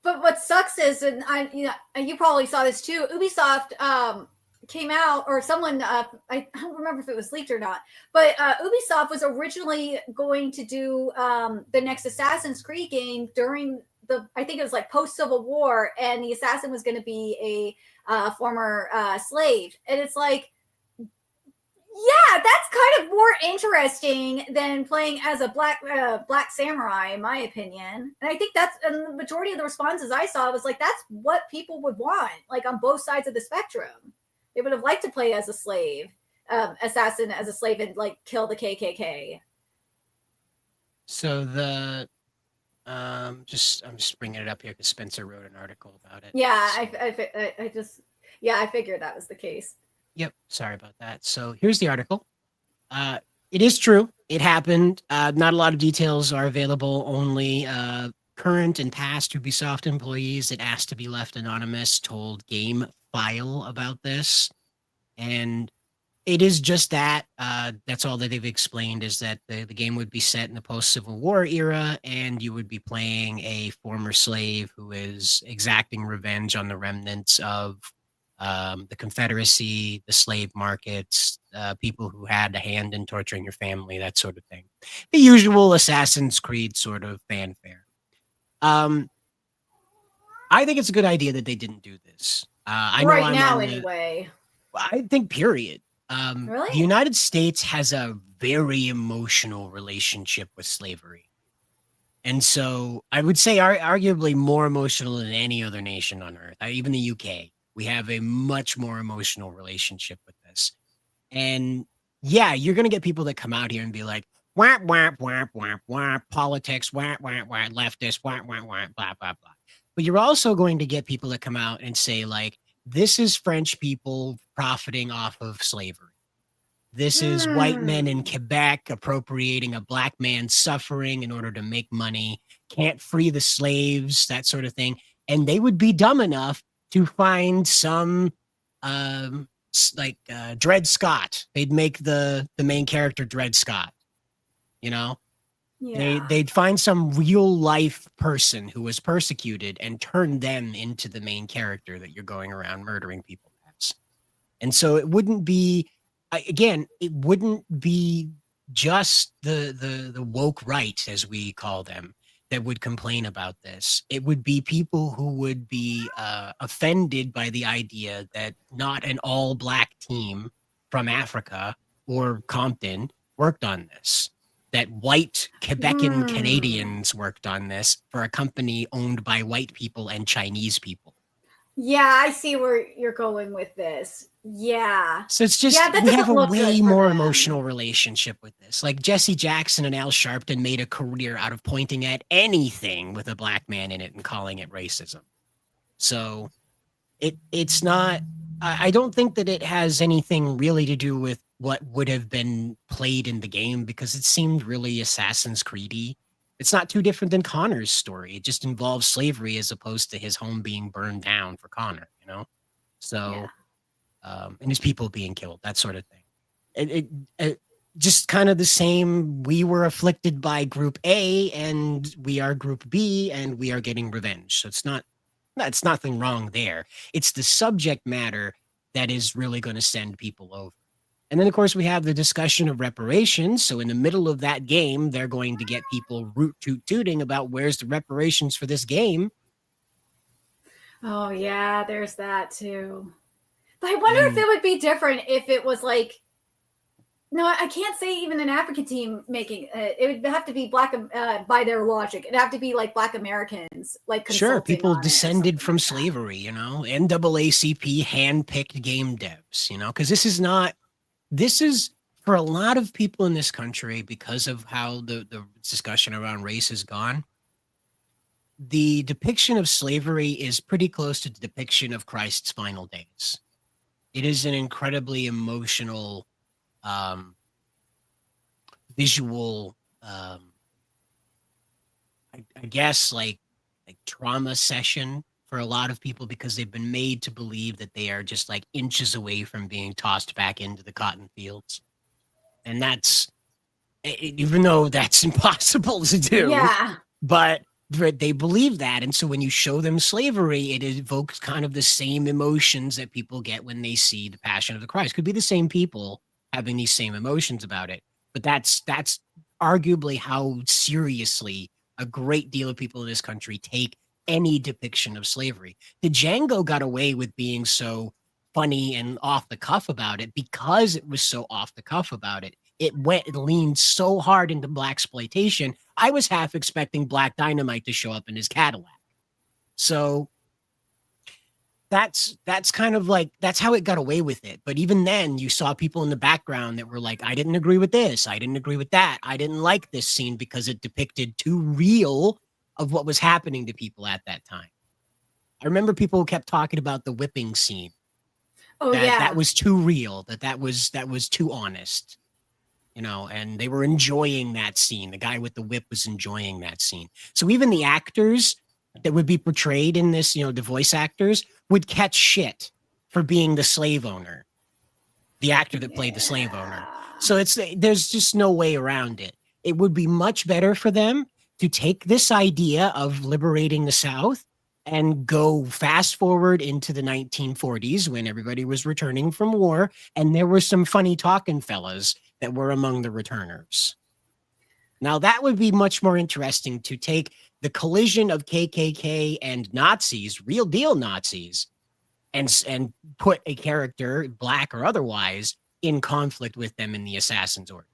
Speaker 8: But what sucks is, and you probably saw this too. Ubisoft came out, or someone I don't remember if it was leaked or not, but Ubisoft was originally going to do the next Assassin's Creed game during I think it was like post Civil War, and the assassin was going to be a former slave, and it's like, yeah, that's kind of more interesting than playing as a black samurai, in my opinion. And I think and the majority of the responses I saw was like, that's what people would want, like on both sides of the spectrum. They would have liked to play as a slave, assassin as a slave, and like kill the KKK.
Speaker 6: So I'm just bringing it up here because Spencer wrote an article about it.
Speaker 8: Yeah,
Speaker 6: so.
Speaker 8: I figured that was the case.
Speaker 6: Yep, sorry about that. So here's the article. It is true. It happened. Not a lot of details are available. Only current and past Ubisoft employees that asked to be left anonymous told Game File about this. And it is just that. That's all that they've explained, is that the game would be set in the post-Civil War era, and you would be playing a former slave who is exacting revenge on the remnants of the Confederacy, the slave markets, people who had a hand in torturing your family, that sort of thing. The usual Assassin's Creed sort of fanfare. I think it's a good idea that they didn't do this. I know
Speaker 8: right now, anyway.
Speaker 6: I think, period.
Speaker 8: Really?
Speaker 6: The United States has a very emotional relationship with slavery. And so I would say arguably more emotional than any other nation on earth, even the UK. We have a much more emotional relationship with this. And yeah, you're going to get people that come out here and be like, wah, wah, wah, wah, wah, politics, wah, wah, wah, leftist, wah, wah, wah, blah, blah, blah. But you're also going to get people that come out and say, like, this is French people profiting off of slavery. This is white men in Quebec appropriating a black man's suffering in order to make money, can't free the slaves, that sort of thing. And they would be dumb enough to find some Dred Scott. They'd make the main character Dred Scott, you know?
Speaker 8: Yeah.
Speaker 6: They'd find some real life person who was persecuted and turn them into the main character that you're going around murdering people as. And so it wouldn't be, again, it wouldn't be just the woke right, as we call them, that would complain about this. It would be people who would be offended by the idea that not an all black team from Africa or Compton worked on this, that white Quebecan Canadians worked on this for a company owned by white people and Chinese people.
Speaker 8: Yeah, I see where you're going with this. Yeah.
Speaker 6: So it's just, we have a way more emotional relationship with this. Like Jesse Jackson and Al Sharpton made a career out of pointing at anything with a black man in it and calling it racism. So it's not, I don't think that it has anything really to do with what would have been played in the game, because it seemed really Assassin's Creed-y. It's not too different than Connor's story. It just involves slavery as opposed to his home being burned down for Connor, you know? So, and his people being killed, that sort of thing. It just kind of the same. We were afflicted by Group A and we are Group B and we are getting revenge. So that's nothing wrong there. It's the subject matter that is really going to send people over. And then, of course, we have the discussion of reparations. So in the middle of that game, they're going to get people root-toot-tooting about where's the reparations for this game.
Speaker 8: Oh, yeah, there's that too. But I wonder if it would be different if it was like, no, I can't say even an African team making it. It would have to be black, by their logic. It'd have to be like black Americans, like
Speaker 6: sure, people descended from slavery, you know, NAACP handpicked game devs, you know, because this is for a lot of people in this country, because of how the discussion around race has gone. The depiction of slavery is pretty close to the depiction of Christ's final days. It is an incredibly emotional, visual, I guess like trauma session for a lot of people, because they've been made to believe that they are just like inches away from being tossed back into the cotton fields. And that's, even though that's impossible to do,
Speaker 8: yeah.
Speaker 6: But they believe that. And so when you show them slavery, it evokes kind of the same emotions that people get when they see the Passion of the Christ. Could be the same people having these same emotions about it. But that's arguably how seriously a great deal of people in this country take any depiction of slavery. The Django got away with being so funny and off the cuff about it because it was so off the cuff about it. It leaned so hard into blaxploitation. I was half expecting Black Dynamite to show up in his Cadillac. So that's kind of like, that's how it got away with it. But even then you saw people in the background that were like, I didn't agree with this. I didn't agree with that. I didn't like this scene because it depicted too real of what was happening to people at that time. I remember people kept talking about the whipping scene.
Speaker 8: Oh, yeah.
Speaker 6: That was too real, that was too honest. You know, and they were enjoying that scene. The guy with the whip was enjoying that scene. So even the actors that would be portrayed in this, you know, the voice actors would catch shit for being the slave owner, the actor that played the slave owner. So there's just no way around it. It would be much better for them to take this idea of liberating the South and go fast forward into the 1940s when everybody was returning from war. And there were some funny talking fellas that were among the returners. Now that would be much more interesting to take the collision of KKK and Nazis, real deal Nazis, and put a character, black or otherwise, in conflict with them in the Assassin's Order.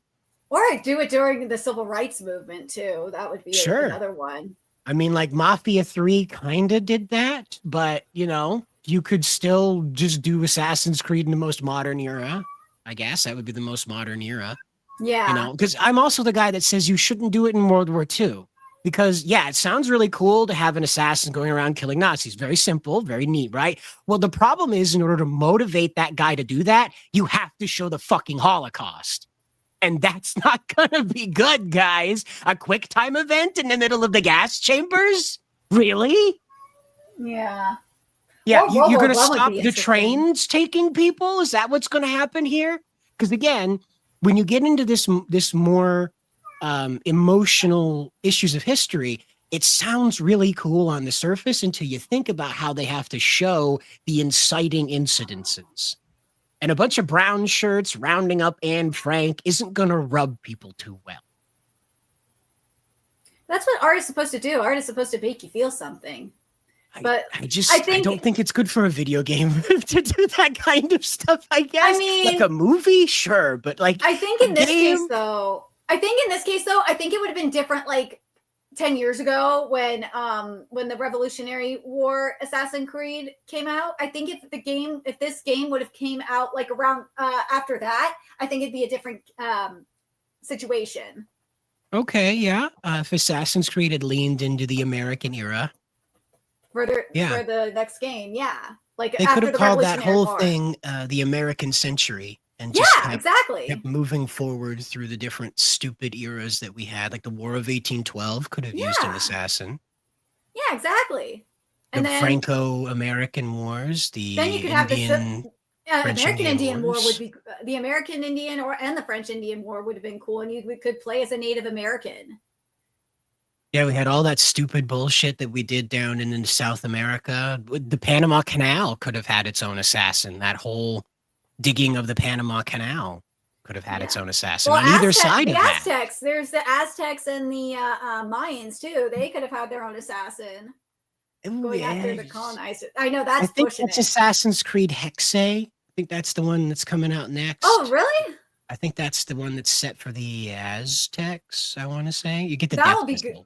Speaker 8: Or do it during the civil rights movement too. That would be another one.
Speaker 6: I mean, like Mafia 3 kind of did that, but you know, you could still just do Assassin's Creed in the most modern era. I guess that would be the most modern era.
Speaker 8: Yeah.
Speaker 6: You know, because I'm also the guy that says you shouldn't do it in World War II. Because, yeah, it sounds really cool to have an assassin going around killing Nazis. Very simple, very neat, right? Well, the problem is in order to motivate that guy to do that, you have to show the fucking Holocaust. And that's not going to be good, guys. A quick time event in the middle of the gas chambers? Really?
Speaker 8: Yeah.
Speaker 6: Yeah, you're going to stop the trains taking people? Is that what's going to happen here? Because again, when you get into this more emotional issues of history, it sounds really cool on the surface until you think about how they have to show the inciting incidences. And a bunch of brown shirts rounding up Anne Frank isn't going to rub people too well.
Speaker 8: That's what art is supposed to do. Art is supposed to make you feel something. But
Speaker 6: I don't think it's good for a video game to do that kind of stuff, I guess.
Speaker 8: I mean,
Speaker 6: like a movie, sure, but like
Speaker 8: I think in this case though, I think it would have been different like 10 years ago when the Revolutionary War Assassin's Creed came out. I think if this game would have came out like around after that, I think it'd be a different situation.
Speaker 6: Okay, yeah. If Assassin's Creed had leaned into the American era.
Speaker 8: For the next game, yeah. Like
Speaker 6: they could have called that whole thing the American Century. And just kept moving forward through the different stupid eras that we had. Like the War of 1812 could have used an assassin.
Speaker 8: Yeah, exactly. And
Speaker 6: the Franco-American Wars, the
Speaker 8: then you could
Speaker 6: Indian,
Speaker 8: have the American Indian War would be the American Indian and the French Indian War would have been cool, and we could play as a Native American.
Speaker 6: Yeah, we had all that stupid bullshit that we did down in South America. The Panama Canal could have had its own assassin. That whole digging of the Panama Canal could have had its own assassin on either side of that.
Speaker 8: Aztecs, there's the Aztecs and the Mayans too. They could have had their own assassin going after the colonizers. I know that's pushing it.
Speaker 6: Assassin's Creed Hexe. I think that's the one that's coming out next.
Speaker 8: Oh, really?
Speaker 6: I think that's the one that's set for the Aztecs. I want to say you get the.
Speaker 8: That will be good.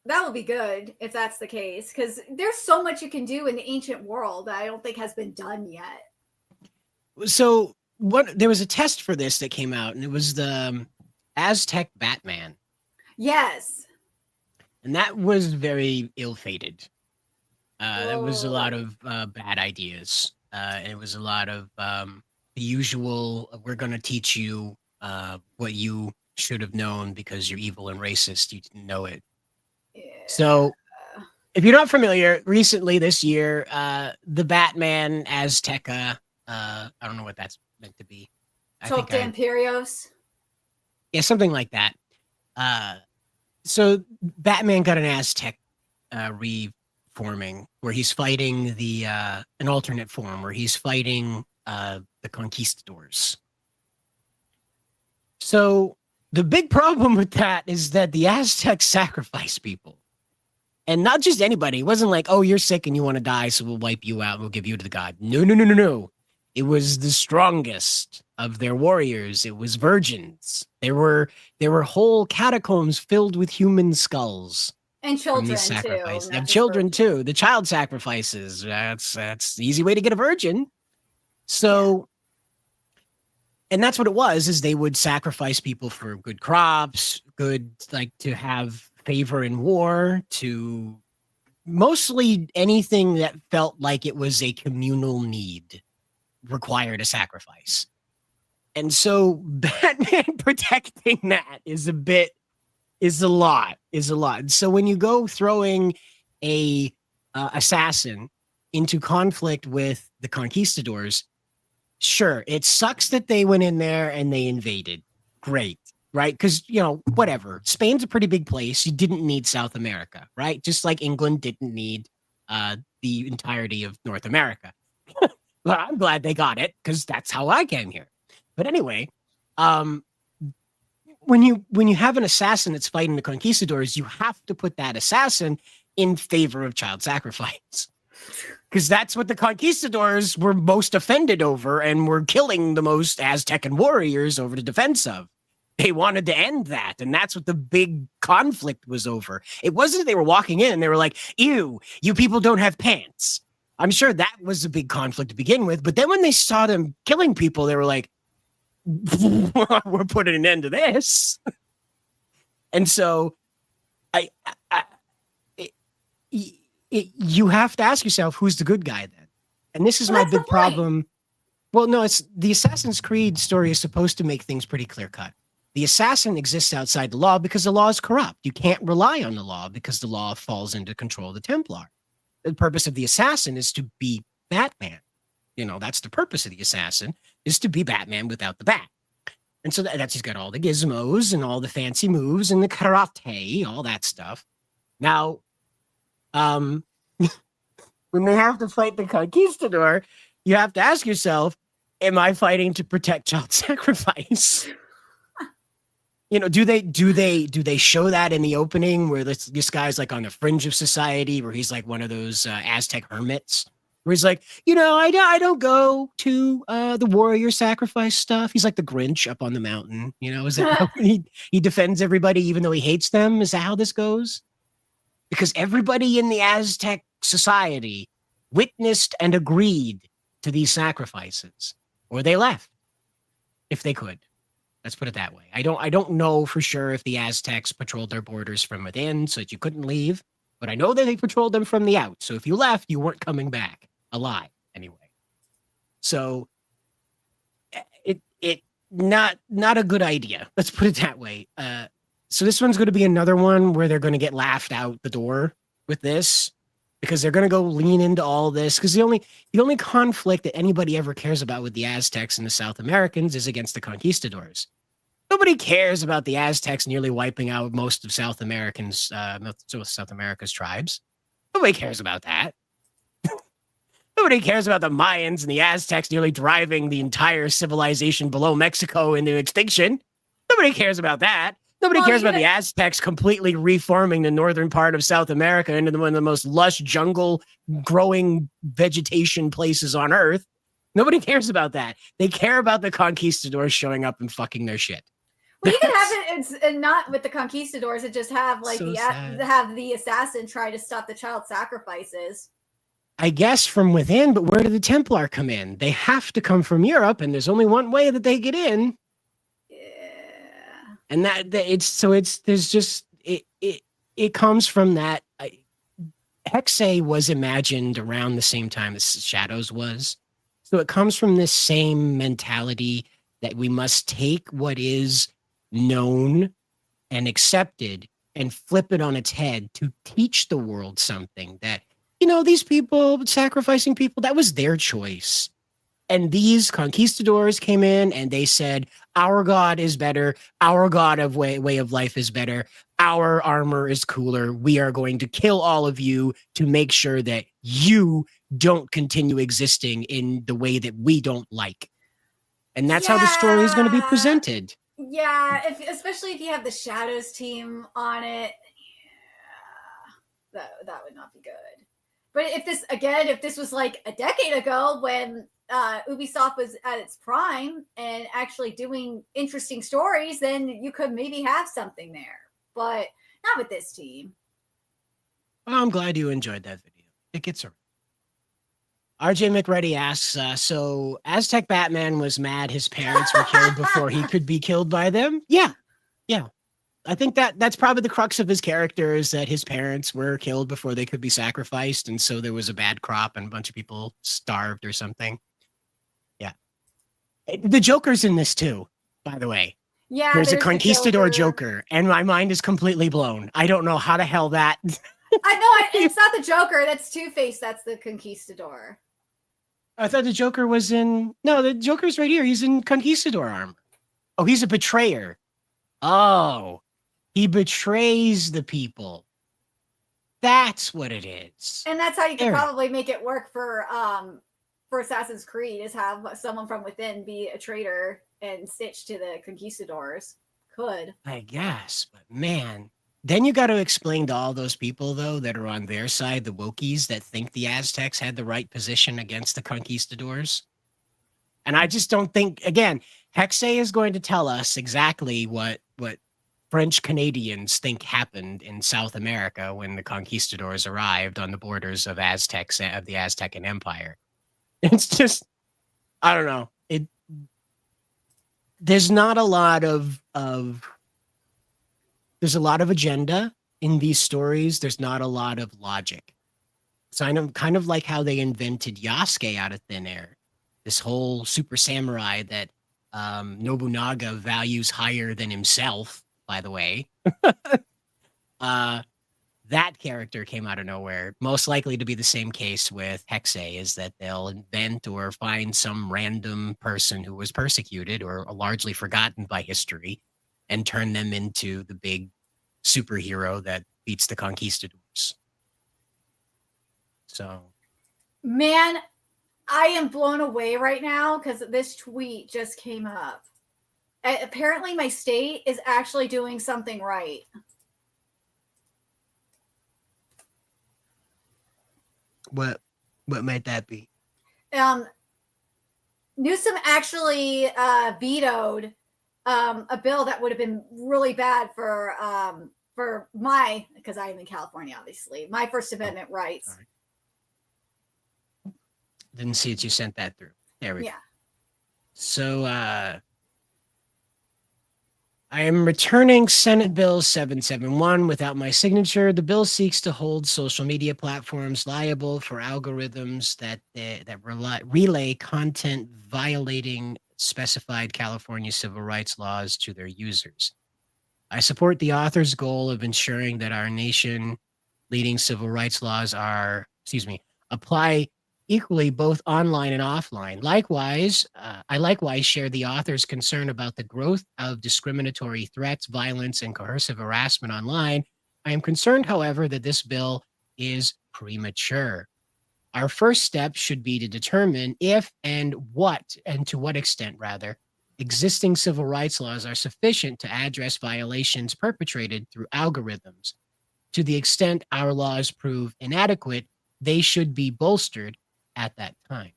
Speaker 8: That will be good if that's the case, because there's so much you can do in the ancient world that I don't think has been done yet.
Speaker 6: So there was a test for this that came out, and it was the Aztec Batman.
Speaker 8: Yes.
Speaker 6: And that was very ill-fated. There was a lot of bad ideas. It was a lot of the usual, we're going to teach you what you should have known because you're evil and racist. You didn't know it. Yeah. So if you're not familiar, recently this year, the Batman Azteca, I don't know what that's meant to be.
Speaker 8: Tocta Imperios.
Speaker 6: Yeah, something like that. So Batman got an Aztec reforming, where he's fighting the an alternate form, where he's fighting the conquistadors. So the big problem with that is that the Aztecs sacrifice people. And not just anybody. It wasn't like, oh, you're sick and you want to die, so we'll wipe you out and we'll give you to the god. No. It was the strongest of their warriors. It was virgins. There were whole catacombs filled with human skulls.
Speaker 8: And children
Speaker 6: too.
Speaker 8: And
Speaker 6: children too. The child sacrifices. That's the easy way to get a virgin. So, and that's what it was, is they would sacrifice people for good crops, good, like, to have favor in war, to mostly anything that felt like it was a communal need required a sacrifice. And so Batman protecting that is a lot. And so when you go throwing a assassin into conflict with the conquistadors, sure, it sucks that they went in there and they invaded. Great. Right? Because, whatever. Spain's a pretty big place. You didn't need South America, right? Just like England didn't need the entirety of North America. Well, I'm glad they got it, because that's how I came here. But anyway, when you have an assassin that's fighting the conquistadors, you have to put that assassin in favor of child sacrifice. Because that's what the conquistadors were most offended over and were killing the most Aztecan warriors over the defense of. They wanted to end that, and that's what the big conflict was over. It wasn't that they were walking in and they were like, ew, you people don't have pants. I'm sure that was a big conflict to begin with, but then when they saw them killing people, they were like, we're putting an end to this. And so you have to ask yourself, who's the good guy then? And this is my big problem. Well, no, it's the Assassin's Creed story is supposed to make things pretty clear-cut. The assassin exists outside the law because the law is corrupt. You can't rely on the law because the law falls into control of the Templar. The purpose of the assassin is to be Batman. That's the purpose of the assassin, is to be Batman without the bat. And so that's he's got all the gizmos and all the fancy moves and the karate, all that stuff. Now, when they have to fight the conquistador, you have to ask yourself, am I fighting to protect child sacrifice? Do they show that in the opening where this guy's like on the fringe of society, where he's like one of those Aztec hermits, where he's like, I don't go to the warrior sacrifice stuff. He's like the Grinch up on the mountain. Is that how he defends everybody even though he hates them? Is that how this goes? Because everybody in the Aztec society witnessed and agreed to these sacrifices, or they left if they could. Let's put it that way. I don't know for sure if the Aztecs patrolled their borders from within so that you couldn't leave, but I know that they patrolled them from the out. So if you left, you weren't coming back alive anyway. So it not a good idea. Let's put it that way. So this one's going to be another one where they're going to get laughed out the door with this, because they're going to go lean into all this. Because the only conflict that anybody ever cares about with the Aztecs and the South Americans is against the conquistadors. Nobody cares about the Aztecs nearly wiping out most of South America's tribes. Nobody cares about that. Nobody cares about the Mayans and the Aztecs nearly driving the entire civilization below Mexico into extinction. Nobody cares about that. Nobody cares about the Aztecs completely reforming the northern part of South America into one of the most lush jungle growing vegetation places on Earth. Nobody cares about that. They care about the conquistadors showing up and fucking their shit.
Speaker 8: Well, you can have it, and not with the conquistadors, and just have like have the assassin try to stop the child sacrifices.
Speaker 6: I guess from within, but where do the Templar come in? They have to come from Europe, and there's only one way that they get in. And it comes from that. Hexa was imagined around the same time as Shadows was. So it comes from this same mentality that we must take what is known and accepted and flip it on its head to teach the world something that, these people sacrificing people, that was their choice. And these conquistadors came in and they said, our God is better. Our God of way of life is better. our armor is cooler. We are going to kill all of you to make sure that you don't continue existing in the way that we don't like. And that's how the story is going to be presented.
Speaker 8: Yeah, especially if you have the Shadows team on it, that would not be good. But if this was like a decade ago when Ubisoft was at its prime and actually doing interesting stories, then you could maybe have something there. But not with this team.
Speaker 6: Well, I'm glad you enjoyed that video. It gets around. RJ McReady asks, so Aztec Batman was mad his parents were killed before he could be killed by them? Yeah. I think that's probably the crux of his character, is that his parents were killed before they could be sacrificed, and so there was a bad crop and a bunch of people starved or something. Yeah. The Joker's in this too, by the way.
Speaker 8: Yeah,
Speaker 6: there's a Conquistador Joker, and my mind is completely blown. I don't know how the hell that...
Speaker 8: I know, it's not the Joker. That's Two-Face. That's the Conquistador.
Speaker 6: I thought the Joker was in... No, the Joker's right here. He's in Conquistador armor. Oh, he's a betrayer. Oh, he betrays the people. That's what it is.
Speaker 8: And that's how you can probably make it work for Assassin's Creed, is have someone from within be a traitor and stitch to the Conquistadors. Could.
Speaker 6: I guess, but man... Then you got to explain to all those people, though, that are on their side, the Wokies, that think the Aztecs had the right position against the Conquistadors. And I just don't think, again, Hexe is going to tell us exactly what French Canadians think happened in South America when the Conquistadors arrived on the borders of the Aztecan Empire. It's just, I don't know. There's not a lot of there's a lot of agenda in these stories. There's not a lot of logic. So I know, kind of like how they invented Yasuke out of thin air. This whole super samurai that Nobunaga values higher than himself, by the way. That character came out of nowhere. Most likely to be the same case with Hexe, is that they'll invent or find some random person who was persecuted or largely forgotten by history and turn them into the big superhero that beats the Conquistadors. So,
Speaker 8: man, I am blown away right now because this tweet just came up. Apparently, my state is actually doing something right.
Speaker 6: What might that be?
Speaker 8: Newsom actually vetoed a bill that would have been really bad for my, because I am in California, obviously, my First Amendment rights.
Speaker 6: Right. Didn't see that you sent that through. There we go.
Speaker 8: Yeah.
Speaker 6: So I am returning Senate Bill 771 without my signature. The bill seeks to hold social media platforms liable for algorithms that relay content violating specified California civil rights laws to their users. I support the author's goal of ensuring that our nation leading civil rights laws apply equally both online and offline. Likewise, I likewise share the author's concern about the growth of discriminatory threats, violence, and coercive harassment online. I am concerned, however, that this bill is premature. Our first step should be to determine if and to what extent, existing civil rights laws are sufficient to address violations perpetrated through algorithms. To the extent our laws prove inadequate, they should be bolstered at that time.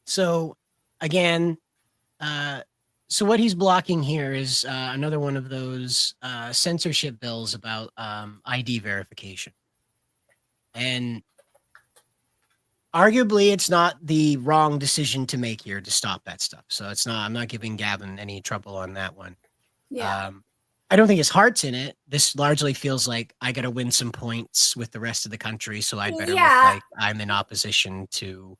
Speaker 6: So again, so what he's blocking here is another one of those censorship bills about ID verification. And arguably, it's not the wrong decision to make here to stop that stuff. So I'm not giving Gavin any trouble on that one.
Speaker 8: Yeah.
Speaker 6: I don't think his heart's in it. This largely feels like I got to win some points with the rest of the country, so I'd better look like I'm in opposition to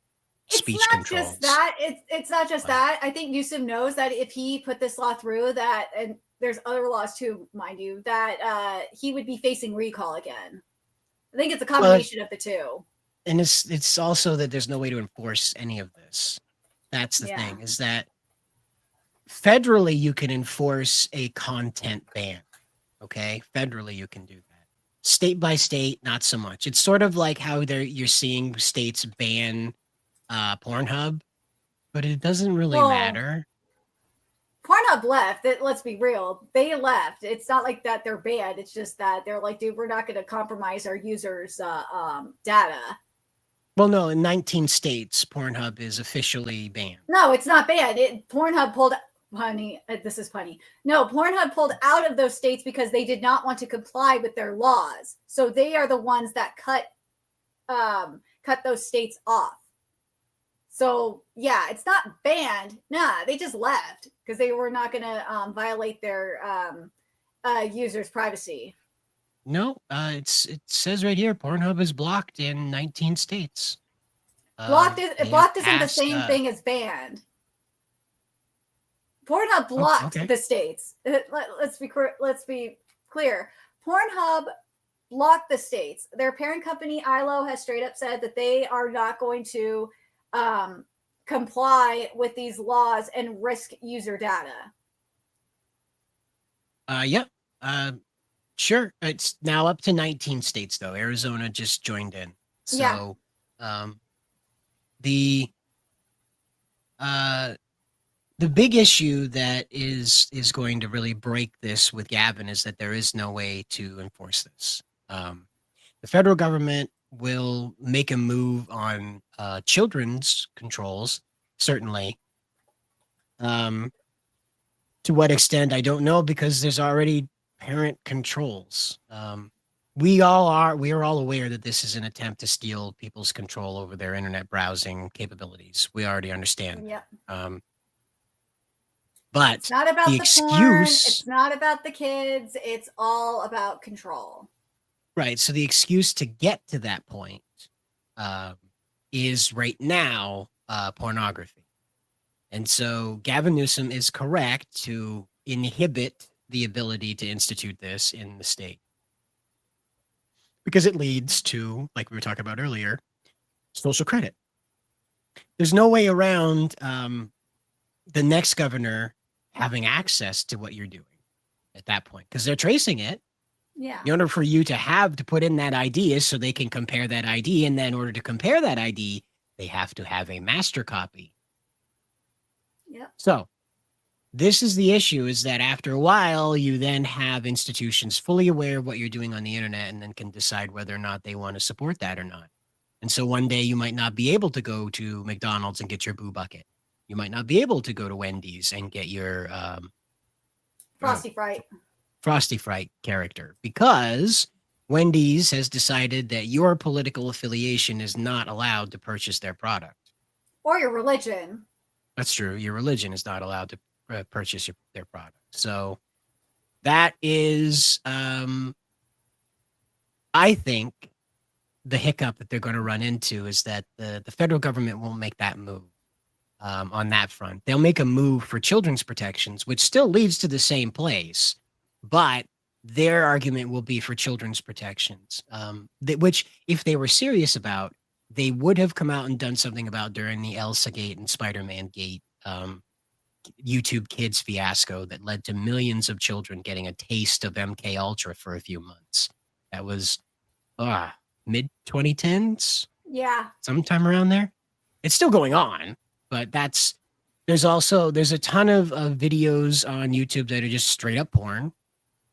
Speaker 6: speech controls.
Speaker 8: It's not just that. I think Newsom knows that if he put this law through, that, and there's other laws too, mind you, that he would be facing recall again. I think it's a combination of the two.
Speaker 6: And it's also that there's no way to enforce any of this. That's the thing, is that federally you can enforce a content ban, Okay, federally you can do that. State by state, not so much. It's sort of like how you're seeing states ban Pornhub, but it doesn't really
Speaker 8: Well,
Speaker 6: matter.
Speaker 8: Pornhub left. Let's be real. They left. It's not like that they're banned. It's just that they're like, dude, we're not going to compromise our users' data.
Speaker 6: Well, no, in 19 states, Pornhub is officially banned.
Speaker 8: No, it's not banned. Pornhub pulled. Honey, this is funny. No, Pornhub pulled out of those states because they did not want to comply with their laws. So they are the ones that cut those states off. So yeah, it's not banned. Nah, they just left because they were not going to violate their users' privacy.
Speaker 6: No, it says right here, Pornhub is blocked in 19 states.
Speaker 8: Blocked isn't the same thing as banned. Pornhub blocked the states. Let's be clear. Pornhub blocked the states. Their parent company, ILO, has straight up said that they are not going to comply with these laws and risk user data.
Speaker 6: Yep. Sure. It's now up to 19 states, though. Arizona just joined in. So the big issue that is going to really break this with Gavin is that there is no way to enforce this. The federal government will make a move on children's controls, certainly. To what extent, I don't know, because there's already parent controls. We are all aware that this is an attempt to steal people's control over their internet browsing capabilities. We already understand.
Speaker 8: Yep.
Speaker 6: But
Speaker 8: it's not about the
Speaker 6: excuse,
Speaker 8: porn, it's not about the kids, it's all about control.
Speaker 6: Right. So the excuse to get to that point is right now pornography. And so Gavin Newsom is correct to inhibit the ability to institute this in the state, because it leads to, like we were talking about earlier, social credit. There's no way around the next governor having access to what you're doing at that point, because they're tracing it.
Speaker 8: Yeah.
Speaker 6: In order for you to put in that ID is so they can compare that ID. And then in order to compare that ID, they have to have a master copy.
Speaker 8: Yep.
Speaker 6: So this is the issue, is that after a while, you then have institutions fully aware of what you're doing on the internet and then can decide whether or not they want to support that or not. And so one day you might not be able to go to McDonald's and get your Boo Bucket. You might not be able to go to Wendy's and get your Frosty Fright character, because Wendy's has decided that your political affiliation is not allowed to purchase their product.
Speaker 8: Or your religion.
Speaker 6: That's true. Your religion is not allowed to purchase their product. So that is, I think, the hiccup that they're going to run into is that the federal government won't make that move on that front. They'll make a move for children's protections, which still leads to the same place, but their argument will be for children's protections, which, if they were serious about, they would have come out and done something about during the Elsa Gate and Spider-Man Gate YouTube Kids fiasco that led to millions of children getting a taste of MK Ultra for a few months. That was mid 2010s.
Speaker 8: Yeah.
Speaker 6: Sometime around there. It's still going on, but there's a ton of videos on YouTube that are just straight up porn.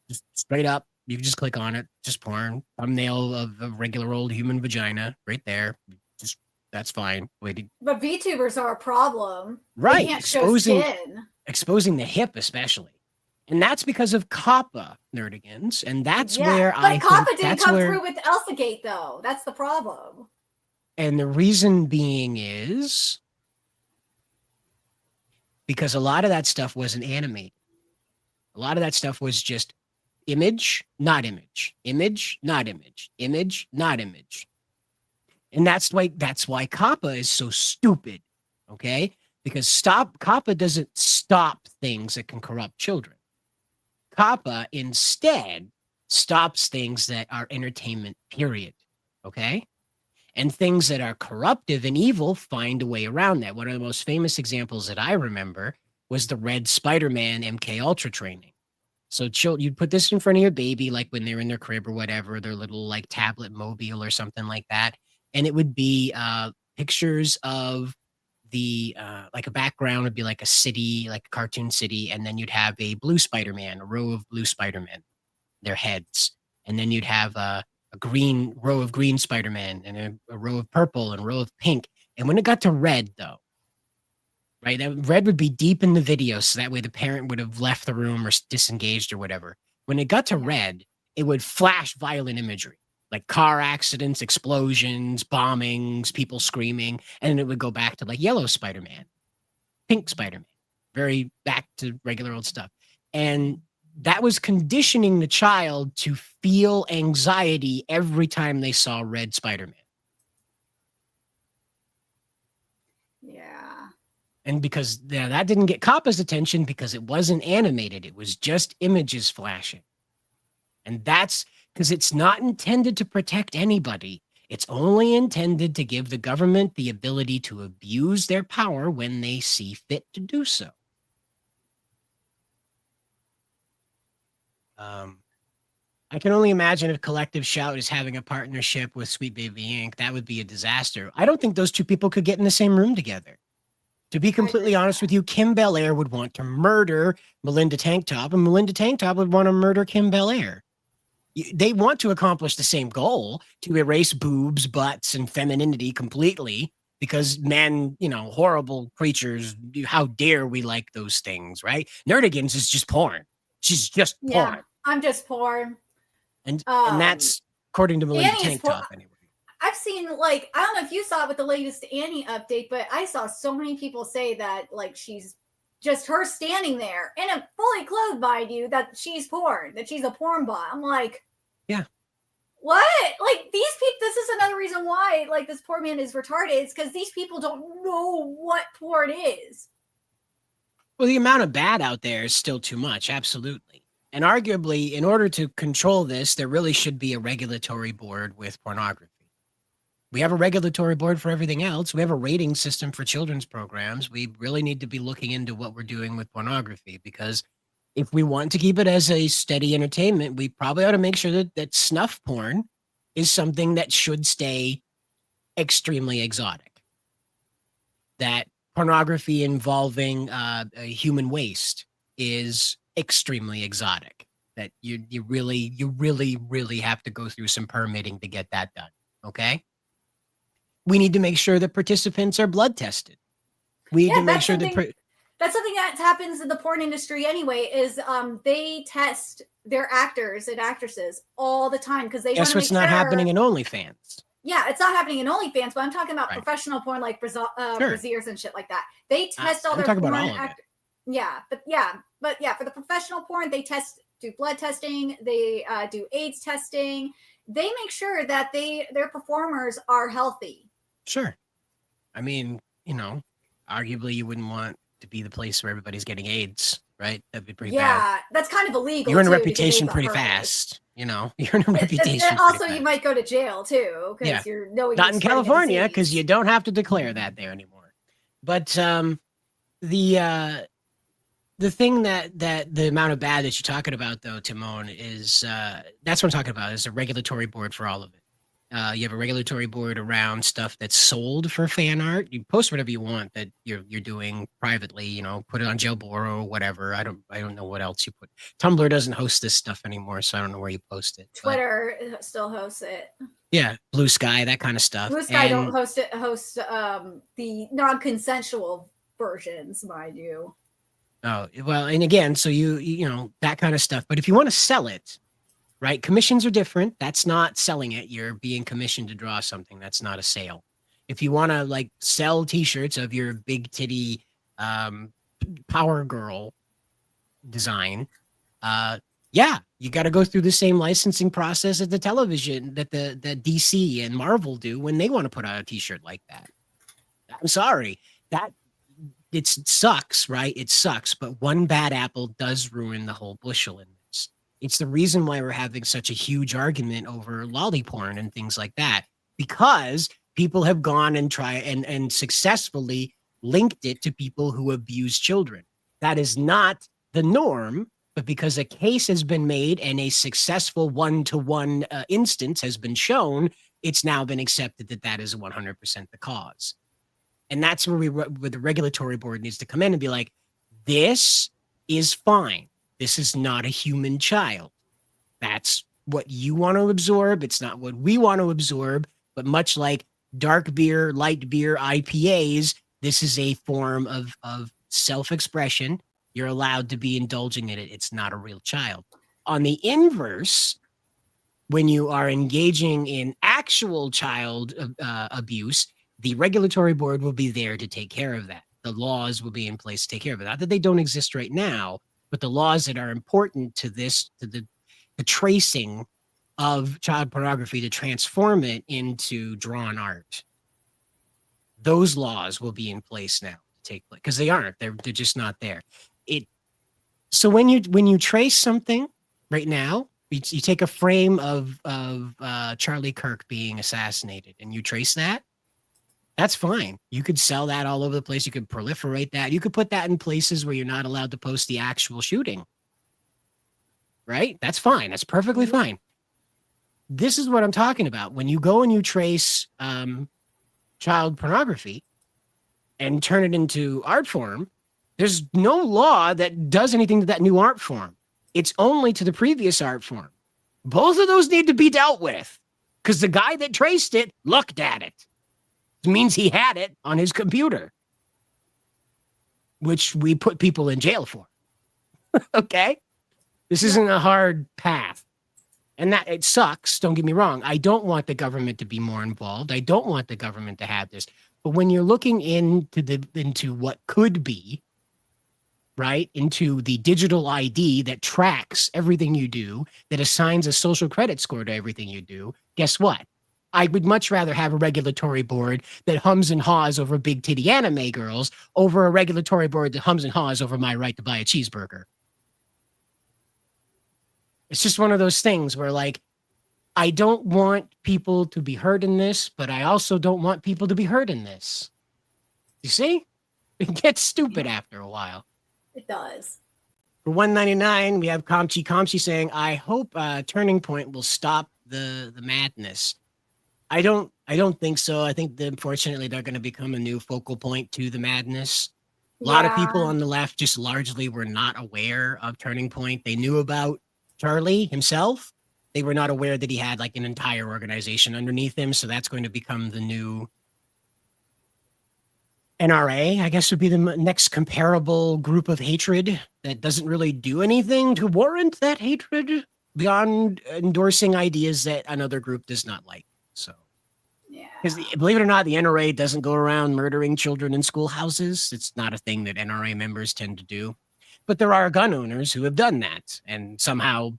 Speaker 6: Just straight up. You can just click on it, just porn. Thumbnail of a regular old human vagina right there. Just, that's fine.
Speaker 8: But VTubers are a problem.
Speaker 6: Right.
Speaker 8: They can't show skin.
Speaker 6: Exposing the hip especially. And that's because of COPPA, nerdigans. And that's where
Speaker 8: But COPPA didn't come through with Elsagate, though. That's the problem.
Speaker 6: And the reason being is because a lot of that stuff wasn't animated. A lot of that stuff was just image, not image, image, not image, image, not image. And that's why COPPA is so stupid, okay? Because COPPA doesn't stop things that can corrupt children. COPPA instead stops things that are entertainment, period, okay? And things that are corruptive and evil find a way around that. One of the most famous examples that I remember was the Red Spider-Man MK Ultra training. So you'd put this in front of your baby, like when they're in their crib or whatever, their little like tablet mobile or something like that. And it would be pictures of the like a background would be like a city, like a cartoon city. And then you'd have a blue Spider-Man, a row of blue Spider-Man, their heads. And then you'd have a green row of green Spider-Man and a row of purple and a row of pink. And when it got to red, though, right, that red would be deep in the video, so that way the parent would have left the room or disengaged or whatever. When it got to red, it would flash violent imagery, like car accidents, explosions, bombings, people screaming, and it would go back to like yellow Spider-Man, pink Spider-Man, very back to regular old stuff. And that was conditioning the child to feel anxiety every time they saw red Spider-Man.
Speaker 8: Yeah.
Speaker 6: And because that didn't get Kappa's attention because it wasn't animated. It was just images flashing. And that's because it's not intended to protect anybody. It's only intended to give the government the ability to abuse their power when they see fit to do so. I can only imagine if Collective Shout is having a partnership with Sweet Baby Inc. That would be a disaster. I don't think those two people could get in the same room together. To be completely honest with you, Kim Belair would want to murder Melinda Tank Top, and Melinda Tank Top would want to murder Kim Belair. They want to accomplish the same goal, to erase boobs, butts, and femininity completely, because men, horrible creatures, how dare we like those things, right? Nerdigans is just porn. She's just porn.
Speaker 8: I'm just porn.
Speaker 6: And that's according to Melinda Tank Top anyway.
Speaker 8: I've seen, I don't know if you saw it with the latest Annie update, but I saw so many people say that, she's just her standing there in a fully clothed, mind you, that she's porn, that she's a porn bot. I'm like,
Speaker 6: yeah.
Speaker 8: What? These people, this is another reason why, this poor man is retarded. It's because these people don't know what porn is.
Speaker 6: Well, the amount of bad out there is still too much, absolutely. And arguably, in order to control this, there really should be a regulatory board with pornography. We have a regulatory board for everything else. We have a rating system for children's programs. We really need to be looking into what we're doing with pornography, because if we want to keep it as a steady entertainment, we probably ought to make sure that snuff porn is something that should stay extremely exotic. That pornography involving human waste is extremely exotic. That you really have to go through some permitting to get that done. Okay? We need to make sure that participants are blood tested. We need to make sure that
Speaker 8: that's something that happens in the porn industry anyway, is they test their actors and actresses all the time because they
Speaker 6: guess what's not happening in OnlyFans.
Speaker 8: Yeah, it's not happening in OnlyFans, but I'm talking about professional porn like braziers and shit like that. They test all their porn actors. Yeah, for the professional porn, they do blood testing, they do AIDS testing. They make sure that their performers are healthy.
Speaker 6: Sure. I mean, arguably you wouldn't want to be the place where everybody's getting AIDS, right? That'd be pretty bad.
Speaker 8: Yeah, that's kind of illegal.
Speaker 6: You're in a reputation pretty fast, You're in a reputation.
Speaker 8: And also, you might go to jail too, because you're knowing.
Speaker 6: Not in California, because you don't have to declare that there anymore. But the thing that the amount of bad that you're talking about, though, Timon, is that's what I'm talking about. Is a regulatory board for all of it. You have a regulatory board around stuff that's sold for fan art. You post whatever you want that you're doing privately. Put it on Jailboro or whatever. I don't know what else you put. Tumblr doesn't host this stuff anymore, so I don't know where you post it.
Speaker 8: Twitter still hosts it.
Speaker 6: Yeah, Blue Sky, that kind of stuff.
Speaker 8: Blue Sky don't host it. Hosts the non-consensual versions, mind you.
Speaker 6: Oh, well, and again, so you that kind of stuff. But if you want to sell it, right? Commissions are different. That's not selling it. You're being commissioned to draw something. That's not a sale. If you want to sell t-shirts of your big titty power girl design, you got to go through the same licensing process as the television that the DC and Marvel do when they want to put out a t-shirt like that. I'm sorry. It sucks, right? It sucks, but one bad apple does ruin the whole bushel in this. It's the reason why we're having such a huge argument over lolly porn and things like that, because people have gone and tried and successfully linked it to people who abuse children. That is not the norm, But because a case has been made and a successful one-to-one instance has been shown, it's now been accepted that that is 100% the cause. And that's where where the regulatory board needs to come in and be like, this is fine. This is not a human child. That's what you want to absorb. It's not what we want to absorb. But much like dark beer, light beer, IPAs, this is a form of self-expression. You're allowed to be indulging in it. It's not a real child. On the inverse, when you are engaging in actual child abuse, the regulatory board will be there to take care of that. The laws will be in place to take care of it. Not that they don't exist right now, but the laws that are important to this, to the tracing of child pornography to transform it into drawn art. Those laws will be in place now to take place because they aren't. They're just not there. So when you trace something right now, you take a frame of Charlie Kirk being assassinated and you trace that. That's fine. You could sell that all over the place. You could proliferate that. You could put that in places where you're not allowed to post the actual shooting. Right? That's fine. That's perfectly fine. This is what I'm talking about. When you go and you trace child pornography and turn it into art form, there's no law that does anything to that new art form. It's only to the previous art form. Both of those need to be dealt with because the guy that traced it looked at it. It means he had it on his computer, which we put people in jail for. Okay? This isn't a hard path. And that it sucks, don't get me wrong. I don't want the government to be more involved. I don't want the government to have this. But when you're looking into what could be, right, into the digital ID that tracks everything you do, that assigns a social credit score to everything you do, guess what? I would much rather have a regulatory board that hums and haws over big titty anime girls over a regulatory board that hums and haws over my right to buy a cheeseburger. It's just one of those things where, like, I don't want people to be hurt in this, but I also don't want people to be hurt in this. You see? It gets stupid after a while.
Speaker 8: It does.
Speaker 6: For $1.99, we have Kamchi saying, I hope Turning Point will stop the madness. I don't think so. I think that unfortunately they're going to become a new focal point to the madness. A lot of people on the left just largely were not aware of Turning Point. They knew about Charlie himself. They were not aware that he had like an entire organization underneath him. So that's going to become the new NRA, I guess, would be the next comparable group of hatred that doesn't really do anything to warrant that hatred beyond endorsing ideas that another group does not like. So, yeah, because believe it or not, the NRA doesn't go around murdering children in schoolhouses. It's not a thing that NRA members tend to do. But there are gun owners who have done that. And somehow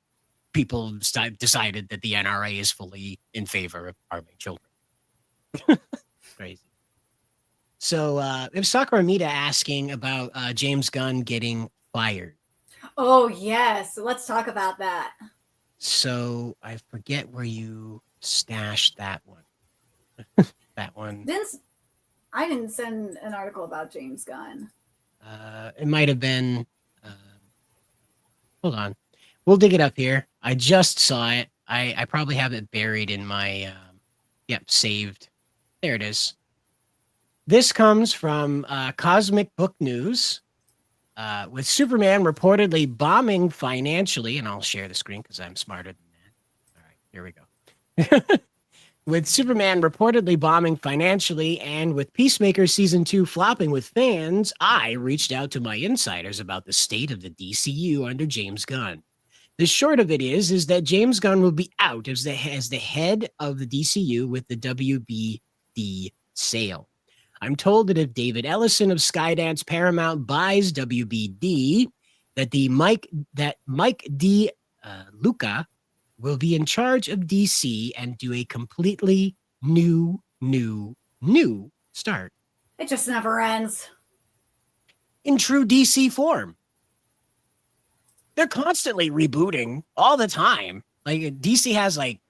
Speaker 6: people decided that the NRA is fully in favor of harming children. Crazy. So it was Sakura Mita asking about James Gunn getting fired.
Speaker 8: Oh, yes. Let's talk about that.
Speaker 6: So I forget where you stashed that one. That one.
Speaker 8: I didn't send an article about James Gunn.
Speaker 6: It might have been. Hold on. We'll dig it up here. I just saw it. I probably have it buried in my, saved. There it is. This comes from Cosmic Book News, with Superman reportedly bombing financially, and I'll share the screen because I'm smarter than that. All right, here we go. With Superman reportedly bombing financially and with Peacemaker Season 2 flopping with fans, I reached out to my insiders about the state of the DCU under James Gunn. The short of it is that James Gunn will be out as the head of the DCU with the WBD sale. I'm told that if David Ellison of Skydance Paramount buys WBD, that Mike D. Luca will be in charge of DC and do a completely new start.
Speaker 8: It just never ends.
Speaker 6: In true DC form. They're constantly rebooting all the time. Like DC has like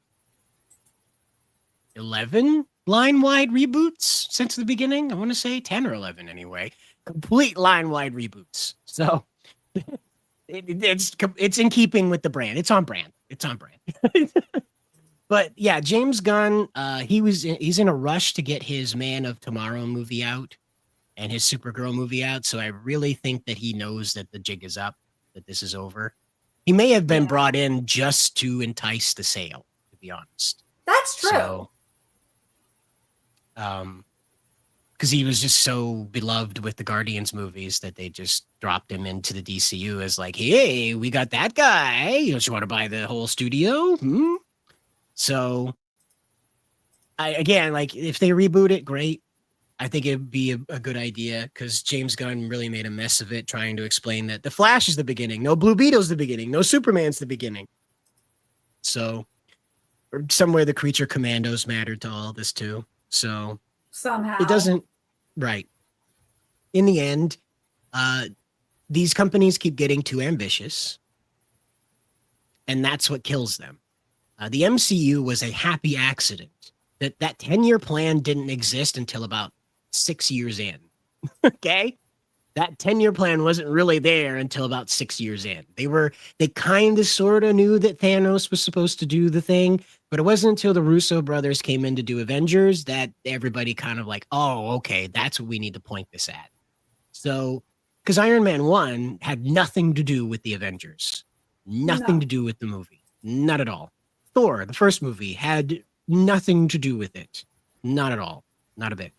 Speaker 6: 11 line-wide reboots since the beginning. I want to say 10 or 11 anyway. Complete line-wide reboots. So It's in keeping with the brand. It's on brand. It's on brand. But yeah, James Gunn, he's in a rush to get his Man of Tomorrow movie out and his Supergirl movie out. So I really think that he knows that the jig is up, that this is over. He may have been brought in just to entice the sale, to be honest.
Speaker 8: That's true.
Speaker 6: So, because he was just so beloved with the Guardians movies that they just dropped him into the DCU as like, hey, we got that guy. You want to buy the whole studio? So, like, if they reboot it, great. I think it'd be a good idea because James Gunn really made a mess of it trying to explain that the Flash is the beginning. No Blue Beetle's the beginning. No Superman's the beginning. So, or somewhere the Creature Commandos mattered to all this too. So,
Speaker 8: somehow
Speaker 6: it doesn't. Right. In the end, these companies keep getting too ambitious. And that's what kills them. The MCU was a happy accident. That 10-year plan didn't exist until about 6 years in. Okay? That 10-year plan wasn't really there until about 6 years in. They kind of sort of knew that Thanos was supposed to do the thing, but it wasn't until the Russo brothers came in to do Avengers that everybody kind of like, oh, okay, that's what we need to point this at. So, because Iron Man 1 had nothing to do with the Avengers. Nothing to do with the movie. Not at all. Thor, the first movie, had nothing to do with it. Not at all. Not a bit.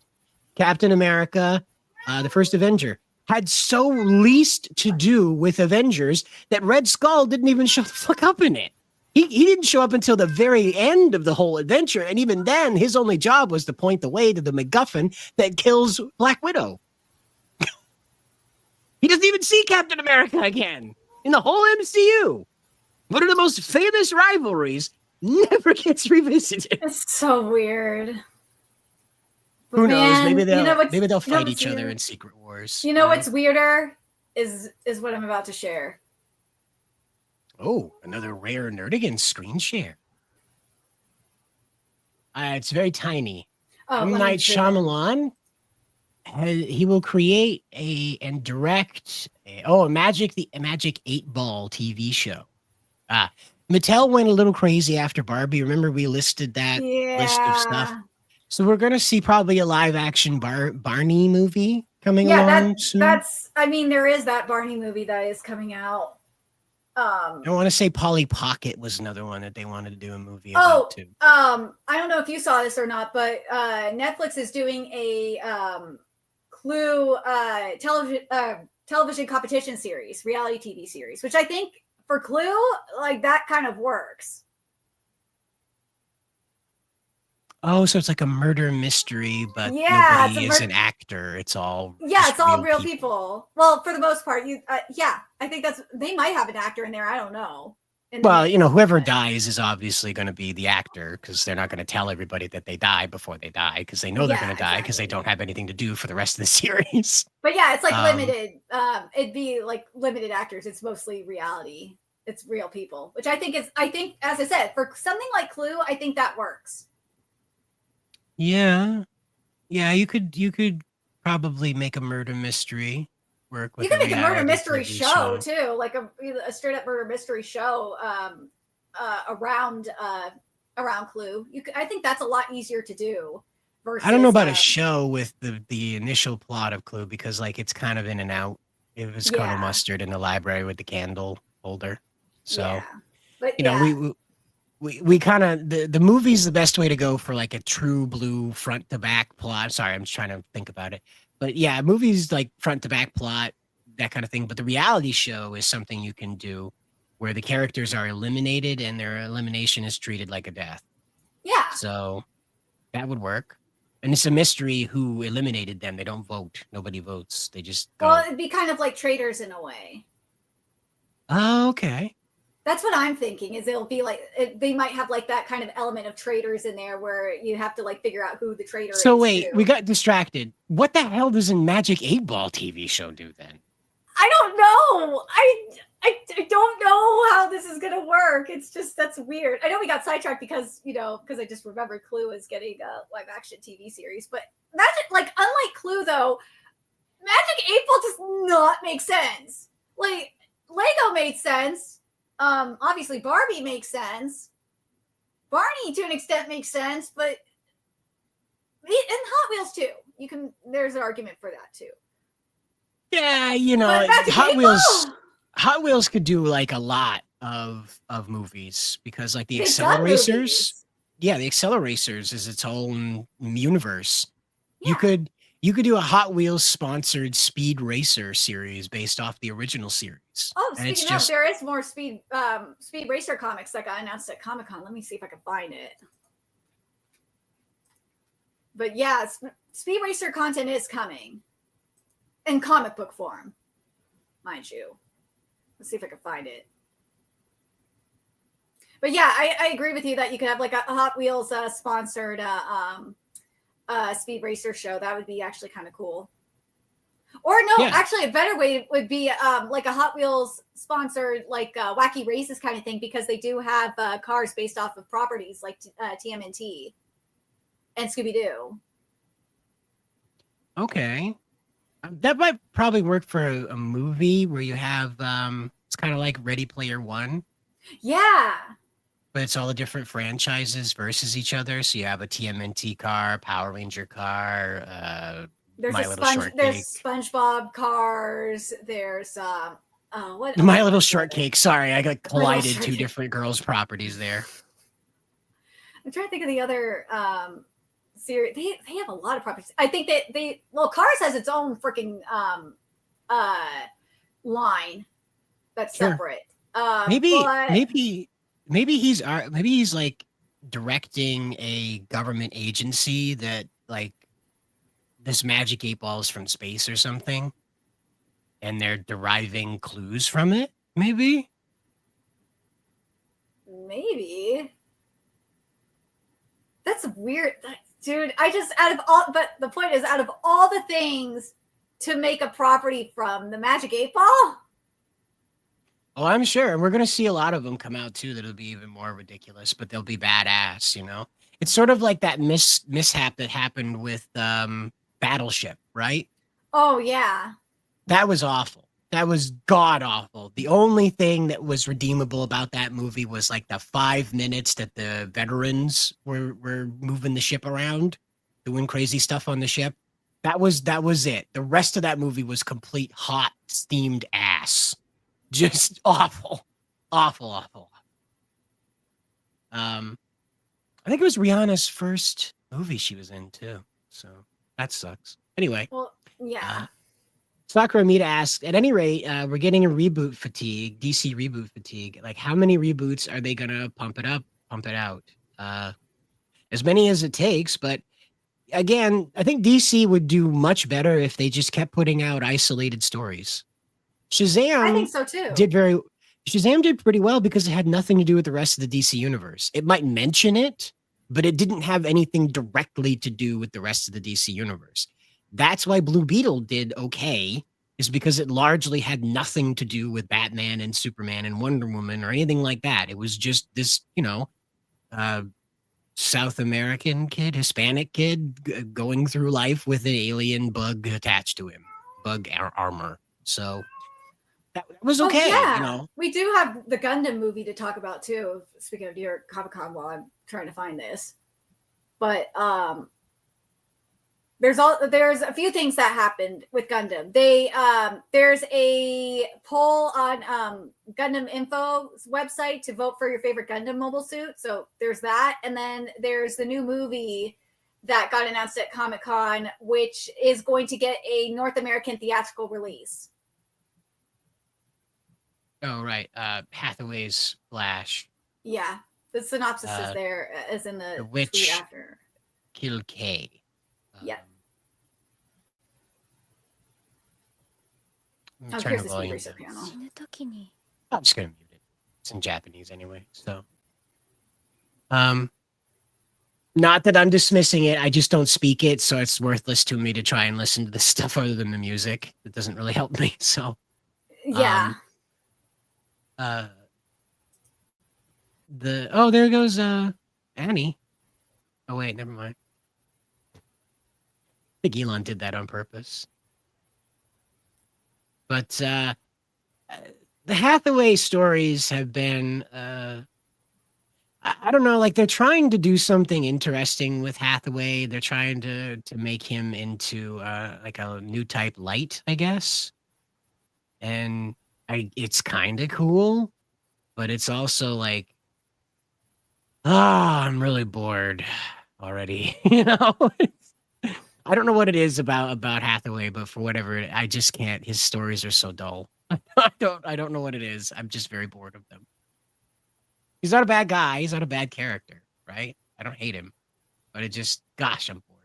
Speaker 6: Captain America, the first Avenger, had so least to do with Avengers that Red Skull didn't even show the fuck up in it. He didn't show up until the very end of the whole adventure, and even then, his only job was to point the way to the MacGuffin that kills Black Widow. He doesn't even see Captain America again in the whole MCU. One of the most famous rivalries never gets revisited.
Speaker 8: It's so weird. But
Speaker 6: who knows? Maybe
Speaker 8: man,
Speaker 6: they'll fight each other in Secret Wars.
Speaker 8: You know what's weirder is what I'm about to share.
Speaker 6: Oh, another rare Nerdigan screen share. It's very tiny. M. Night Shyamalan. He will create and direct a Magic 8-Ball TV show. Mattel went a little crazy after Barbie. Remember we listed that list of stuff? So we're going to see probably a live-action Barney movie coming along soon.
Speaker 8: There is that Barney movie that is coming out.
Speaker 6: I want to say Polly Pocket was another one that they wanted to do a movie about too.
Speaker 8: I don't know if you saw this or not, but Netflix is doing a Clue television competition series, reality TV series, which I think for Clue, like that kind of works.
Speaker 6: Oh, so it's like a murder mystery, but nobody is an actor. It's all
Speaker 8: it's all real people. Well, for the most part, I think they might have an actor in there. I don't know.
Speaker 6: Well, whoever dies is obviously going to be the actor because they're not going to tell everybody that they die before they die because they know they're going to die because they don't have anything to do for the rest of the series.
Speaker 8: But yeah, it's like limited. It'd be like limited actors. It's mostly reality. It's real people, which I think, as I said, for something like Clue, I think that works.
Speaker 6: Yeah, you could probably make a murder mystery work with.
Speaker 8: You could make a murder mystery show too, like a straight up murder mystery show around Clue. I think that's a lot easier to do. Versus,
Speaker 6: I don't know about a show with the initial plot of Clue because like it's kind of in and out. It was Colonel Mustard in the library with the candle holder, so We kind of the movie's the best way to go for like a true blue front to back plot. Sorry, I'm just trying to think about it. But yeah, movies like front to back plot, that kind of thing. But the reality show is something you can do where the characters are eliminated and their elimination is treated like a death.
Speaker 8: Yeah.
Speaker 6: So that would work. And it's a mystery who eliminated them. They don't vote. Nobody votes. They just go.
Speaker 8: Well, it'd be kind of like Traitors in a way.
Speaker 6: Oh, okay.
Speaker 8: That's what I'm thinking. Is it'll be like they might have like that kind of element of traitors in there, where you have to like figure out who the traitor is.
Speaker 6: So wait, we got distracted. What the hell does a Magic 8-Ball TV show do then?
Speaker 8: I don't know. I don't know how this is gonna work. It's just that's weird. I know we got sidetracked because I just remembered Clue is getting a live action TV series, but Magic, like unlike Clue though, Magic 8-Ball does not make sense. Lego made sense. Obviously Barbie makes sense. Barney to an extent makes sense, but and Hot Wheels too. There's an argument for that too.
Speaker 6: Yeah,
Speaker 8: But Magic
Speaker 6: Hot
Speaker 8: 8
Speaker 6: Wheels.
Speaker 8: Ball!
Speaker 6: Hot Wheels could do like a lot of movies because like the
Speaker 8: They've done
Speaker 6: Acceleracers.
Speaker 8: movies.
Speaker 6: Yeah, the Acceleracers is its own universe. You
Speaker 8: Yeah.
Speaker 6: could do a Hot Wheels sponsored Speed Racer series based off the original series.
Speaker 8: Oh,
Speaker 6: and it's
Speaker 8: speaking of,
Speaker 6: just
Speaker 8: there is more Speed Racer comics that got announced at Comic-Con. Let me see if I can find it. But yeah, Speed Racer content is coming in comic book form, mind you. Let's see if I can find it. But yeah, I agree with you that you could have like a Hot Wheels sponsored Speed Racer show. That would be actually kind of cool. Or no,
Speaker 6: Yeah.
Speaker 8: actually a better way would be like a Hot Wheels sponsored like Wacky Races kind of thing, because they do have cars based off of properties like TMNT and Scooby-Doo.
Speaker 6: okay. That might probably work for a movie where you have it's kind of like Ready Player One,
Speaker 8: Yeah.
Speaker 6: but it's all the different franchises versus each other. So you have a TMNT car, Power Ranger car,
Speaker 8: There's
Speaker 6: My Little Shortcake.
Speaker 8: there's SpongeBob cars. There's what
Speaker 6: My
Speaker 8: other
Speaker 6: Little
Speaker 8: ones are there?
Speaker 6: Shortcake. Sorry, I got collided two
Speaker 8: Shortcake.
Speaker 6: different girls' properties there.
Speaker 8: I'm trying to think of the other series. They have a lot of properties. I think that Cars has its own freaking line that's
Speaker 6: Sure.
Speaker 8: separate.
Speaker 6: Maybe
Speaker 8: but
Speaker 6: maybe he's like directing a government agency that like this Magic 8 Ball is from space or something, and they're deriving clues from it. Maybe.
Speaker 8: maybe that's weird, dude. I just but the point is, out of all the things to make a property from, the Magic 8 Ball.
Speaker 6: Oh, I'm sure. And we're going to see a lot of them come out too that'll be even more ridiculous, but they'll be badass, It's sort of like that mishap that happened with Battleship, right?
Speaker 8: Oh yeah.
Speaker 6: That was awful. That was god awful. The only thing that was redeemable about that movie was like the 5 minutes that the veterans were moving the ship around, doing crazy stuff on the ship. That was it. The rest of that movie was complete hot steamed ass. Just awful. Awful. I think it was Rihanna's first movie she was in too. So that sucks. Anyway.
Speaker 8: Well, yeah.
Speaker 6: Sakura Mita asks, at any rate, we're getting a reboot fatigue, DC reboot fatigue. Like, how many reboots are they gonna pump it up, pump it out? As many as it takes, but again, I think DC would do much better if they just kept putting out isolated stories. Shazam,
Speaker 8: I think so too.
Speaker 6: Shazam did pretty well because it had nothing to do with the rest of the DC universe. It might mention it, but it didn't have anything directly to do with the rest of the DC universe. That's why Blue Beetle did okay, is because it largely had nothing to do with Batman and Superman and Wonder Woman or anything like that. It was just this, South American kid, Hispanic kid going through life with an alien bug attached to him, bug armor. So that was okay.
Speaker 8: We do have the Gundam movie to talk about too. Speaking of New York Comic-Con, while I'm trying to find this, but there's a few things that happened with Gundam. There's a poll on Gundam Info's website to vote for your favorite Gundam mobile suit. So there's that, and then there's the new movie that got announced at Comic-Con, which is going to get a North American theatrical release.
Speaker 6: Oh, right. Hathaway's Flash.
Speaker 8: Yeah. The synopsis is there, as in the
Speaker 6: Witch
Speaker 8: tweet after.
Speaker 6: Kill K.
Speaker 8: Yeah.
Speaker 6: Turn
Speaker 8: Here's
Speaker 6: the
Speaker 8: the Speed
Speaker 6: volume
Speaker 8: Racer
Speaker 6: down.
Speaker 8: panel.
Speaker 6: I'm just gonna mute it. It's in Japanese anyway, so. Not that I'm dismissing it. I just don't speak it, so it's worthless to me to try and listen to this stuff other than the music. It doesn't really help me. So.
Speaker 8: Yeah.
Speaker 6: There goes Annie. Oh wait, never mind. I think Elon did that on purpose. But the Hathaway stories have been I don't know, like they're trying to do something interesting with Hathaway. They're trying to make him into like a new type light, I guess. And it's kind of cool, but it's also like, I'm really bored already. I don't know what it is about Hathaway, but for whatever I just can't. His stories are so dull. I don't know what it is. I'm just very bored of them. He's not a bad guy. He's not a bad character, right? I don't hate him, but it just, gosh, I'm bored.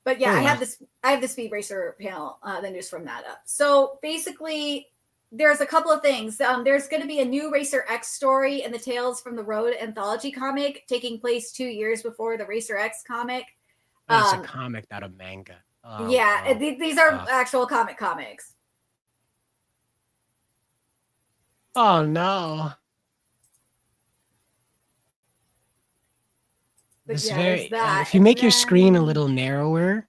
Speaker 8: But yeah,
Speaker 6: Oh
Speaker 8: I have
Speaker 6: well.
Speaker 8: this. I have the Speed Racer panel, the news from that up. So basically, there's a couple of things. There's going to be a new Racer X story in the Tales from the Road anthology comic, taking place 2 years before the Racer X comic.
Speaker 6: Oh, it's a comic, not a manga. Oh
Speaker 8: Yeah,
Speaker 6: no.
Speaker 8: these are actual comics.
Speaker 6: Oh no.
Speaker 8: But
Speaker 6: This
Speaker 8: yeah, there's
Speaker 6: very
Speaker 8: that.
Speaker 6: if you
Speaker 8: And
Speaker 6: make your screen a
Speaker 8: then
Speaker 6: little narrower,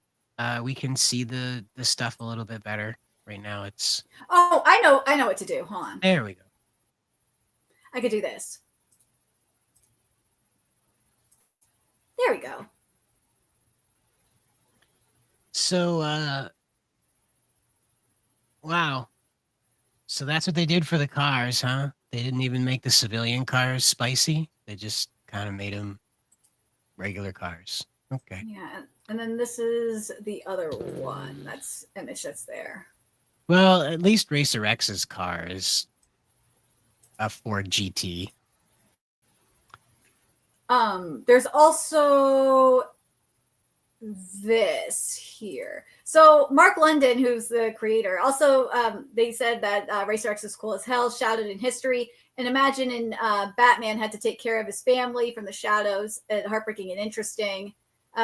Speaker 6: we can see the stuff a little bit better. Right now it's
Speaker 8: oh, I know what to do. Hold on.
Speaker 6: there we go.
Speaker 8: I could do this. There we go.
Speaker 6: So wow. So that's what they did for the cars, huh? They didn't even make the civilian cars spicy. They just kind of made them regular cars. Okay.
Speaker 8: Yeah, and then this is the other one. That's image that's there.
Speaker 6: Well, at least Racer X's car is a Ford GT.
Speaker 8: There's also this here. So Mark London, who's the creator, also they said that Racer X is cool as hell, shouted in history. And imagine in Batman had to take care of his family from the shadows, heartbreaking and interesting.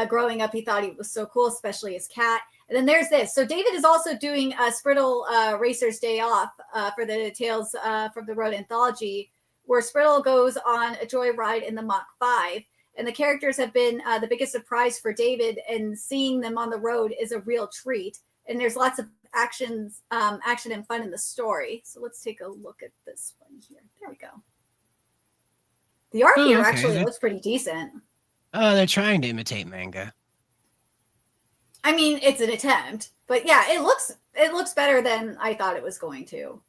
Speaker 8: Growing up, he thought he was so cool, especially his cat. And then there's this. So David is also doing a Spriddle Racer's Day Off for the Tales from the Road anthology, where Spriddle goes on a joyride in the Mach 5. And the characters have been the biggest surprise for David, and seeing them on the road is a real treat. And there's lots of action and fun in the story. So let's take a look at this one here. There we go. The art here actually looks pretty decent.
Speaker 6: Oh, they're trying to imitate manga.
Speaker 8: I mean, it's an attempt, but yeah, it looks better than I thought it was going to.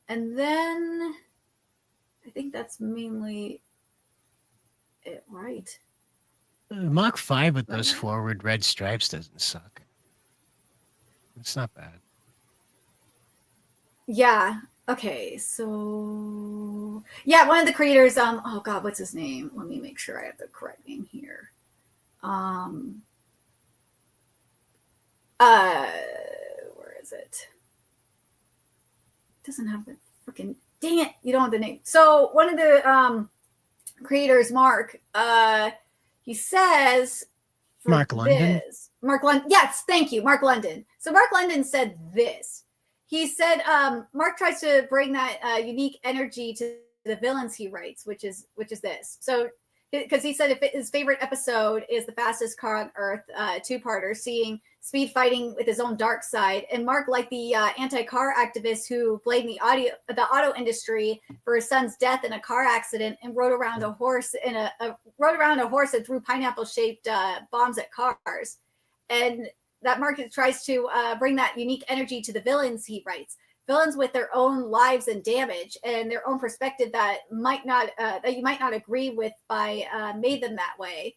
Speaker 8: And then I think that's mainly it, right?
Speaker 6: Mach 5 with those forward red stripes doesn't suck. It's not bad.
Speaker 8: Yeah. Okay. So yeah, one of the creators. Oh God, what's his name? Let me make sure I have the correct name here. Where is it? It doesn't have the freaking. Dang it! You don't have the name. So one of the creators, Mark. He says.
Speaker 6: Mark London.
Speaker 8: Mark London. Yes, thank you, Mark London. So Mark London said this. He said Mark tries to bring that unique energy to the villains he writes, which is this. So because he said if his favorite episode is the fastest car on Earth, two-parter, seeing Speed fighting with his own dark side, and Mark, like the anti-car activist who blamed the auto industry for his son's death in a car accident, and rode around a horse and threw pineapple-shaped bombs at cars, and that Mark tries to bring that unique energy to the villains he writes. Villains with their own lives and damage and their own perspective that you might not agree with by made them that way.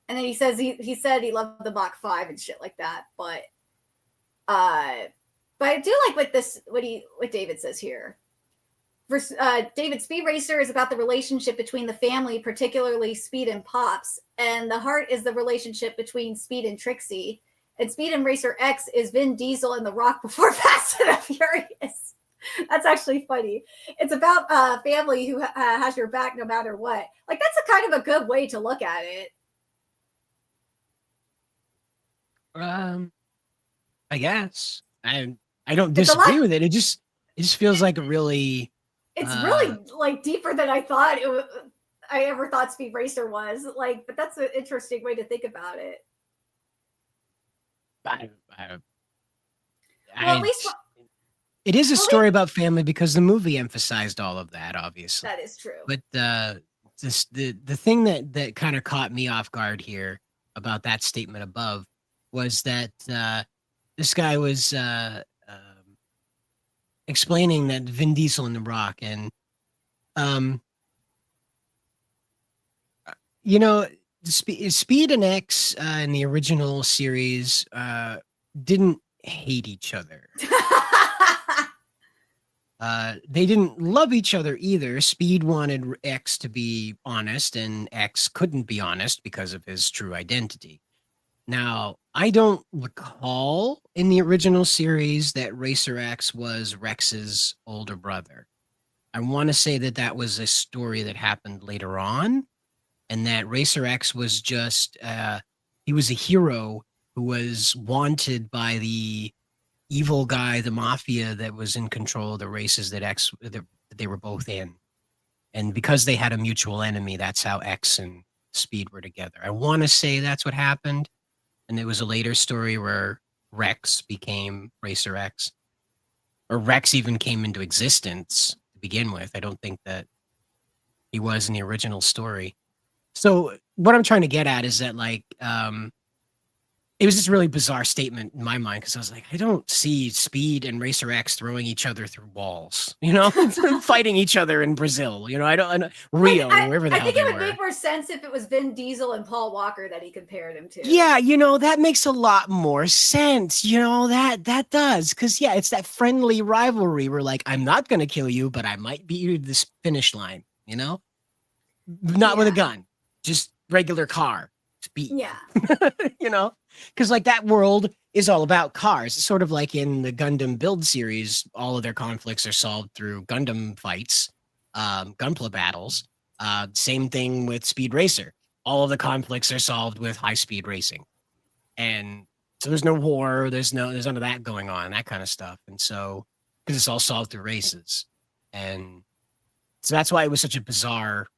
Speaker 8: And then he says he said he loved the Mach 5 and shit like that, but I do like what David says here. David, Speed Racer is about the relationship between the family, particularly Speed and Pops, and the heart is the relationship between Speed and Trixie. And Speed and Racer X is Vin Diesel and The Rock before Fast and Furious. That's actually funny. It's about a family who has your back no matter what. Like, that's a kind of a good way to look at it.
Speaker 6: I guess I don't disagree with it. It just feels like a really.
Speaker 8: It's really like deeper than I thought I ever thought Speed Racer was. Like, but that's an interesting way to think about it. Well, at least
Speaker 6: it is a
Speaker 8: well,
Speaker 6: story about family because the movie emphasized all of that, obviously.
Speaker 8: that is true.
Speaker 6: But the thing that kind of caught me off guard here about that statement above was that this guy was explaining that Vin Diesel and The Rock and you know, Speed and X in the original series didn't hate each other. They didn't love each other either. Speed wanted X to be honest, and X couldn't be honest because of his true identity. Now, I don't recall in the original series that Racer X was Rex's older brother. I want to say that that was a story that happened later on, and that Racer X was just, he was a hero who was wanted by the evil guy, the mafia that was in control of the races that they were both in. And because they had a mutual enemy, that's how X and Speed were together. I want to say that's what happened. And it was a later story where Rex became Racer X. Or Rex even came into existence to begin with. I don't think that he was in the original story. So what I'm trying to get at is that, like, it was just a really bizarre statement in my mind because I was like, I don't see Speed and Racer X throwing each other through walls, you know, fighting each other in Brazil. You know, I don't Rio, wherever the hell they were. I think it would
Speaker 8: make more sense if it was Vin Diesel and Paul Walker that he compared him to.
Speaker 6: Yeah, you know, that makes a lot more sense. You know, that does. Because, yeah, it's that friendly rivalry where, like, I'm not going to kill you, but I might beat you to this finish line, you know? Not with a gun, just regular car. Speed.
Speaker 8: Yeah.
Speaker 6: You know, because like that world is all about cars. It's sort of like in the Gundam Build series, all of their conflicts are solved through Gundam fights, Gunpla battles. Same thing with Speed Racer. All of the conflicts are solved with high speed racing. And so there's no war, there's none of that going on, that kind of stuff. And so, because it's all solved through races. And so that's why it was such a bizarre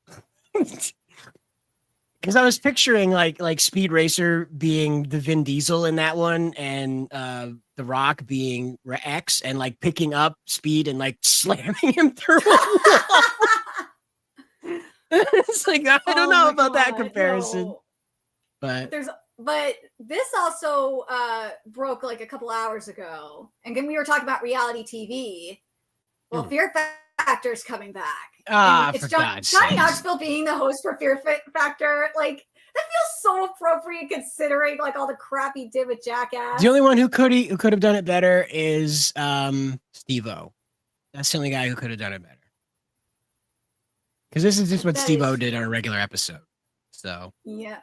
Speaker 6: because I was picturing like Speed Racer being the Vin Diesel in that one, and The Rock being X, and like picking up Speed and like slamming him through a wall. It's like I don't know about that comparison,
Speaker 8: no.
Speaker 6: but
Speaker 8: this also broke like a couple hours ago, and then we were talking about reality TV. Well, Fear Factor's coming back.
Speaker 6: For God's sake.
Speaker 8: Johnny Knoxville being the host for Fear Factor, like that feels so appropriate considering like all the crap he did with Jackass.
Speaker 6: The only one who could have done it better is Steve-O. That's the only guy who could have done it better. Because this is just what Steve-O did on a regular episode. So
Speaker 8: yeah,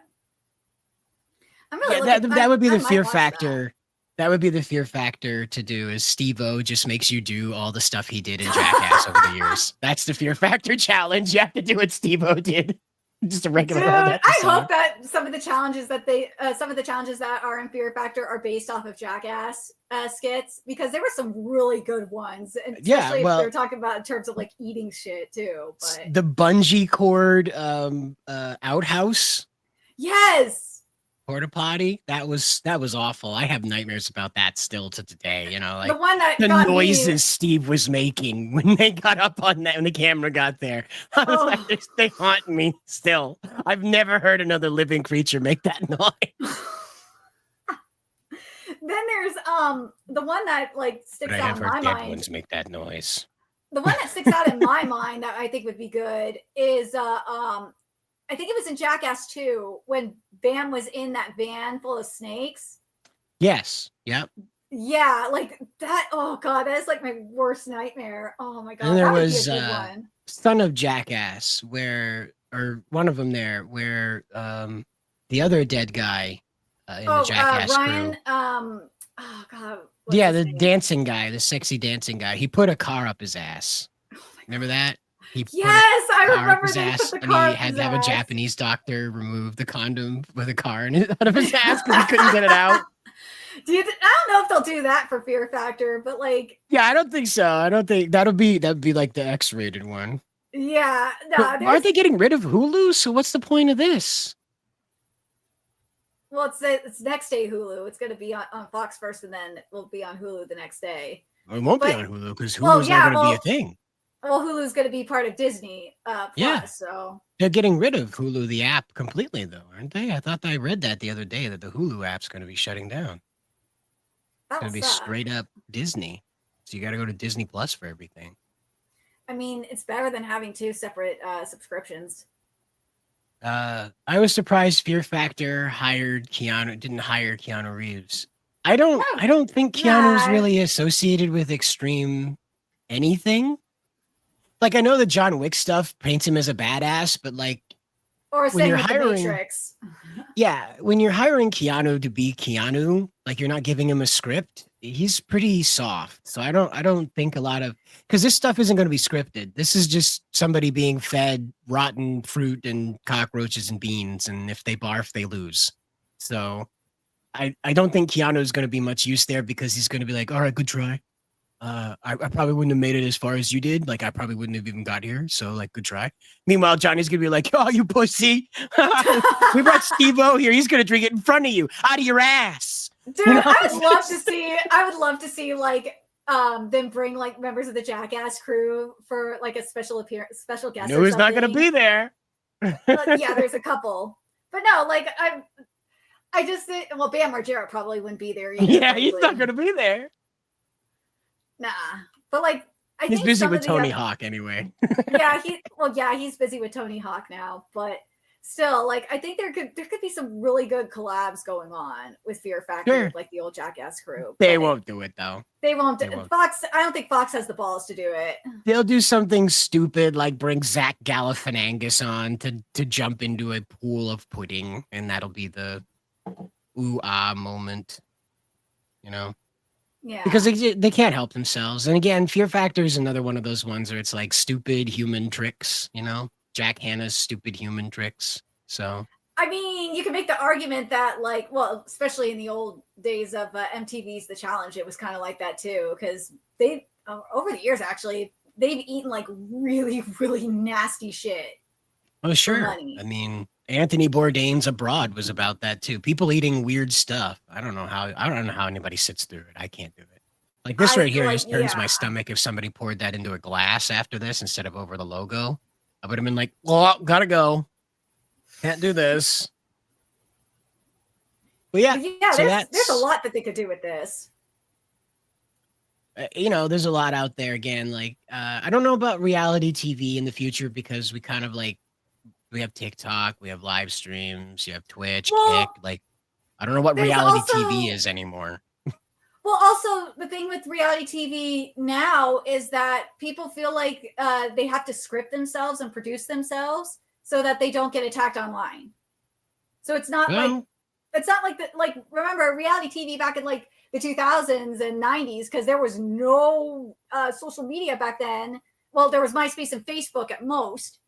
Speaker 6: that would be the Fear Factor. That would be the Fear Factor to do, is Steve-O just makes you do all the stuff he did in Jackass over the years. That's the Fear Factor challenge. You have to do what Steve-O did. Just a regular episode.
Speaker 8: I hope that some of the challenges that are in Fear Factor are based off of Jackass skits, because there were some really good ones. And especially if they're talking about in terms of like eating shit too. But
Speaker 6: the bungee cord outhouse.
Speaker 8: Yes.
Speaker 6: Porta potty, that was awful. I have nightmares about that still to today. You know, like
Speaker 8: the one that
Speaker 6: the noises Steve was making when they got up on that, when the camera got there. I was like, they haunt me still. I've never heard another living creature make that noise.
Speaker 8: Then there's the one that like sticks out in my mind.
Speaker 6: Dead ones make that noise.
Speaker 8: The one that sticks out in my mind that I think would be good is I think it was in Jackass 2 when Bam was in that van full of snakes.
Speaker 6: Yes. Yep.
Speaker 8: Yeah, like that. Oh God, that is like my worst nightmare. Oh my God.
Speaker 6: And there was Son of Jackass, where one of them there, where the other dead guy in the Jackass
Speaker 8: Ryan,
Speaker 6: crew.
Speaker 8: Oh God.
Speaker 6: Yeah, the dancing guy, the sexy dancing guy. He put a car up his ass. Remember that?
Speaker 8: Yes, I remember that.
Speaker 6: And he had to have a Japanese doctor remove the condom with a car out of his ass because he couldn't get it out.
Speaker 8: I don't know if they'll do that for Fear Factor, but like,
Speaker 6: yeah, I don't think so. I don't think that'd be like the X-rated one.
Speaker 8: Yeah, no.
Speaker 6: Aren't they getting rid of Hulu? So what's the point of this?
Speaker 8: Well, it's next day Hulu. It's going to be on Fox first, and then it will be on Hulu the next day.
Speaker 6: It won't be
Speaker 8: But
Speaker 6: on Hulu because
Speaker 8: well,
Speaker 6: Hulu's not
Speaker 8: yeah,
Speaker 6: going to be a thing.
Speaker 8: Hulu's going to be part of Disney
Speaker 6: Yeah.
Speaker 8: Plus. So
Speaker 6: They're getting rid of Hulu, the app, completely, though, aren't they? I thought I read that the other day that the Hulu app's going to be shutting down. It's
Speaker 8: that
Speaker 6: going
Speaker 8: will
Speaker 6: to be
Speaker 8: suck.
Speaker 6: straight up Disney. So you got to go to Disney Plus for everything.
Speaker 8: I mean, it's better than having two separate subscriptions.
Speaker 6: I was surprised Fear Factor didn't hire Keanu Reeves. I
Speaker 8: No,
Speaker 6: don't think Keanu's
Speaker 8: nah,
Speaker 6: really associated with extreme anything. Like, I know the John Wick stuff paints him as a badass, but like
Speaker 8: or
Speaker 6: when
Speaker 8: same
Speaker 6: you're
Speaker 8: with the
Speaker 6: hiring,
Speaker 8: Matrix.
Speaker 6: yeah, when you're hiring Keanu to be Keanu, like you're not giving him a script, he's pretty soft. So I don't think a lot of, because this stuff isn't going to be scripted. This is just somebody being fed rotten fruit and cockroaches and beans, and if they barf, they lose. So I don't think Keanu is going to be much use there because he's going to be like, all right, good try. I probably wouldn't have made it as far as you did. Like, I probably wouldn't have even got here. So, like, good try. Meanwhile, Johnny's gonna be like, "Oh, you pussy! We brought Steve-O here. He's gonna drink it in front of you, out of your ass."
Speaker 8: Dude,
Speaker 6: You know?
Speaker 8: I would love to see. I would love to see like them bring like members of the Jackass crew for like a special guest.
Speaker 6: No,
Speaker 8: or
Speaker 6: he's not gonna
Speaker 8: something.
Speaker 6: be there.
Speaker 8: Yeah, there's a couple, but no, like I just think, well, Bam Margera probably wouldn't be there either.
Speaker 6: Yeah, he's
Speaker 8: probably.
Speaker 6: not gonna be there.
Speaker 8: Nah, but like I
Speaker 6: He's
Speaker 8: think
Speaker 6: busy
Speaker 8: some
Speaker 6: with
Speaker 8: of the
Speaker 6: Tony Hawk anyway.
Speaker 8: yeah, he's busy with Tony Hawk now, but still, like I think there could be some really good collabs going on with Fear Factor,
Speaker 6: Sure.
Speaker 8: with, like the old Jackass crew.
Speaker 6: They
Speaker 8: but
Speaker 6: won't do it though.
Speaker 8: They won't.
Speaker 6: They won't.
Speaker 8: Fox. I don't think Fox has the balls to do it.
Speaker 6: They'll do something stupid like bring Zach Galifianakis on to jump into a pool of pudding, and that'll be the ooh-ah moment. You know?
Speaker 8: Yeah.
Speaker 6: Because they can't help themselves. And again, Fear Factor is another one of those ones where it's like stupid human tricks, you know? Jack Hanna's stupid human tricks. So
Speaker 8: I mean, you can make the argument that, like, well, especially in the old days of MTV's The Challenge, it was kind of like that too, because they, over the years, actually, they've eaten like really, really nasty shit.
Speaker 6: oh sure.
Speaker 8: money.
Speaker 6: I mean, Anthony Bourdain's Abroad was about that too. People eating weird stuff. I don't know how anybody sits through it. I can't do it. Like this right here just turns my stomach if somebody poured that into a glass after this instead of over the logo. I would have been like, well, gotta go. Can't do this. But yeah, so
Speaker 8: there's a lot that they could do with this.
Speaker 6: You know, there's a lot out there again. Like, I don't know about reality TV in the future because we kind of like, we have TikTok, we have live streams, you have Twitch, Kick. Like, I don't know what reality TV is anymore.
Speaker 8: Well, also the thing with reality TV now is that people feel like they have to script themselves and produce themselves so that they don't get attacked online. So it's not like remember reality TV back in like the 2000s and 90s, because there was no social media back then. Well, there was MySpace and Facebook at most.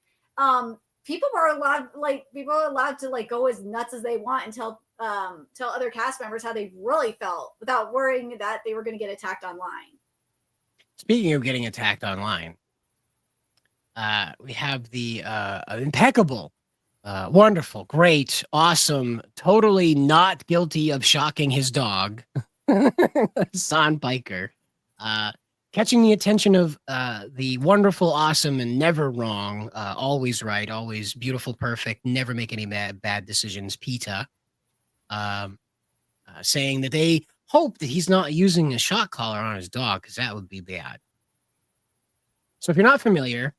Speaker 8: People were allowed to like go as nuts as they want and tell other cast members how they really felt without worrying that they were going to get attacked online.
Speaker 6: Speaking of getting attacked online, we have the impeccable, wonderful, great, awesome, totally not guilty of shocking his dog, Hassan Piker, catching the attention of the wonderful, awesome, and never wrong, always right, always beautiful, perfect, never make any bad decisions, PETA, saying that they hope that he's not using a shock collar on his dog because that would be bad. So if you're not familiar,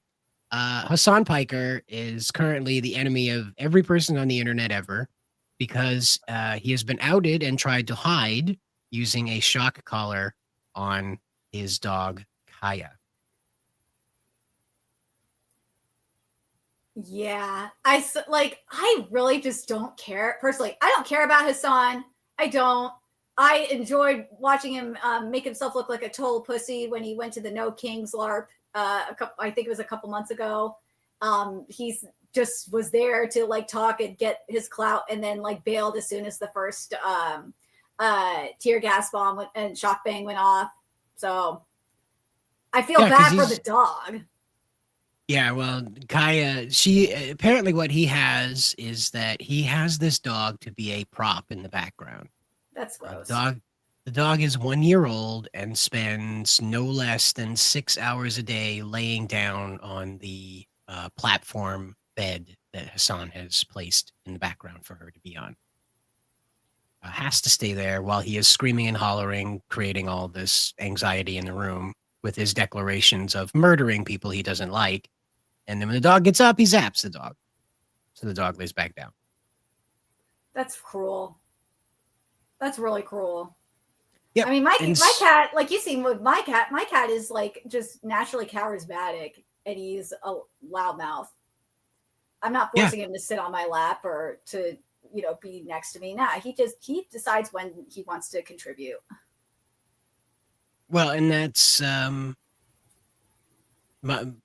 Speaker 6: Hassan Piker is currently the enemy of every person on the internet ever because he has been outed and tried to hide using a shock collar on his dog, Kaya.
Speaker 8: Yeah, I really just don't care. Personally, I don't care about Hassan. I don't. I enjoyed watching him make himself look like a total pussy when he went to the No Kings LARP. I think it was a couple months ago. He's just was there to like talk and get his clout, and then like bailed as soon as the first tear gas bomb and shock bang went off. So I feel bad for the dog.
Speaker 6: Yeah, well, Kaya, she apparently what he has is that he has this dog to be a prop in the background.
Speaker 8: That's
Speaker 6: Uh, the
Speaker 8: gross.
Speaker 6: dog, the dog is 1 year old and spends no less than 6 hours a day laying down on the platform bed that Hassan has placed in the background for her to be on. Has to stay there while he is screaming and hollering, creating all this anxiety in the room with his declarations of murdering people he doesn't like. And then when the dog gets up, he zaps the dog. So the dog lays back down.
Speaker 8: That's cruel. That's really cruel.
Speaker 6: Yep.
Speaker 8: I mean, my
Speaker 6: And
Speaker 8: cat, like you see with my cat is like just naturally charismatic, and he's a loudmouth. I'm not
Speaker 6: yeah,
Speaker 8: forcing him to sit on my lap or to be next to me. Nah, he decides when he wants to contribute.
Speaker 6: well, and that's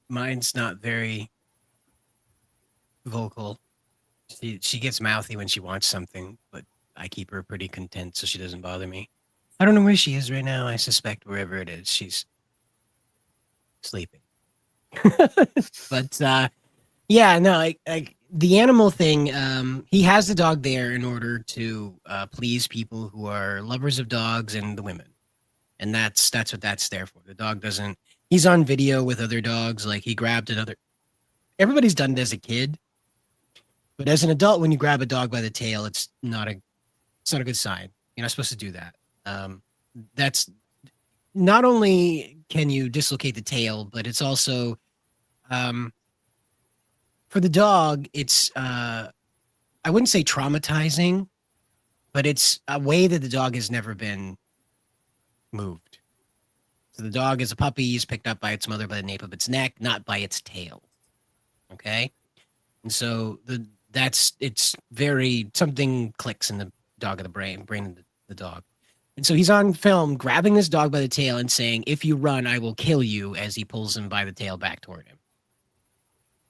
Speaker 6: mine's not very vocal. She gets mouthy when she wants something, but I keep her pretty content so she doesn't bother me. I don't know where she is right now. I suspect wherever it is, she's sleeping. But yeah, no, like the animal thing. He has the dog there in order to please people who are lovers of dogs and the women, and that's what that's there for. The dog doesn't. He's on video with other dogs. Like he grabbed another. Everybody's done it as a kid, but as an adult, when you grab a dog by the tail, it's not a good sign. You're not supposed to do that. That's not only can you dislocate the tail, but it's also um, for the dog. It's I wouldn't say traumatizing, but it's a way that the dog has never been moved. So the dog is a puppy is picked up by its mother by the nape of its neck, not by its tail. Okay, and so that's it's very something clicks in the dog of the brain of the dog. And so he's on film grabbing this dog by the tail and saying, "If you run, I will kill you," as he pulls him by the tail back toward him.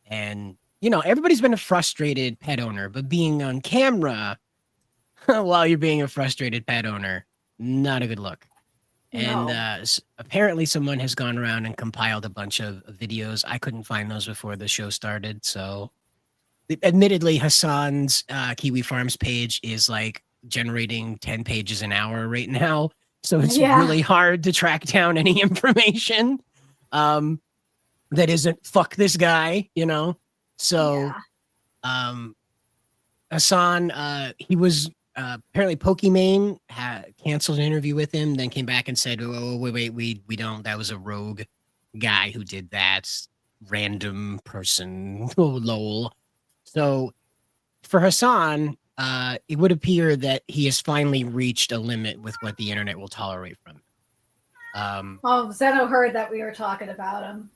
Speaker 6: And everybody's been a frustrated pet owner, but being on camera while you're being a frustrated pet owner, not a good look. And
Speaker 8: No.
Speaker 6: apparently, someone has gone around and compiled a bunch of videos. I couldn't find those before the show started. So, admittedly, Hassan's Kiwi Farms page is like generating 10 pages an hour right now. So, it's
Speaker 8: Yeah.
Speaker 6: really hard to track down any information that isn't fuck this guy, So,
Speaker 8: Yeah.
Speaker 6: Hassan, he was apparently Pokimane had canceled an interview with him, then came back and said, "Oh, wait, we don't. That was a rogue guy who did that. Random person, oh, lol." So for Hassan, it would appear that he has finally reached a limit with what the internet will tolerate from him.
Speaker 8: Oh, Zeno heard that we were talking about him.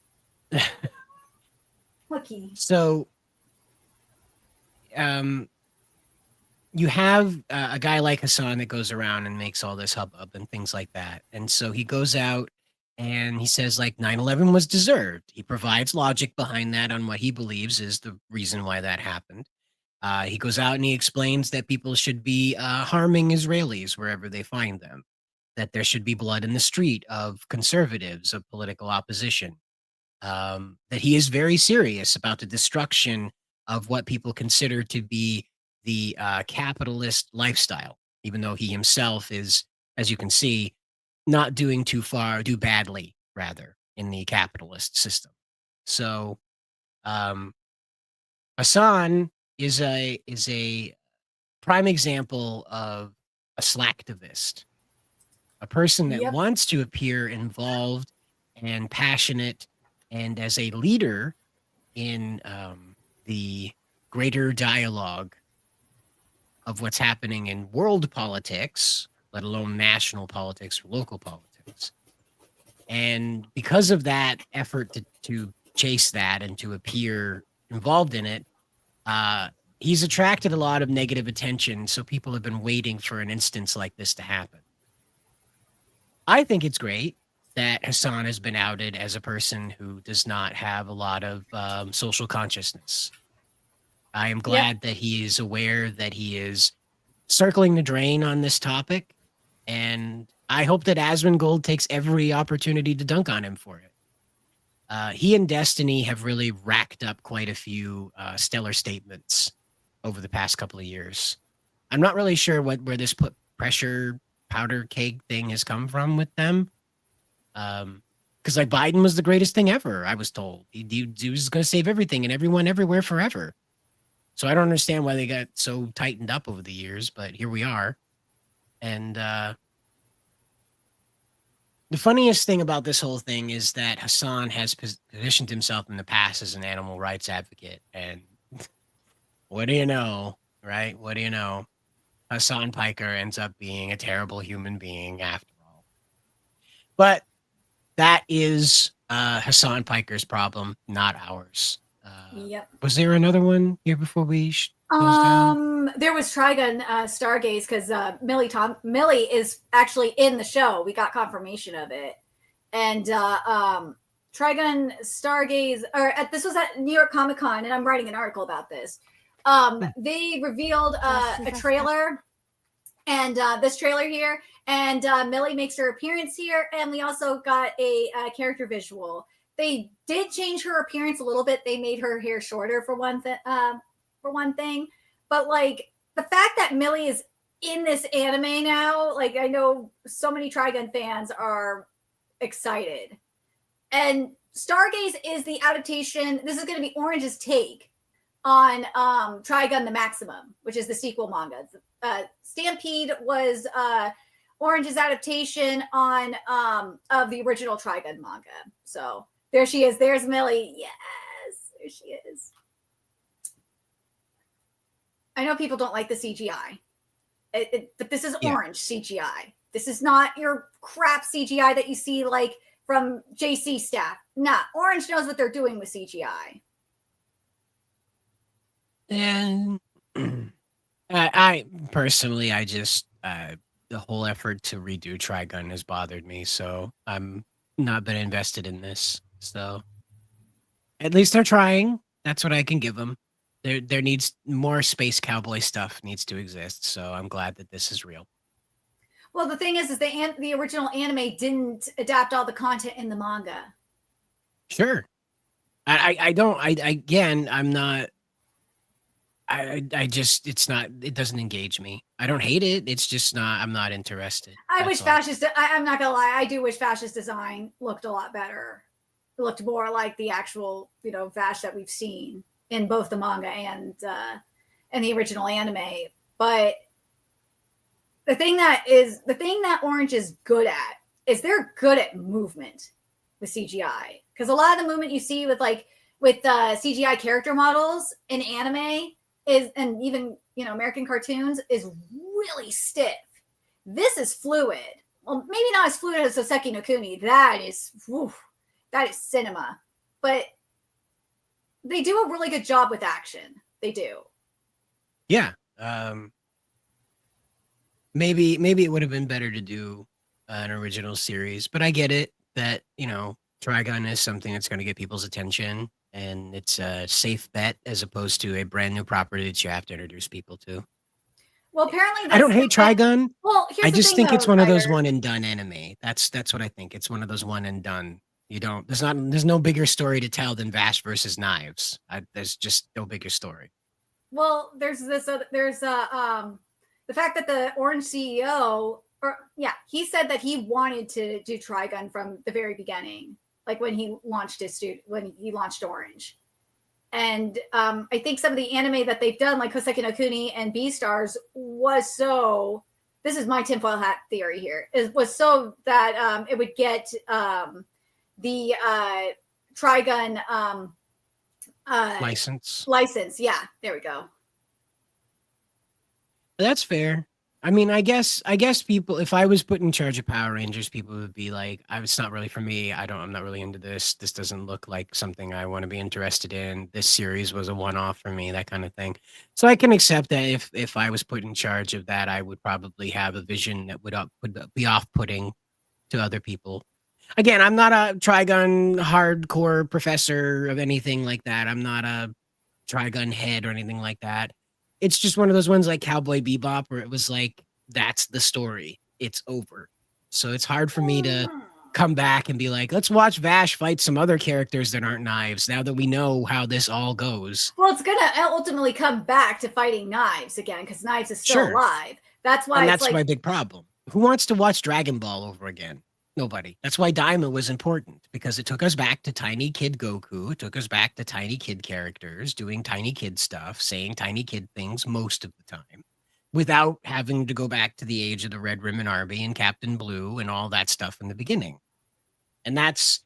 Speaker 8: Lucky.
Speaker 6: So, you have a guy like Hassan that goes around and makes all this hubbub and things like that. And so he goes out and he says, like, 9/11 was deserved. He provides logic behind that on what he believes is the reason why that happened. He goes out and he explains that people should be harming Israelis wherever they find them, that there should be blood in the street of conservatives, of political opposition, that he is very serious about the destruction of what people consider to be the capitalist lifestyle, even though he himself is, as you can see, not doing too far, do badly rather in the capitalist system. So, Hassan is a prime example of a slacktivist, a person that
Speaker 8: Yep.
Speaker 6: wants to appear involved and passionate, and as a leader in the greater dialogue of what's happening in world politics, let alone national politics or local politics. And because of that effort to chase that and to appear involved in it, he's attracted a lot of negative attention. So people have been waiting for an instance like this to happen. I think it's great that Hassan has been outed as a person who does not have a lot of social consciousness. I am glad that he is aware that he is circling the drain on this topic. And I hope that Asmongold takes every opportunity to dunk on him for it. He and Destiny have really racked up quite a few stellar statements over the past couple of years. I'm not really sure where this put pressure powder keg thing has come from with them. Because like Biden was the greatest thing ever, I was told. He was going to save everything and everyone everywhere forever. So I don't understand why they got so tightened up over the years, but here we are. And the funniest thing about this whole thing is that Hassan has positioned himself in the past as an animal rights advocate. And what do you know, right? What do you know? Hassan Piker ends up being a terrible human being after all. But that is Hassan Piker's problem, not ours.
Speaker 8: Yep.
Speaker 6: Was there another one here before we close down?
Speaker 8: There was Trigun Stargaze because Millie is actually in the show. We got confirmation of it, and Trigun Stargaze, this was at New York Comic Con, and I'm writing an article about this. They revealed a trailer, and this trailer here, and Millie makes her appearance here, and we also got a character visual. They did change her appearance a little bit. They made her hair shorter for one thing, but like the fact that Millie is in this anime now, like I know so many Trigun fans are excited, and Stargaze is the adaptation. This is going to be Orange's take on Trigun the Maximum, which is the sequel manga. Stampede was Orange's adaptation on of the original Trigun manga. So there she is. There's Millie. Yes, there she is. I know people don't like the CGI, but this is Orange CGI. This is not your crap CGI that you see like from JC staff. Nah, Orange knows what they're doing with CGI.
Speaker 6: And I personally, I just the whole effort to redo Trigun has bothered me, so I'm not been invested in this. So at least they're trying. That's what I can give them. There needs more space cowboy stuff needs to exist. So I'm glad that this is real.
Speaker 8: Well, the thing is the original anime didn't adapt all the content in the manga.
Speaker 6: Sure. I'm not. I just, it doesn't engage me. I don't hate it. It's just not, I'm not interested.
Speaker 8: I'm not gonna lie. I do wish Fascist design looked a lot better. It looked more like the actual, Vash that we've seen in both the manga and the original anime. But the thing that Orange is good at is they're good at movement with CGI. Because a lot of the movement you see with CGI character models in anime and even American cartoons is really stiff. This is fluid. Well, maybe not as fluid as Soseki no Kuni. That is cinema. But they do a really good job with action. They do.
Speaker 6: Yeah. Maybe it would have been better to do an original series, but I get it that Trigun is something that's going to get people's attention. And it's a safe bet as opposed to a brand new property that you have to introduce people to.
Speaker 8: Well, apparently
Speaker 6: I don't hate Trigun.
Speaker 8: Well,
Speaker 6: I just think it's one of those one and done anime. That's what I think. It's one of those one and done. There's no bigger story to tell than Vash versus Knives. There's just no bigger story.
Speaker 8: Well, there's the fact that the Orange CEO, he said that he wanted to do Trigun from the very beginning. Like when he launched Orange. And I think some of the anime that they've done, like Hoseki no Kuni and Beastars, this is my tinfoil hat theory here, was so that it would get the Trigun license. Yeah, there we go.
Speaker 6: That's fair. I mean, I guess people, if I was put in charge of Power Rangers, people would be like, it's not really for me. I'm not really into this. This doesn't look like something I want to be interested in. This series was a one-off for me, that kind of thing. So I can accept that if I was put in charge of that, I would probably have a vision that would be off-putting to other people. Again, I'm not a Trigun hardcore professor of anything like that. I'm not a Trigun head or anything like that. It's just one of those ones like Cowboy Bebop where it was like, that's the story. It's over. So it's hard for me to come back and be like, let's watch Vash fight some other characters that aren't knives now that we know how this all goes.
Speaker 8: Well, it's gonna ultimately come back to fighting Knives again because Knives is still
Speaker 6: Sure.
Speaker 8: alive. That's why
Speaker 6: And
Speaker 8: it's
Speaker 6: that's
Speaker 8: like
Speaker 6: my big problem. Who wants to watch Dragon Ball over again? Nobody. That's why Daima was important, because it took us back to tiny kid Goku. It took us back to tiny kid characters doing tiny kid stuff, saying tiny kid things most of the time, without having to go back to the age of the Red Ribbon Army and Captain Blue and all that stuff in the beginning. And that's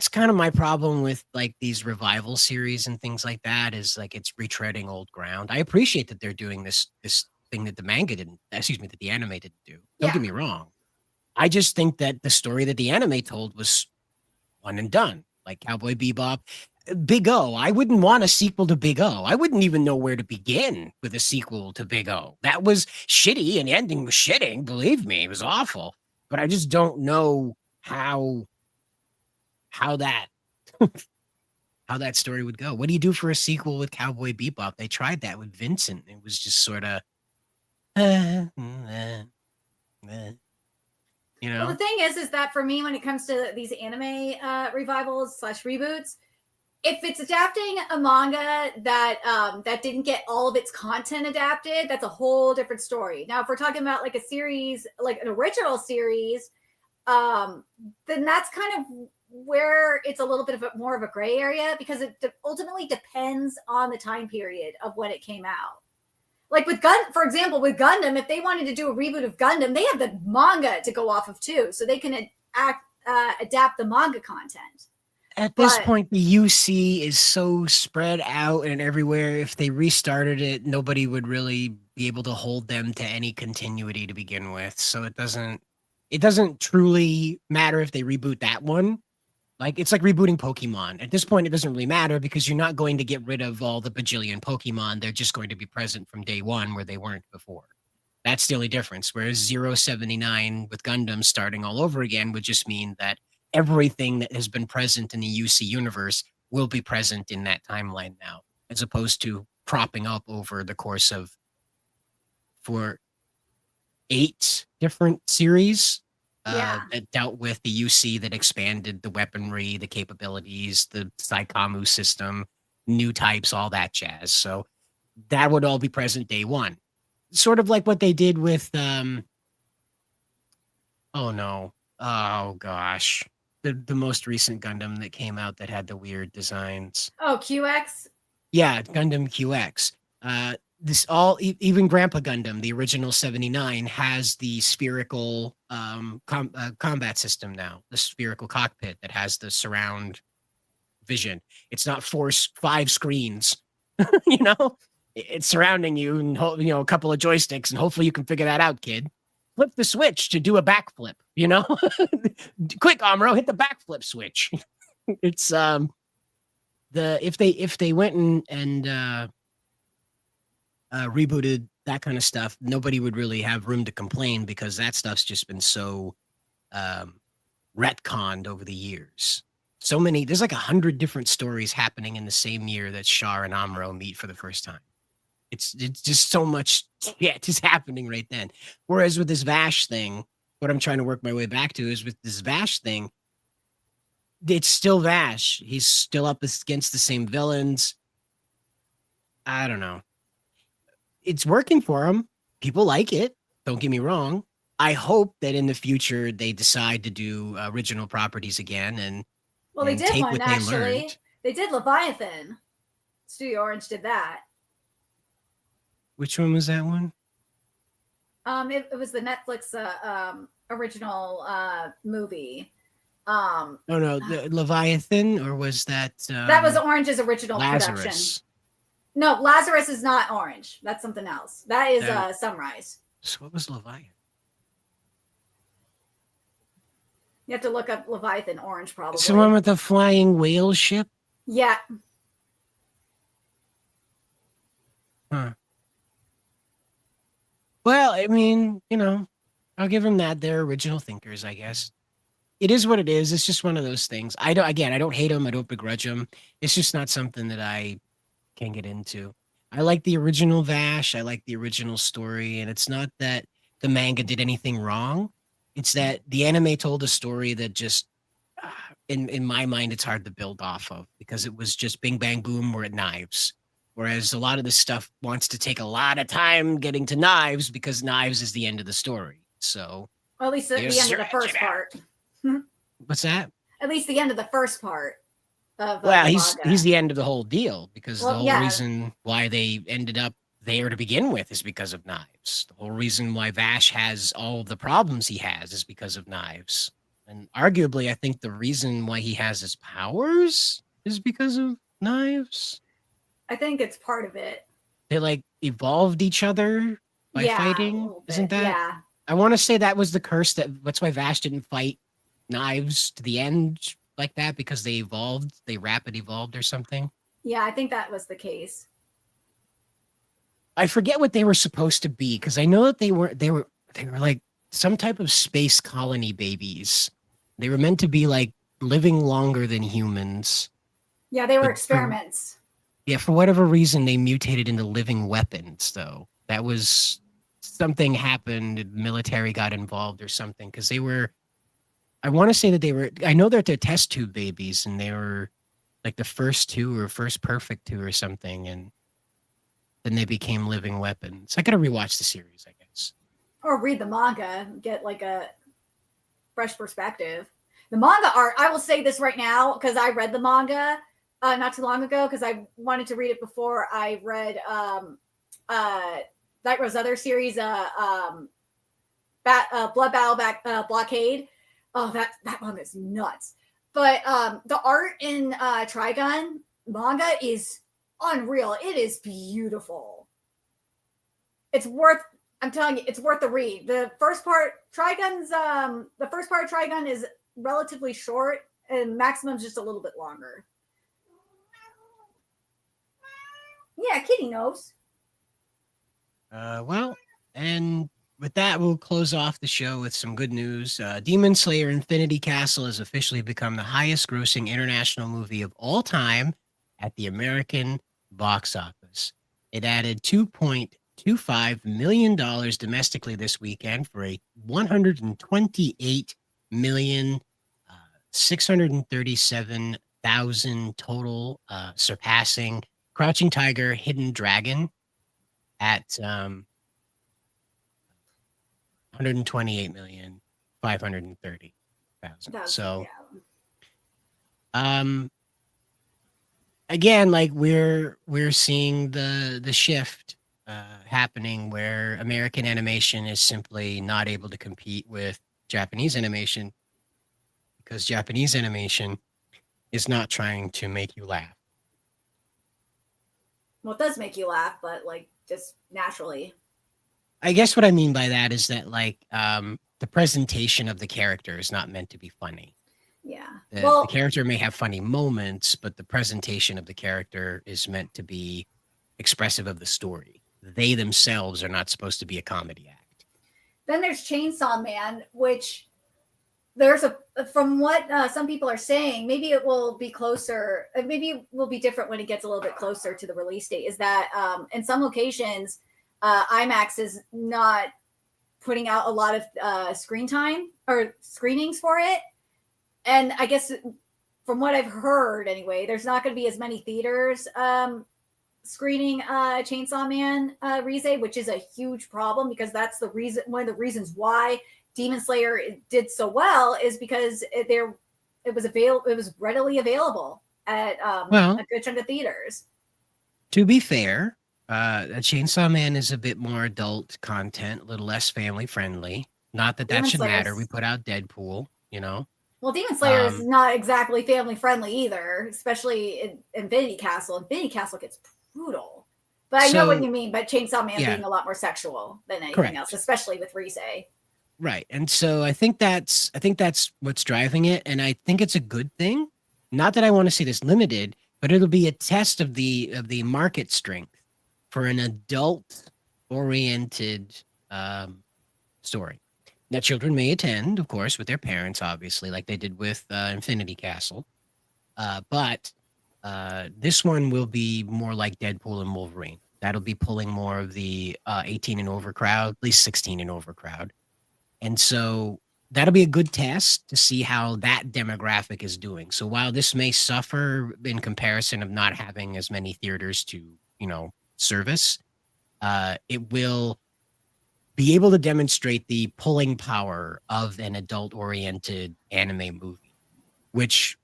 Speaker 6: kind of my problem with like these revival series and things like that, is like it's retreading old ground. I appreciate that they're doing this thing that the manga didn't, excuse me, that the anime didn't do. Don't get me wrong. I just think that the story that the anime told was one and done, like Cowboy Bebop. Big O, I wouldn't want a sequel to Big O. I wouldn't even know where to begin with a sequel to Big O. That was shitty, and the ending was shitting. Believe me, it was awful. But I just don't know how that how that story would go. What do you do for a sequel with Cowboy Bebop? They tried that with Vincent. It was just sort of, you know.
Speaker 8: Well, the thing is that for me, when it comes to these anime revivals / reboots, if it's adapting a manga that that didn't get all of its content adapted, that's a whole different story. Now, if we're talking about like a series, like an original series, then that's kind of where it's a little bit of more of a gray area, because it ultimately depends on the time period of when it came out. Like with for example, with Gundam, if they wanted to do a reboot of Gundam, they have the manga to go off of too, so they can adapt the manga content.
Speaker 6: At this point, the UC is so spread out and everywhere. If they restarted it, nobody would really be able to hold them to any continuity to begin with. So it doesn't truly matter if they reboot that one. Like, it's like rebooting Pokemon. At this point, it doesn't really matter because you're not going to get rid of all the bajillion Pokemon. They're just going to be present from day one where they weren't before. That's the only difference. Whereas 079 with Gundam starting all over again would just mean that everything that has been present in the UC universe will be present in that timeline now, as opposed to propping up over the course of 8 different series. That dealt with the UC, that expanded the weaponry, the capabilities, the Saikamu system, new types, all that jazz. So that would all be present day one. Sort of like what they did with, the most recent Gundam that came out that had the weird designs.
Speaker 8: Oh, QX?
Speaker 6: Yeah, Gundam QX. Even Grandpa Gundam, the original 79, has the spherical combat system now, the spherical cockpit that has the surround vision. It's not 5 screens, you know, it's surrounding you and, a couple of joysticks, and hopefully you can figure that out, kid. Flip the switch to do a backflip, quick, Amuro, hit the backflip switch. It's if they went and rebooted that kind of stuff, nobody would really have room to complain, because that stuff's just been so retconned over the years. So many, there's like 100 different stories happening in the same year that Char and Amuro meet for the first time. It's just so much shit is happening right then. Whereas with this Vash thing, what I'm trying to work my way back to is with this Vash thing, it's still Vash. He's still up against the same villains. I don't know. It's working for him. People like it. Don't get me wrong. I hope that in the future they decide to do original properties again and
Speaker 8: they did
Speaker 6: take
Speaker 8: one
Speaker 6: what
Speaker 8: actually.
Speaker 6: they learned.
Speaker 8: They did Leviathan. Studio Orange did that.
Speaker 6: Which one was that one?
Speaker 8: It was the Netflix original movie.
Speaker 6: The Leviathan, or was that?
Speaker 8: That was Orange's original
Speaker 6: Lazarus.
Speaker 8: production. No, Lazarus is not Orange. That's something else. That is Sunrise.
Speaker 6: So what was Leviathan?
Speaker 8: You have to look up Leviathan Orange, probably.
Speaker 6: It's the one with the flying whale ship?
Speaker 8: Yeah.
Speaker 6: Huh. Well, I mean, I'll give them that. They're original thinkers, I guess. It is what it is. It's just one of those things. I don't hate them. I don't begrudge them. It's just not something that I can get into. I like the original Vash. I like the original story. And it's not that the manga did anything wrong. It's that the anime told a story that just, in my mind, it's hard to build off of because it was just bing, bang, boom, we're at knives. Whereas a lot of this stuff wants to take a lot of time getting to knives because knives is the end of the story. So,
Speaker 8: Or at least at the end of the first part.
Speaker 6: What's that?
Speaker 8: At least the end of the first part of
Speaker 6: Well,
Speaker 8: the
Speaker 6: he's
Speaker 8: manga.
Speaker 6: the end of the whole deal because the
Speaker 8: Well,
Speaker 6: whole
Speaker 8: yeah.
Speaker 6: reason why they ended up there to begin with is because of knives. The whole reason why Vash has all of the problems he has is because of knives. And arguably, I think the reason why he has his powers is because of knives.
Speaker 8: I think it's part of it.
Speaker 6: They like evolved each other by
Speaker 8: Yeah, a
Speaker 6: fighting.
Speaker 8: little bit,
Speaker 6: Isn't that?
Speaker 8: yeah.
Speaker 6: I want to say that was the curse. That's why Vash didn't fight knives to the end like that because they evolved. They rapid evolved or something.
Speaker 8: Yeah, I think that was the case.
Speaker 6: I forget what they were supposed to be because I know that they were like some type of space colony babies. They were meant to be like living longer than humans.
Speaker 8: Yeah, they were
Speaker 6: But
Speaker 8: experiments.
Speaker 6: For whatever reason, they mutated into living weapons, though. That was something happened. The military got involved or something because they were. I want to say that they were. I know that they're test tube babies, and they were like the first two or first perfect two or something, and then they became living weapons. I gotta rewatch the series, I guess.
Speaker 8: Or read the manga, get like a fresh perspective. The manga art, I will say this right now because I read the manga not too long ago because I wanted to read it before I read Night Rose other series, Blood Battle Blockade. Oh, that one is nuts. But the art in Trigun manga is unreal. It is beautiful. It's worth. I'm telling you, it's worth the read. The first part of Trigun is relatively short, and Maximum's just a little bit longer. Yeah, Kitty knows.
Speaker 6: Well, and with that, we'll close off the show with some good news. Demon Slayer Infinity Castle has officially become the highest grossing international movie of all time at the American box office. It added $2.25 million domestically this weekend for a $128,637,000 total, surpassing Crouching Tiger, Hidden Dragon at $128,530,000. So, again, like we're seeing the shift happening where American animation is simply not able to compete with Japanese animation because Japanese animation is not trying to make you laugh.
Speaker 8: Well, it does make you laugh, but like just naturally.
Speaker 6: I guess what I mean by that is that like the presentation of the character is not meant to be funny.
Speaker 8: Yeah.
Speaker 6: The character may have funny moments, but the presentation of the character is meant to be expressive of the story. They themselves are not supposed to be a comedy act.
Speaker 8: Then there's Chainsaw Man, which from what some people are saying, maybe it will be closer. Maybe it will be different when it gets a little bit closer to the release date. Is that in some locations, IMAX is not putting out a lot of screen time or screenings for it. And I guess from what I've heard anyway, there's not going to be as many theaters screening Chainsaw Man Rise, which is a huge problem because that's the reason. One of the reasons why Demon Slayer did so well is because it was readily available at a good chunk of theaters.
Speaker 6: To be fair, Chainsaw Man is a bit more adult content, a little less family friendly. Not that that should matter. We put out Deadpool, you know.
Speaker 8: Well, Demon Slayer is not exactly family friendly either, especially in Infinity Castle. Infinity Castle gets brutal. But I know what you mean, but Chainsaw Man being a lot more sexual than anything else, especially with Rise.
Speaker 6: Right. And so I think that's what's driving it. And I think it's a good thing. Not that I want to see this limited, but it'll be a test of the market strength for an adult oriented story. Now, children may attend, of course, with their parents, obviously, like they did with Infinity Castle. But this one will be more like Deadpool and Wolverine. That'll be pulling more of the 18 and over crowd, at least 16 and over crowd. And so that'll be a good test to see how that demographic is doing. So while this may suffer in comparison of not having as many theaters to, service, it will be able to demonstrate the pulling power of an adult-oriented anime movie, which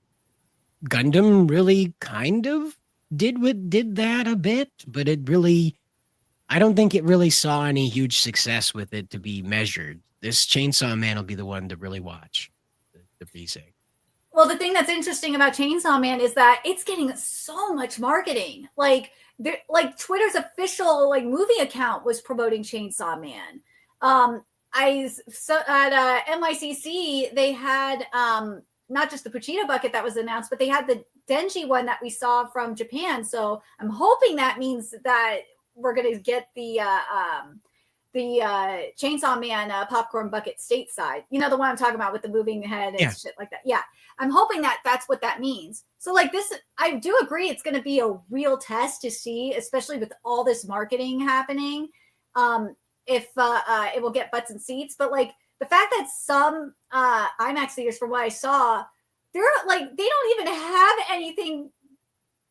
Speaker 6: Gundam really kind of did that a bit, but I don't think it really saw any huge success with it to be measured. This Chainsaw Man will be the one to really watch. The pacing.
Speaker 8: Well, the thing that's interesting about Chainsaw Man is that it's getting so much marketing. Like Twitter's official movie account was promoting Chainsaw Man. At MICC they had not just the Pochita bucket that was announced, but they had the Denji one that we saw from Japan. So I'm hoping that means that we're going to get the Chainsaw Man popcorn bucket stateside. You know, the one I'm talking about with the moving head and shit like that. Yeah. I'm hoping that that's what that means. So this, I do agree it's going to be a real test to see, especially with all this marketing happening, if it will get butts and seats. But the fact that some IMAX theaters, from what I saw, they're they don't even have anything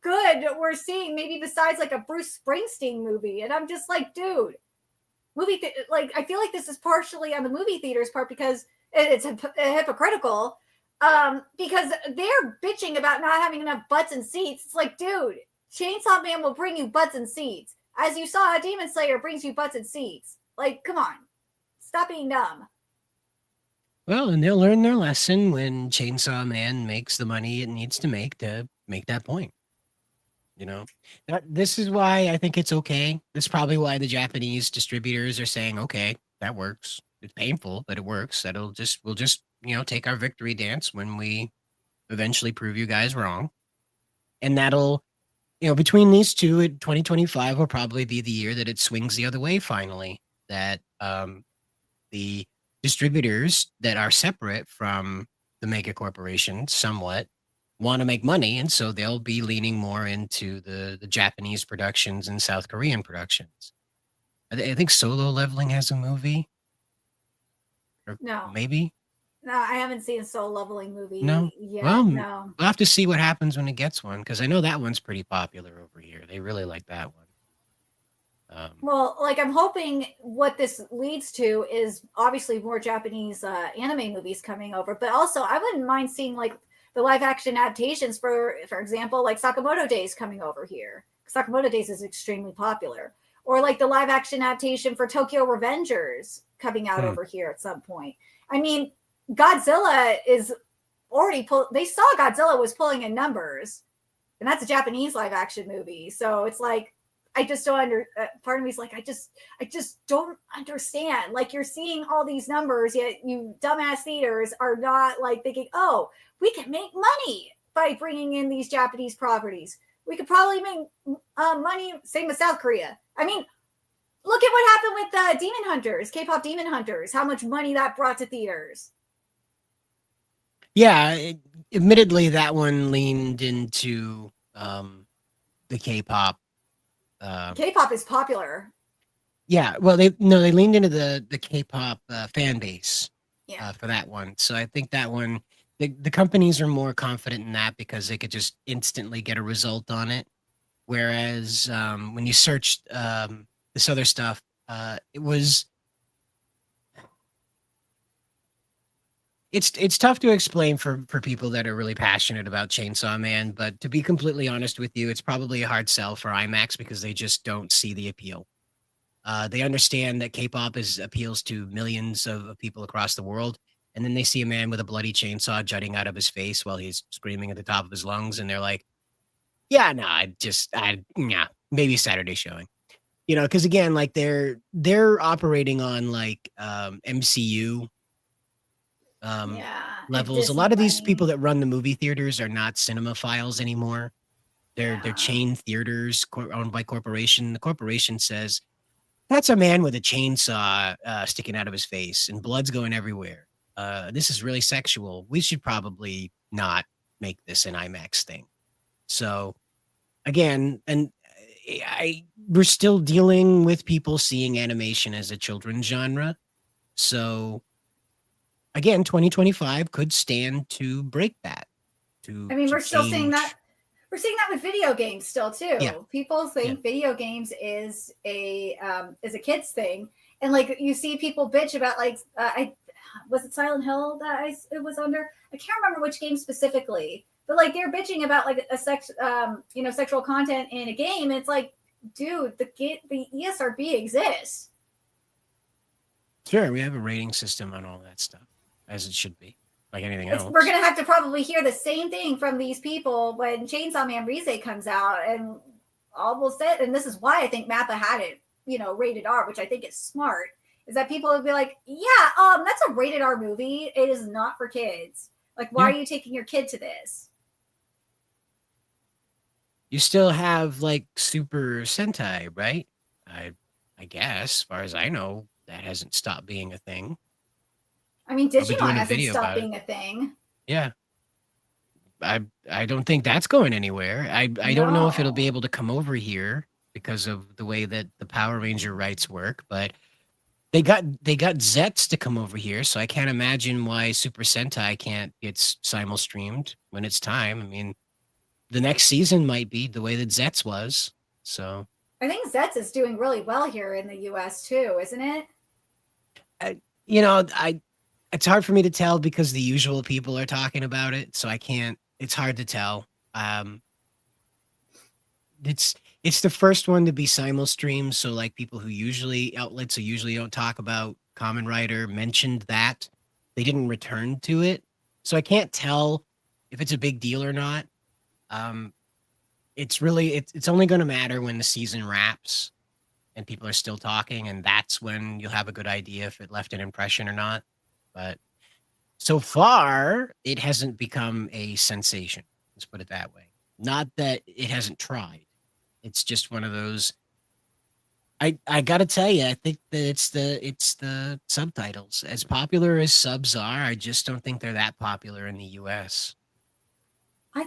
Speaker 8: good we're seeing, maybe besides a Bruce Springsteen movie. And I'm just dude, I feel like this is partially on the movie theaters part because it's hypocritical, because they're bitching about not having enough butts and seats. It's dude, Chainsaw Man will bring you butts and seats. As you saw, Demon Slayer brings you butts and seats. Come on, stop being dumb.
Speaker 6: Well, and they'll learn their lesson when Chainsaw Man makes the money it needs to make that point. This is why I think it's okay. This is probably why the Japanese distributors are saying, okay, that works. It's painful, but it works. We'll just take our victory dance when we eventually prove you guys wrong. And that'll, between these two, 2025 will probably be the year that it swings the other way finally. That the distributors that are separate from the mega corporations somewhat want to make money, and so they'll be leaning more into the Japanese productions and South Korean productions. I think Solo Leveling has a movie. Or
Speaker 8: no,
Speaker 6: maybe.
Speaker 8: No, I haven't seen a Solo Leveling movie.
Speaker 6: No.
Speaker 8: Yet.
Speaker 6: Well,
Speaker 8: no.
Speaker 6: We'll have to see what happens when it gets one, because I know that one's pretty popular over here. They really like that one.
Speaker 8: Well, I'm hoping what this leads to is obviously more Japanese anime movies coming over, but also I wouldn't mind seeing the live action adaptations for example, Sakamoto Days coming over here. Sakamoto Days is extremely popular. Or the live action adaptation for Tokyo Revengers coming out over here at some point. I mean, Godzilla is already they saw Godzilla was pulling in numbers, and that's a Japanese live action movie. So it's I just don't part of me is I just don't understand. You're seeing all these numbers, yet you dumbass theaters are not thinking, oh, we can make money by bringing in these Japanese properties. We could probably make money. Same with South Korea. I mean, look at what happened with Demon Hunters, K-pop Demon Hunters. How much money that brought to theaters.
Speaker 6: Yeah, admittedly, that one leaned into the K-pop.
Speaker 8: K-pop is popular.
Speaker 6: Yeah, well, they leaned into the K-pop fan base for that one. So I think that one, the companies are more confident in that because they could just instantly get a result on it. Whereas when you searched this other stuff, it's tough to explain for people that are really passionate about Chainsaw Man, but to be completely honest with you, it's probably a hard sell for IMAX because they just don't see the appeal. They understand that K-pop appeals to millions of people across the world, and then they see a man with a bloody chainsaw jutting out of his face while he's screaming at the top of his lungs, and they're like, yeah, no, maybe Saturday showing. Because again, they're operating on MCU levels. A lot of these people that run the movie theaters are not cinephiles anymore. They're chain theaters owned by corporation. The corporation says, that's a man with a chainsaw sticking out of his face and blood's going everywhere. This is really sexual. We should probably not make this an IMAX thing. So again, and we're still dealing with people seeing animation as a children's genre. So again, 2025 could stand to break that.
Speaker 8: I mean,
Speaker 6: To
Speaker 8: we're still seeing that.
Speaker 6: change.
Speaker 8: We're seeing that with video games still too.
Speaker 6: Yeah,
Speaker 8: People
Speaker 6: yeah.
Speaker 8: think video games is a kid's thing, and like you see people bitch about like I was it Silent Hill that it was under. I can't remember which game specifically, but like they're bitching about like a sexual content in a game. It's like, dude, the ESRB exists.
Speaker 6: Sure, we have a rating system on all that stuff, as it should be, like anything else.
Speaker 8: We're gonna have to probably hear the same thing from these people when Chainsaw Man Rise comes out, and all will say, and this is why I think Mappa had it, rated R, which I think is smart, is that people would be like, yeah, that's a rated R movie. It is not for kids. Like, why are you taking your kid to this?
Speaker 6: You still have like Super Sentai, right? I guess, as far as I know, that hasn't stopped being a thing.
Speaker 8: I mean,
Speaker 6: I'll be
Speaker 8: Digimon
Speaker 6: doing a
Speaker 8: hasn't
Speaker 6: video
Speaker 8: stopped
Speaker 6: about it.
Speaker 8: being a thing.
Speaker 6: Yeah. I don't think that's going anywhere. I don't know if it'll be able to come over here because of the way that the Power Ranger rights work, but they got Zets to come over here, so I can't imagine why Super Sentai can't get simul streamed when it's time. I mean, the next season might be the way that Zets was. So
Speaker 8: I think Zets is doing really well here in the US too, isn't it?
Speaker 6: It's hard for me to tell because the usual people are talking about it, so I can't. It's hard to tell. It's the first one to be simul streamed, so like outlets who usually don't talk about Kamen Rider mentioned that they didn't return to it, so I can't tell if it's a big deal or not. It's only going to matter when the season wraps and people are still talking, and that's when you'll have a good idea if it left an impression or not. But so far, it hasn't become a sensation. Let's put it that way. Not that it hasn't tried. It's just one of those. I gotta tell you, I think that it's the subtitles. As popular as subs are, I just don't think they're that popular in the U.S.
Speaker 8: I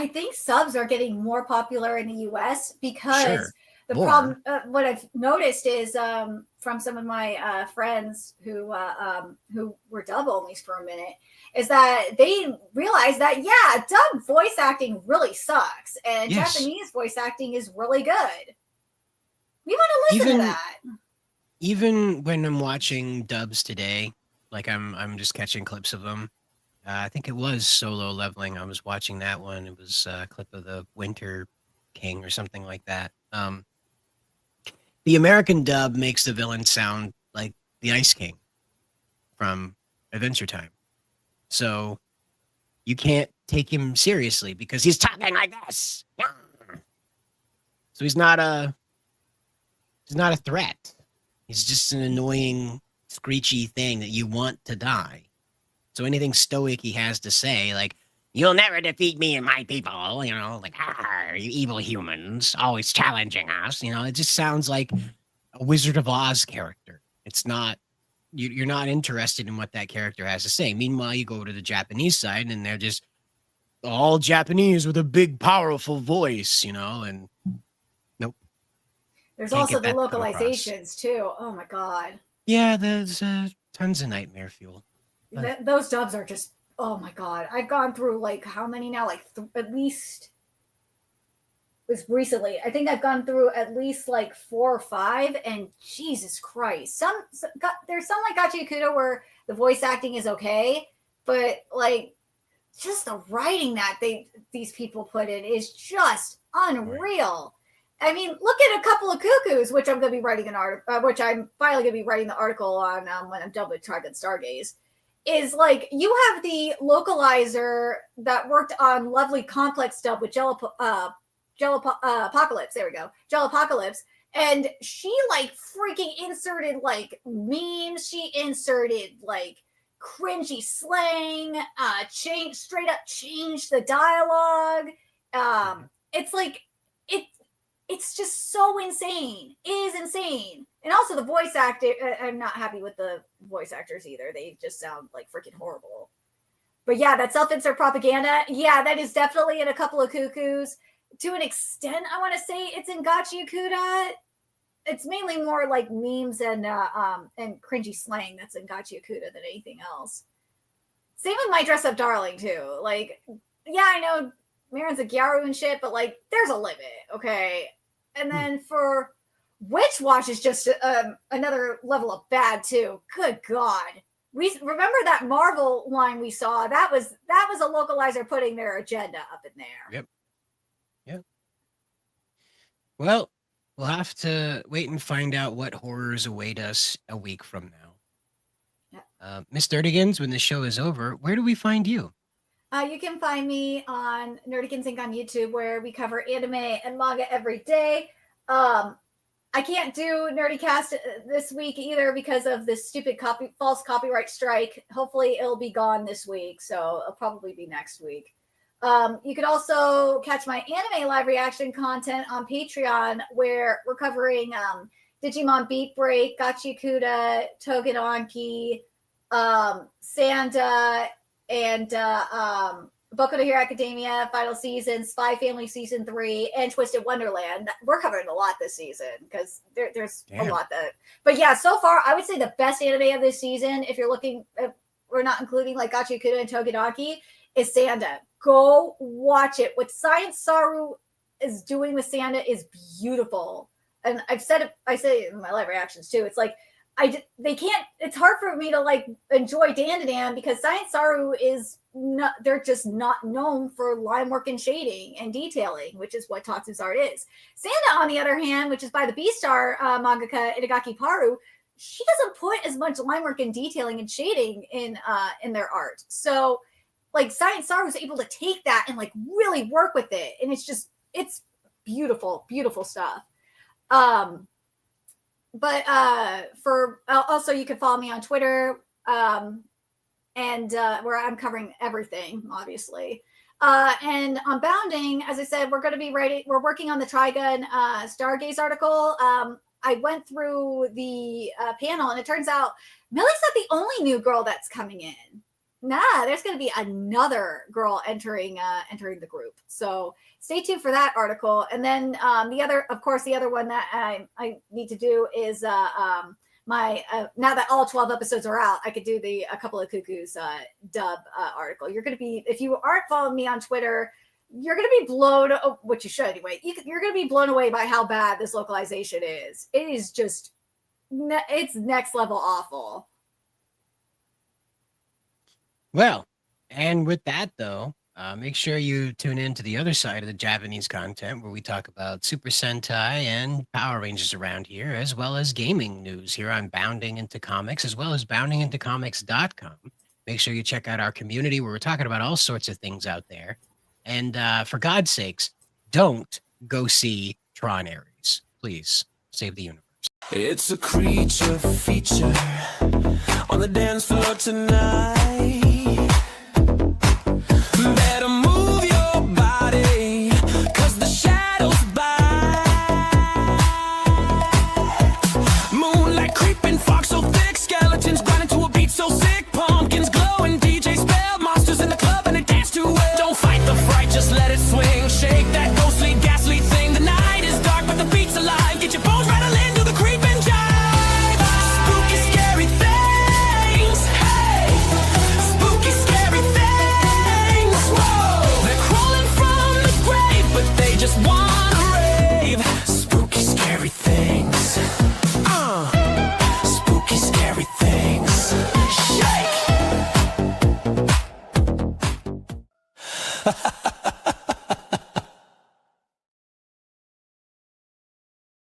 Speaker 8: think subs are getting more popular in the US because the
Speaker 6: More.
Speaker 8: problem, what I've noticed is from some of my friends who were dub onlys for a minute, is that they realize that dub voice acting really sucks, and Japanese voice acting is really good. We want to listen to that.
Speaker 6: Even when I'm watching dubs today, like I'm just catching clips of them. I think it was Solo Leveling. I was watching that one. It was a clip of the Winter King or something like that. The American dub makes the villain sound like the Ice King from Adventure Time. So you can't take him seriously because he's talking like this. So he's not a threat. He's just an annoying, screechy thing that you want to die. So anything stoic he has to say, like, you'll never defeat me and my people, like, you evil humans, always challenging us, it just sounds like a Wizard of Oz character. It's not, you're not interested in what that character has to say. Meanwhile, you go to the Japanese side and they're just all Japanese with a big, powerful voice, and nope.
Speaker 8: There's also the localizations too. Oh my God.
Speaker 6: Yeah, there's tons of nightmare fuel.
Speaker 8: Those dubs are just, oh my God. I've gone through like how many now? Like at least, it was recently. I think I've gone through at least like 4 or 5, and Jesus Christ. There's some like Gachi Yakuta where the voice acting is okay, but like just the writing that these people put in is just unreal. I mean, look at a couple of cuckoos, which I'm going to be writing which I'm finally going to be writing the article on when I'm done with Trigun Stargaze. Is like you have the localizer that worked on Lovely Complex dub with Apocalypse. There we go, Apocalypse, and she like freaking inserted like memes. She inserted like cringy slang. Changed the dialogue. It's like it's just so insane. It is insane. And also the voice actor, I'm not happy with the voice actors either. They just sound like freaking horrible. But yeah, that self-insert propaganda, that is definitely in a couple of cuckoos. To an extent, I want to say it's in Gachi Yakuta. It's mainly more like memes and cringy slang that's in Gachi Yakuta than anything else. Same with My Dress Up Darling too. Like, yeah, I know Marin's a Gyaru and shit, but like, there's a limit, okay? And then for Witch Watch is just another level of bad too. Good God. We remember that Marvel line we saw. That was a localizer putting their agenda up in there.
Speaker 6: Yep. Well, we'll have to wait and find out what horrors await us a week from now. Miss Dirtigans, when the show is over, where do we find you?
Speaker 8: You can find me on Nerdigans Inc. on YouTube, where we cover anime and manga every day. I can't do NerdyCast this week either because of this stupid false copyright strike. Hopefully it'll be gone this week, so it'll probably be next week. You could also catch my anime live reaction content on Patreon, where we're covering Digimon Beat Break, Gachikuta, Togedanki, Sanda, and Boku no Hero Academia Final Season, Spy Family Season 3, and Twisted Wonderland. We're covering a lot this season because there's a lot that. But yeah, so far I would say the best anime of this season, if you're looking, we're not including like Gachikuta and Togedanki, is Sanda. Go watch it. What Science Saru is doing with Sanda is beautiful, and I say it in my live reactions too. It's like they can't. It's hard for me to like enjoy Dan because Science Saru is not. They're just not known for line work and shading and detailing, which is what Tatsu's art is. Sanda, on the other hand, which is by the B-Star mangaka Itagaki Paru, she doesn't put as much line work and detailing and shading in their art. So, like, Science Saru was able to take that and like really work with it, and it's beautiful, beautiful stuff. But for also, you can follow me on Twitter, and where I'm covering everything, obviously. And on Bounding, as I said, we're going to be we're working on the Trigun Stargaze article. I went through the panel, and it turns out Millie's not the only new girl that's coming in. Nah, there's going to be another girl entering the group. So stay tuned for that article. And then the other one that I need to do is my now that all 12 episodes are out, I could do a couple of cuckoos dub article. You're going to be, if you aren't following me on Twitter, you're going to be blown, which you should anyway. You're going to be blown away by how bad this localization is. It is just, it's next level awful.
Speaker 6: Well, and with that, though, make sure you tune in to the other side of the Japanese content where we talk about Super Sentai and Power Rangers around here, as well as gaming news here on Bounding Into Comics, as well as boundingintocomics.com. Make sure you check out our community where we're talking about all sorts of things out there. And for God's sakes, don't go see Tron Ares. Please save the universe.
Speaker 5: It's a creature feature on the dance floor tonight.